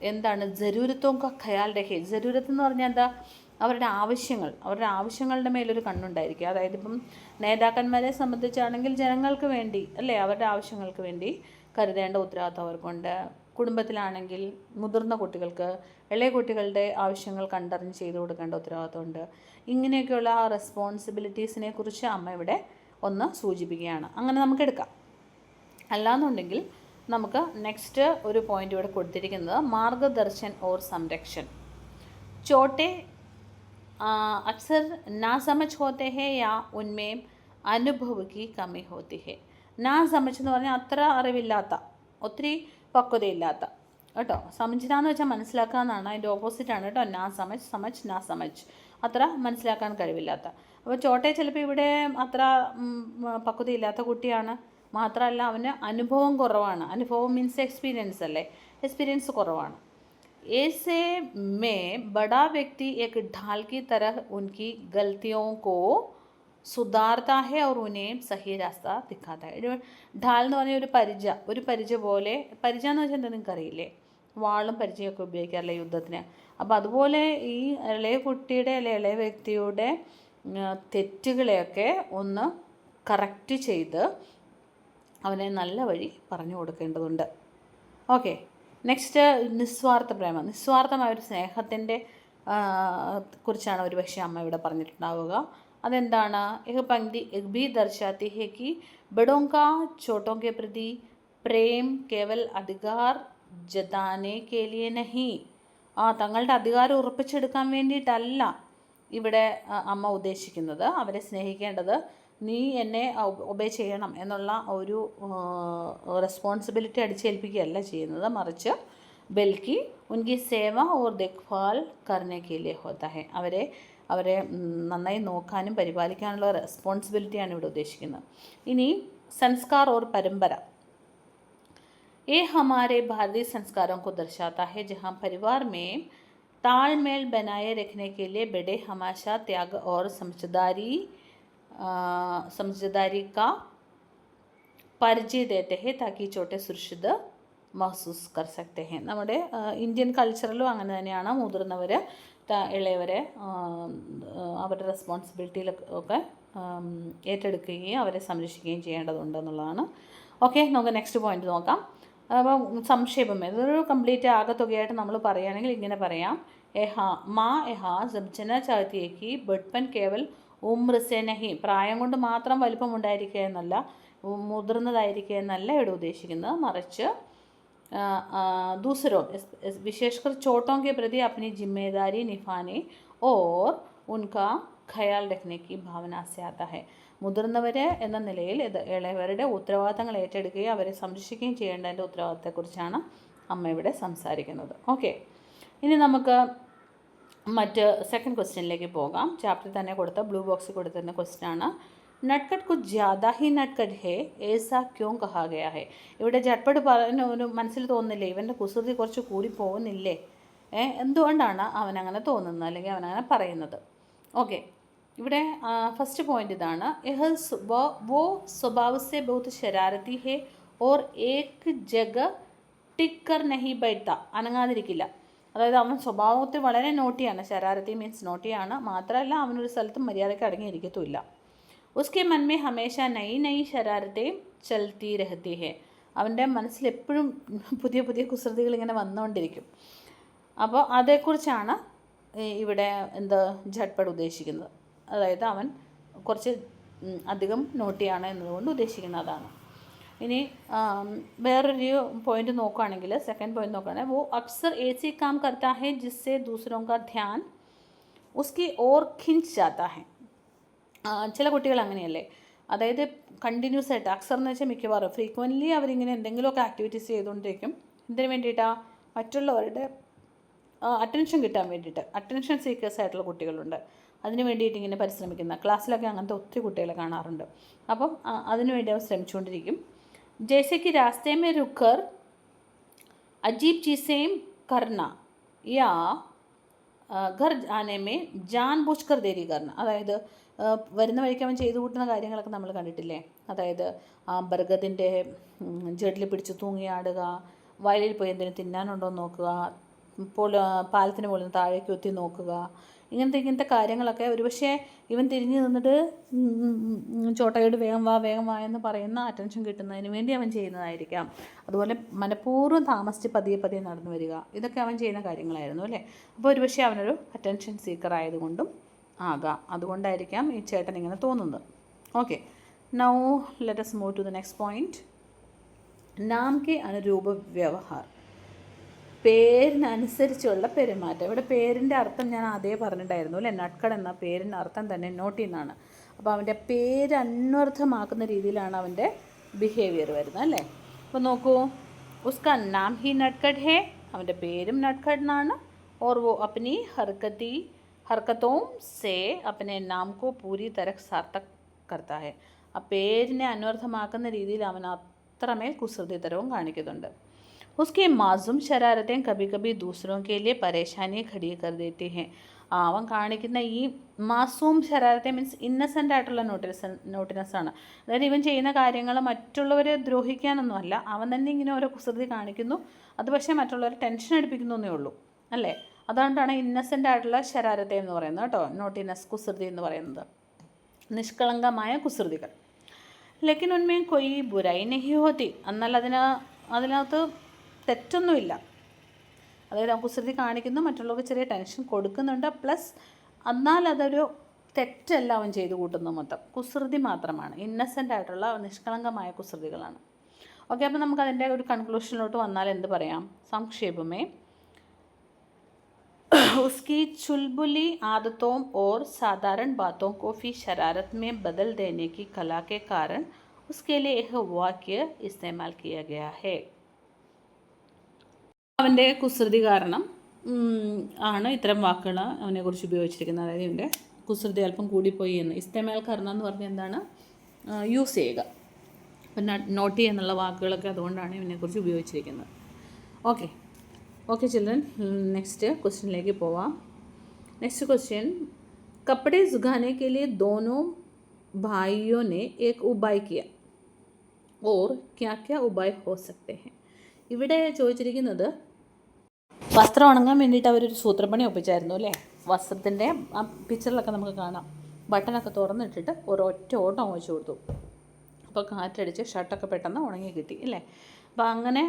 എന്താണ് ജരൂരത്തും ഖയാൽ രഹേ. ജരൂരത്ത് എന്ന് പറഞ്ഞാൽ എന്താ? അവരുടെ ആവശ്യങ്ങളുടെ മേലൊരു കണ്ണുണ്ടായിരിക്കുക. അതായത് ഇപ്പം നേതാക്കന്മാരെ സംബന്ധിച്ചാണെങ്കിൽ ജനങ്ങൾക്ക് വേണ്ടി അല്ലേ, അവരുടെ ആവശ്യങ്ങൾക്ക് വേണ്ടി കരുതേണ്ട ഉത്തരവാദിത്വം അവർക്കുണ്ട്. കുടുംബത്തിലാണെങ്കിൽ മുതിർന്ന കുട്ടികൾക്ക് ഇളയ കുട്ടികളുടെ ആവശ്യങ്ങൾ കണ്ടറിഞ്ഞ് ചെയ്തു കൊടുക്കേണ്ട ഉത്തരവാദിത്വമുണ്ട്. ഇങ്ങനെയൊക്കെയുള്ള ആ റെസ്പോൺസിബിലിറ്റീസിനെ കുറിച്ച് അമ്മ ഇവിടെ ഒന്ന് സൂചിപ്പിക്കുകയാണ്. അങ്ങനെ നമുക്ക് എടുക്കാം. അല്ലാന്നുണ്ടെങ്കിൽ നമുക്ക് നെക്സ്റ്റ് ഒരു പോയിൻ്റ് ഇവിടെ കൊടുത്തിരിക്കുന്നത് മാർഗദർശൻ ഓർ സംരക്ഷൺ. ചോട്ടെ അക്സർ നാ സമझ होते हैं या उनमें अनुभव की कमी होती है. നാ സമझ് എന്ന് പറഞ്ഞാൽ അത്ര അറിവില്ലാത്ത, ഒത്തിരി പക്വതയില്ലാത്ത കേട്ടോ. സമझിനാന്ന് വെച്ചാൽ മനസ്സിലാക്കുക എന്നാണ്, അതിൻ്റെ ഓപ്പോസിറ്റാണ് കേട്ടോ. നാ സമझ് അത്ര മനസ്സിലാക്കാൻ കഴിവില്ലാത്ത. അപ്പോൾ ചോട്ടെ ചിലപ്പോൾ ഇവിടെ അത്ര പക്വതയില്ലാത്ത കുട്ടിയാണ്. മാത്രമല്ല അവന് അനുഭവം കുറവാണ്. അനുഭവം മീൻസ് എക്സ്പീരിയൻസ് അല്ലേ, എക്സ്പീരിയൻസ് കുറവാണ്. ऐसे में बड़ा व्यक्ति एक ढाल की तरह उनकी गलतियों को സുധാർത്താ ഹെ और उन्हें सही रास्ता दिखाता है. ढाल എന്ന് പറഞ്ഞാൽ ഒരു പരിച പോലെ. പരിച എന്ന് വെച്ചാൽ എന്താ നിങ്ങൾക്കറിയില്ലേ? വാളും പരിചയമൊക്കെ ഉപയോഗിക്കാറില്ല യുദ്ധത്തിന്. അപ്പോൾ അതുപോലെ ഈ ഇളയ കുട്ടിയുടെ അല്ലെ ഇളയ വ്യക്തിയുടെ തെറ്റുകളെയൊക്കെ ഒന്ന് കറക്റ്റ് ചെയ്ത് അവനെ നല്ല വഴി പറഞ്ഞു കൊടുക്കേണ്ടതുണ്ട്. ഓക്കെ, നെക്സ്റ്റ് നിസ്വാർത്ഥ പ്രേമം. നിസ്വാർത്ഥമായൊരു സ്നേഹത്തിൻ്റെ കുറിച്ചാണ് ഒരു പക്ഷേ അമ്മ ഇവിടെ പറഞ്ഞിട്ടുണ്ടാവുക. അതെന്താണ്? एक पंक्ति एक भी दर्शाती है कि बड़ों का छोटों के प्रति प्रेम केवल अधिकार जताने के लिए नहीं. തങ്ങളുടെ അധികാരം ഉറപ്പിച്ചെടുക്കാൻ വേണ്ടിയിട്ടല്ല ഇവിടെ അമ്മ ഉദ്ദേശിക്കുന്നത്. അവരെ സ്നേഹിക്കേണ്ടത് നീ എന്നെ ഒബേ ചെയ്യണം എന്നുള്ള ഒരു റെസ്പോൺസിബിലിറ്റി അടിച്ചേൽപ്പിക്കുകയല്ല ചെയ്യുന്നത്, മറിച്ച് ബൽക്കി ഉൻകി സേവ ഓർ ദേഖ്ഭാൽ കർനെ കെ ലിയെ ഹോത്താ ഹെ. അവരെ നന്നായി നോക്കാനും പരിപാലിക്കാനുള്ള റെസ്പോൺസിബിലിറ്റിയാണ് ഇവിടെ ഉദ്ദേശിക്കുന്നത്. ഇനി സംസ്കാർ ഓർ പരമ്പര. ये हमारे भारतीय संस्कारों को दर्शाता है जहाँ परिवार में तालमेल बनाए रखने के लिए बड़े हमेशा त्याग और समझदारी का परिचय देते हैं ताकि छोटे सुरक्षित महसूस कर सकते हैं. നമ്മുടെ ഇന്ത്യൻ കൾച്ചറിലും അങ്ങനെ തന്നെയാണ്. മുതിർന്നവർ ഇളയവരെ അവരുടെ റെസ്പോൺസിബിലിറ്റിയിലൊക്കെ ഏറ്റെടുക്കുകയും അവരെ സംരക്ഷിക്കുകയും ചെയ്യേണ്ടതുണ്ട് എന്നുള്ളതാണ്. ഓക്കെ, നമുക്ക് നെക്സ്റ്റ് പോയിന്റ് നോക്കാം. അപ്പോൾ സംക്ഷേപം, ഇതൊരു കംപ്ലീറ്റ് ആകത്തുകയായിട്ട് നമ്മൾ പറയുകയാണെങ്കിൽ ഇങ്ങനെ പറയാം. മാ എഹാ ജബ് जना चाहती है कि बचपन केवल ഉമ്ര സെ നഹി, പ്രായം കൊണ്ട് മാത്രം വലിപ്പമുണ്ടായിരിക്കുക എന്നല്ല, മുതിർന്നതായിരിക്കുക എന്നല്ല ഇവിടെ ഉദ്ദേശിക്കുന്നത്, മറിച്ച് दूसरों विशेषकर छोटों के प्रति अपनी जिम्मेदारी निभाने और उनका ഖയാൽ രഖ്നെ കി ഭാവന സെ ആതാ ഹെ. മുതിർന്നവരെ എന്ന നിലയിൽ ഇളയവരുടെ ഉത്തരവാദിത്തങ്ങൾ ഏറ്റെടുക്കുകയും അവരെ സംരക്ഷിക്കുകയും ചെയ്യേണ്ടതിൻ്റെ ഉത്തരവാദിത്തത്തെക്കുറിച്ചാണ് അമ്മ ഇവിടെ സംസാരിക്കുന്നത്. ഓക്കെ, ഇനി നമുക്ക് മറ്റ് സെക്കൻഡ് ക്വസ്റ്റ്യനിലേക്ക് പോകാം. ചാപ്റ്റർ തന്നെ കൊടുത്ത ബ്ലൂ ബോക്സിൽ കൊടുത്തിരുന്ന ക്വസ്റ്റ്യനാണ്, നട്ട്കട്ട് കുച്ച് ജ്യാദാ ഹി നട്ട്കട്ട് ഹേ ഏസാ ക്യോം കഹാ ഗയാ ഹേ. ഇവിടെ ജട്ട്പട്ട് പറഞ്ഞ ഒരു മനസ്സിൽ തോന്നുന്നില്ലേ, ഇവൻ്റെ കുസൃതി കുറച്ച് കൂടി പോകുന്നില്ലേ, എന്തുകൊണ്ടാണ് അവനങ്ങനെ തോന്നുന്നത് അല്ലെങ്കിൽ അവനങ്ങനെ പറയുന്നത്? ഓക്കെ, ഇവിടെ ഫസ്റ്റ് പോയിന്റ് ഇതാണ്, വോ സ്വഭാവ സെ ബഹുത് ശരാരത്തി ഹേ ഓർ ഏക് ജഗ ടിക് കർ നഹി ബൈഠാ, അനങ്ങാതിരിക്കില്ല. അതായത് അവൻ സ്വഭാവത്തിൽ വളരെ നോട്ടിയാണ്, ശരാരത്തി മീൻസ് നോട്ടിയാണ്, മാത്രമല്ല അവനൊരു സ്ഥലത്തും മര്യാദയ്ക്ക് അടങ്ങിയിരിക്കത്തുമില്ല. ഉസ്കെ മൻ മേ ഹമേശ നയി നയി ശരാരത്തേം ചൽത്തി രഹത്തി ഹേ, അവൻ്റെ മനസ്സിൽ എപ്പോഴും പുതിയ പുതിയ കുസൃതികൾ ഇങ്ങനെ വന്നുകൊണ്ടിരിക്കും. അപ്പോൾ അതേക്കുറിച്ചാണ് ഇവിടെ ജട്ട്പട്ട് ഉദ്ദേശിക്കുന്നത്. അതായത് അവൻ കുറച്ച് അധികം നോട്ടിയാണ് എന്നതുകൊണ്ട് ഉദ്ദേശിക്കുന്നത് അതാണ്. ഇനി വേറൊരു പോയിന്റ് നോക്കുകയാണെങ്കിൽ, സെക്കൻഡ് പോയിന്റ് നോക്കുകയാണെങ്കിൽ, വോ അക്സർ ഏസി കാം കർത്താ ഹെ ജിസ്സെ ദൂസറോ കാ ധ്യാൻ ഉസ്കി ഓർ ഖിഞ്ച് ജാതാ ഹെ. ചില കുട്ടികൾ അങ്ങനെയല്ലേ, അതായത് കണ്ടിന്യൂസ് ആയിട്ട്, അക്സർ എന്ന് വെച്ചാൽ മിക്കവാറും ഫ്രീക്വൻ്റ്ലി അവരിങ്ങനെ എന്തെങ്കിലുമൊക്കെ ആക്ടിവിറ്റീസ് ചെയ്തുകൊണ്ടിരിക്കും. എന്തിനു വേണ്ടിയിട്ടാണ്? മറ്റുള്ളവരുടെ അറ്റൻഷൻ കിട്ടാൻ വേണ്ടിയിട്ട്. അറ്റൻഷൻ സീക്കേഴ്സ് ആയിട്ടുള്ള കുട്ടികളുണ്ട്, അതിന് വേണ്ടിയിട്ട് ഇങ്ങനെ പരിശ്രമിക്കുന്ന, ക്ലാസ്സിലൊക്കെ അങ്ങനത്തെ ഒത്തിരി കുട്ടികളെ കാണാറുണ്ട്. അപ്പം അതിനു വേണ്ടി അവർ ശ്രമിച്ചുകൊണ്ടിരിക്കും. जैसे कि रास्ते में रुककर अजीब चीज़ें करना या घर आने में जानबूझकर देरी करना. അതായത് വരുന്ന വഴിക്ക് അവൻ ചെയ്തു കൂട്ടുന്ന കാര്യങ്ങളൊക്കെ നമ്മൾ കണ്ടിട്ടില്ലേ. അതായത് ബർഗദിൻ്റെ ജെഡിൽ പിടിച്ച് തൂങ്ങിയാടുക, വയലിൽ പോയി എന്തെങ്കിലും തിന്നാനുണ്ടോ എന്ന് നോക്കുക, പാലത്തിന് മുകളിൽ നിന്ന് താഴേക്ക് ഒത്തി നോക്കുക, ഇങ്ങനത്തെ കാര്യങ്ങളൊക്കെ ഒരുപക്ഷെ ഇവൻ തിരിഞ്ഞു നിന്നിട്ട് ചോട്ടയോട് വേഗം വാ എന്ന് പറയുന്ന അറ്റൻഷൻ കിട്ടുന്നതിന് വേണ്ടി അവൻ ചെയ്യുന്നതായിരിക്കാം. അതുപോലെ മനഃപൂർവ്വം താമസിച്ച് പതിയെ നടന്നു വരിക, ഇതൊക്കെ അവൻ ചെയ്യുന്ന കാര്യങ്ങളായിരുന്നു അല്ലേ. അപ്പോൾ ഒരുപക്ഷെ അവനൊരു അറ്റൻഷൻ സീക്കർ ആയതുകൊണ്ടും ആകാം, അതുകൊണ്ടായിരിക്കാം ഈ ചേട്ടൻ ഇങ്ങനെ തോന്നുന്നത്. Okay, now let us move to the next point. നാം കെ അനുരൂപ വ്യവഹാർ, പേരിനനുസരിച്ചുള്ള പെരുമാറ്റം. ഇവിടെ പേരിൻ്റെ അർത്ഥം ഞാൻ ആദ്യമേ പറഞ്ഞിട്ടുണ്ടായിരുന്നു അല്ലേ, നട്ട്കട്ട് എന്ന പേരിൻ്റെ അർത്ഥം തന്നെ നോട്ടി എന്നാണ്. അപ്പോൾ അവൻ്റെ പേര് അന്വർത്ഥമാക്കുന്ന രീതിയിലാണ് അവൻ്റെ ബിഹേവിയർ വരുന്നത് അല്ലേ. അപ്പോൾ നോക്കൂ, ഉസ്കാ നാം ഹി നട്ട്കട്ട് ഹേ, അവൻ്റെ പേരും നട്ട്കട്ട് എന്നാണ്. ഓർ വോ അപ്നി ഹർക്കത്തോം സേ അപ്നെ നാം കോ പൂരി തരഹ് സാർത്ഥക് കർത്താ ഹേ. ആ പേരിനെ അന്വർത്ഥമാക്കുന്ന രീതിയിൽ അവൻ അത്രമേൽ കുസൃതിതരവും കാണിക്കുന്നുണ്ട്. उसकी मासूम शरारतें कभी कभी दूसरों के लिए परेशानी खड़ी कर देती हैं. അവൻ കാണിക്കുന്ന ഈ മാസൂം ശരാരത്തെ മീൻസ് ഇന്നസെൻ്റ് ആയിട്ടുള്ള നോട്ടിനെസ് ആണ്. അതായത് ഇവൻ ചെയ്യുന്ന കാര്യങ്ങൾ മറ്റുള്ളവരെ ദ്രോഹിക്കാനൊന്നുമല്ല, അവൻ തന്നെ ഇങ്ങനെ ഓരോ കുസൃതി കാണിക്കുന്നു, അത് പക്ഷേ മറ്റുള്ളവരെ ടെൻഷൻ അടുപ്പിക്കുന്നു എന്നേ ഉള്ളൂ അല്ലേ. അതുകൊണ്ടാണ് ഇന്നസെൻ്റ് ആയിട്ടുള്ള ശരാരത്തെ എന്ന് പറയുന്നത് കേട്ടോ, നോട്ടിനെസ്, കുസൃതി എന്ന് പറയുന്നത്, നിഷ്കളങ്കമായ കുസൃതികൾ. ലേക്കിൻ ഉന്മേം കൊയ് ബുരായി നഹി ഹോത്തി, എന്നാൽ അതിനകത്ത് തെറ്റൊന്നുമില്ല. അതായത് അവൻ കുസൃതി കാണിക്കുന്നു, മറ്റുള്ളവർക്ക് ചെറിയ ടെൻഷൻ കൊടുക്കുന്നുണ്ട്, പ്ലസ് എന്നാൽ അതൊരു തെറ്റല്ല അവൻ ചെയ്തു കൂട്ടുന്നത്, മൊത്തം കുസൃതി മാത്രമാണ്, ഇന്നസെൻ്റ് ആയിട്ടുള്ള നിഷ്കളങ്കമായ കുസൃതികളാണ്. ഓക്കെ, അപ്പോൾ നമുക്കതിൻ്റെ ഒരു കൺക്ലൂഷനിലോട്ട് വന്നാൽ എന്ത് പറയാം? സംക്ഷേപമേ उसकी चुलबुली आदतों और साधारण बातों को भी शरारत में बदल देने की कला के कारण उसके लिए एक वाक्य इस्तेमाल किया गया है. അവൻ്റെ കുസൃതി കാരണം ആണ് ഇത്തരം വാക്കുകൾ അവനെക്കുറിച്ച് ഉപയോഗിച്ചിരിക്കുന്നത്. അതായത് ഇവൻ്റെ കുസൃതി അല്പം കൂടിപ്പോയി എന്ന്. ഇസ്തേമാൽ കർണ എന്ന് പറഞ്ഞാൽ എന്താണ്? യൂസ് ചെയ്യുക. അപ്പം നോട്ടി എന്നുള്ള വാക്കുകളൊക്കെ അതുകൊണ്ടാണ് ഇവനെക്കുറിച്ച് ഉപയോഗിച്ചിരിക്കുന്നത്. ഓക്കെ ചിൽഡ്രൻ, നെക്സ്റ്റ് ക്വസ്റ്റ്യനിലേക്ക് പോവാം. നെക്സ്റ്റ് ക്വസ്റ്റ്യൻ, കപ്പടെ സുഖാനെ के लिए दोनों भाइयों ने एक उपाय किया और क्या क्या उपाय हो सकते हैं. ഇവിടെ ചോദിച്ചിരിക്കുന്നത്, വസ്ത്രം ഉണങ്ങാൻ വേണ്ടിയിട്ട് അവരൊരു സൂത്രപ്പണി ഒപ്പിച്ചായിരുന്നു അല്ലേ. വസ്ത്രത്തിൻ്റെ ആ പിക്ചറിലൊക്കെ നമുക്ക് കാണാം, ബട്ടണൊക്കെ തുറന്നിട്ടിട്ട് ഒരൊറ്റ ഓട്ടം വെച്ച് കൊടുത്തു. അപ്പോൾ കാറ്റടിച്ച് ഷർട്ടൊക്കെ പെട്ടെന്ന് ഉണങ്ങി കിട്ടി അല്ലേ. അപ്പോൾ അങ്ങനെ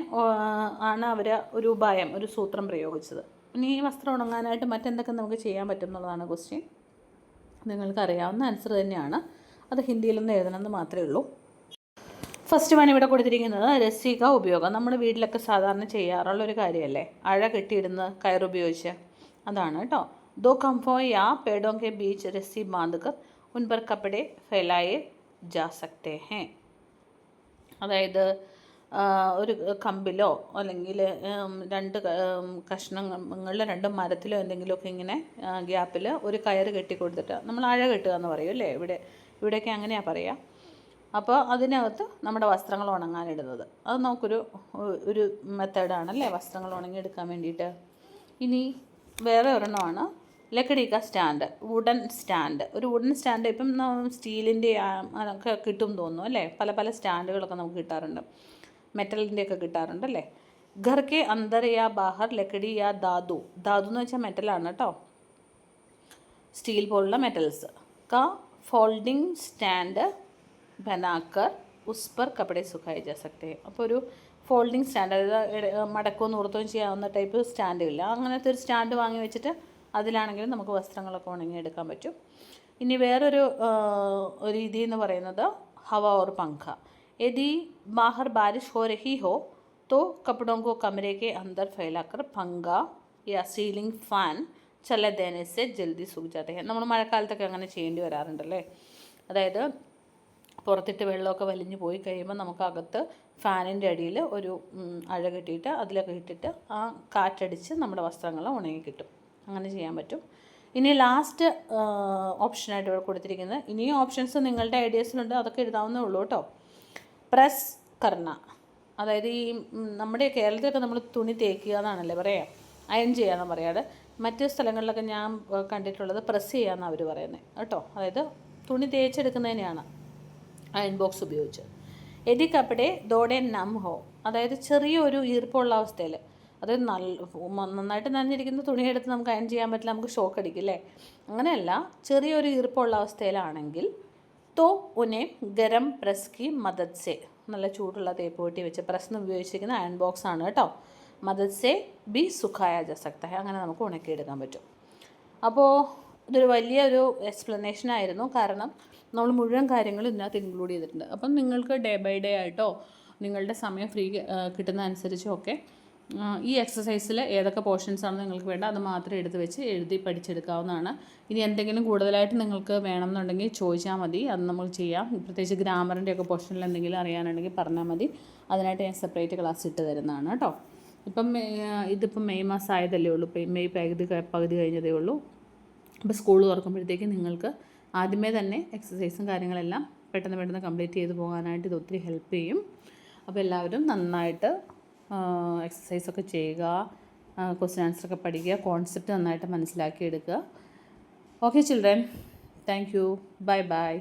ആണ് അവർ ഒരു ഉപായം, ഒരു സൂത്രം പ്രയോഗിച്ചത്. ഇനി ഈ വസ്ത്രം ഉണങ്ങാനായിട്ട് മറ്റെന്തൊക്കെ നമുക്ക് ചെയ്യാൻ പറ്റും എന്നുള്ളതാണ് ക്വസ്റ്റ്യൻ. നിങ്ങൾക്കറിയാവുന്ന ആൻസർ തന്നെയാണ്. അത് ഹിന്ദിയിലൊന്നും എഴുതണമെന്ന് മാത്രമേ ഉള്ളൂ. ഫസ്റ്റ് വൺ ഇവിടെ കൊടുത്തിരിക്കുന്നത് രസിക ഉപയോഗം. നമ്മുടെ വീട്ടിലൊക്കെ സാധാരണ ചെയ്യാറുള്ളൊരു കാര്യമല്ലേ, അഴ കെട്ടിയിടുന്ന കയറുപയോഗിച്ച്. അതാണ് കേട്ടോ. ദോ കംഫോ യാ പേടോं के बीच रस्सी बांधकर उन पर कपड़े फैलाए जा सकते हैं. അതായത് ഒരു കമ്പിലോ അല്ലെങ്കിൽ രണ്ട് കഷ്ണങ്ങളിലോ രണ്ട് മരത്തിലോ എന്തെങ്കിലുമൊക്കെ ഇങ്ങനെ ഗ്യാപ്പിൽ ഒരു കയറ് കെട്ടി കൊടുത്തിട്ട് നമ്മൾ അഴ കെട്ടുക എന്ന് പറയും അല്ലേ, ഇവിടെയൊക്കെ അങ്ങനെയാണ് പറയുക. അപ്പോൾ അതിനകത്ത് നമ്മുടെ വസ്ത്രങ്ങൾ ഉണങ്ങാനിടുന്നത്, അത് നമുക്കൊരു മെത്തേഡാണല്ലേ വസ്ത്രങ്ങൾ ഉണങ്ങിയെടുക്കാൻ വേണ്ടിയിട്ട്. ഇനി വേറെ ഒരെണ്ണമാണ് ലക്കടിക്ക സ്റ്റാൻഡ്, വുഡൻ സ്റ്റാൻഡ്. ഒരു വുഡൻ സ്റ്റാൻഡ് ഇപ്പം സ്റ്റീലിൻ്റെ ഒക്കെ കിട്ടും തോന്നുന്നു അല്ലേ, പല പല സ്റ്റാൻഡുകളൊക്കെ നമുക്ക് കിട്ടാറുണ്ട്, മെറ്റലിൻ്റെയൊക്കെ കിട്ടാറുണ്ടല്ലേ. ഘർ കെ അന്തർ യാ ബാഹർ ലക്കടി യാ ധാതു എന്ന് വെച്ചാൽ മെറ്റലാണ് കേട്ടോ, സ്റ്റീൽ പോലുള്ള മെറ്റൽസ്. കാ ഫോൾഡിംഗ് സ്റ്റാൻഡ് ബനാക്കർ ഉസ് പർ കപ്പടെ സുഖായി ജാ സക്തേ. അപ്പോൾ ഒരു ഫോൾഡിംഗ് സ്റ്റാൻഡ്, അതായത് മടക്കവും നൂർത്തവും ചെയ്യാവുന്ന ടൈപ്പ് സ്റ്റാൻഡില്ല, അങ്ങനത്തെ ഒരു സ്റ്റാൻഡ് വാങ്ങി വെച്ചിട്ട് അതിലാണെങ്കിലും നമുക്ക് വസ്ത്രങ്ങളൊക്കെ ഉണങ്ങിയെടുക്കാൻ പറ്റും. ഇനി വേറൊരു രീതി എന്ന് പറയുന്നത് ഹവ ഓർ പങ്ക. യദി ബാഹർ ബാരിഷ് ഹോ രഹി ഹോ तो कपड़ों को कमरे के अंदर फैलाकर पंखा या सीलिंग ഫാൻ ചല ദേനെ സെ ജൽദി സൂഖ് ജാത്തെ ഹെ. നമ്മൾ മഴക്കാലത്തൊക്കെ അങ്ങനെ ചെയ്യേണ്ടി വരാറുണ്ടല്ലേ, അതായത് പുറത്തിട്ട് വെള്ളമൊക്കെ വലിഞ്ഞ് പോയി കഴിയുമ്പോൾ നമുക്ക് അകത്ത് ഫാനിൻ്റെ അടിയിൽ ഒരു അഴ കെട്ടിയിട്ട് അതിലൊക്കെ ഇട്ടിട്ട് ആ കാറ്റടിച്ച് നമ്മുടെ വസ്ത്രങ്ങൾ ഉണങ്ങി കിട്ടും, അങ്ങനെ ചെയ്യാൻ പറ്റും. ഇനി ലാസ്റ്റ് ഓപ്ഷനായിട്ട് ഇവിടെ കൊടുത്തിരിക്കുന്നത്, ഇനിയും ഓപ്ഷൻസ് നിങ്ങളുടെ ഐഡിയാസിലുണ്ട്, അതൊക്കെ എഴുതാവുന്നേ ഉള്ളൂ കേട്ടോ. പ്രസ് കർണ, അതായത് ഈ നമ്മുടെ കേരളത്തിലൊക്കെ നമ്മൾ തുണി തേക്കുക എന്നാണല്ലേ പറയുക, അയൺ ചെയ്യാമെന്ന് പറയാതെ. മറ്റ് സ്ഥലങ്ങളിലൊക്കെ ഞാൻ കണ്ടിട്ടുള്ളത് പ്രസ് ചെയ്യാമെന്നാണ് അവർ പറയുന്നത് കേട്ടോ, അതായത് തുണി തേച്ചെടുക്കുന്നതിനെയാണ് അയൺ ബോക്സ് ഉപയോഗിച്ച്. എതി കപ്പടെ ദോടെ നം ഹോ, അതായത് ചെറിയൊരു ഈർപ്പമുള്ള അവസ്ഥയിൽ, അതായത് നന്നായിട്ട് നനഞ്ഞിരിക്കുന്ന തുണിയെടുത്ത് നമുക്ക് അയൺ ചെയ്യാൻ പറ്റില്ല, നമുക്ക് ഷോക്ക് അടിക്കില്ലേ, അങ്ങനെയല്ല, ചെറിയൊരു ഈർപ്പമുള്ള അവസ്ഥയിലാണെങ്കിൽ തോ ഉനെ ഗരം പ്രസ് കി മദദ് സെ, നല്ല ചൂടുള്ള തേപ്പ് പെട്ടി വെച്ച് പ്രസ്സിന് ഉപയോഗിച്ചിരിക്കുന്ന അയൺ ബോക്സ് ആണ് കേട്ടോ, മദദ് സെ ബി സുഖായ ജാ സക്ത ഹെ, അങ്ങനെ നമുക്ക് ഉണക്കിയെടുക്കാൻ പറ്റും. അപ്പോൾ ഇതൊരു വലിയൊരു എക്സ്പ്ലനേഷൻ ആയിരുന്നു, കാരണം നമ്മൾ മുഴുവൻ കാര്യങ്ങളും ഇതിനകത്ത് ഇൻക്ലൂഡ് ചെയ്തിട്ടുണ്ട്. അപ്പം നിങ്ങൾക്ക് ഡേ ബൈ ഡേ ആയിട്ടോ നിങ്ങളുടെ സമയം ഫ്രീ കിട്ടുന്ന അനുസരിച്ചോ ഒക്കെ ഈ എക്സസൈസിൽ ഏതൊക്കെ പോർഷൻസാണ് നിങ്ങൾക്ക് വേണ്ടത് അത് മാത്രം എടുത്ത് വെച്ച് എഴുതി പഠിച്ചെടുക്കാവുന്നതാണ്. ഇനി എന്തെങ്കിലും കൂടുതലായിട്ട് നിങ്ങൾക്ക് വേണമെന്നുണ്ടെങ്കിൽ ചോദിച്ചാൽ മതി, അത് നമ്മൾ ചെയ്യാം. പ്രത്യേകിച്ച് ഗ്രാമറിൻ്റെ ഒക്കെ പോർഷനിൽ എന്തെങ്കിലും അറിയാനുണ്ടെങ്കിൽ പറഞ്ഞാൽ മതി, അതിനായിട്ട് ഞാൻ സെപ്പറേറ്റ് ക്ലാസ് ഇട്ട് തരുന്നതാണ് കേട്ടോ. ഇതിപ്പം മെയ് മാസം ആയതല്ലേ ഉള്ളൂ, മെയ് പകുതി കഴിഞ്ഞതേ ഉള്ളൂ. അപ്പോൾ സ്കൂൾ തുറക്കുമ്പോഴത്തേക്ക് നിങ്ങൾക്ക് ആദ്യമേ തന്നെ എക്സസൈസും കാര്യങ്ങളെല്ലാം പെട്ടെന്ന് കംപ്ലീറ്റ് ചെയ്ത് പോകാനായിട്ട് ഇത് ഒത്തിരി ഹെൽപ്പ് ചെയ്യും. അപ്പോൾ എല്ലാവരും നന്നായിട്ട് എക്സസൈസൊക്കെ ചെയ്യുക, ക്വസ്റ്റ്യൻ ആൻസറൊക്കെ പഠിക്കുക, കോൺസെപ്റ്റ് നന്നായിട്ട് മനസ്സിലാക്കിയെടുക്കുക. Okay children, thank you, bye by.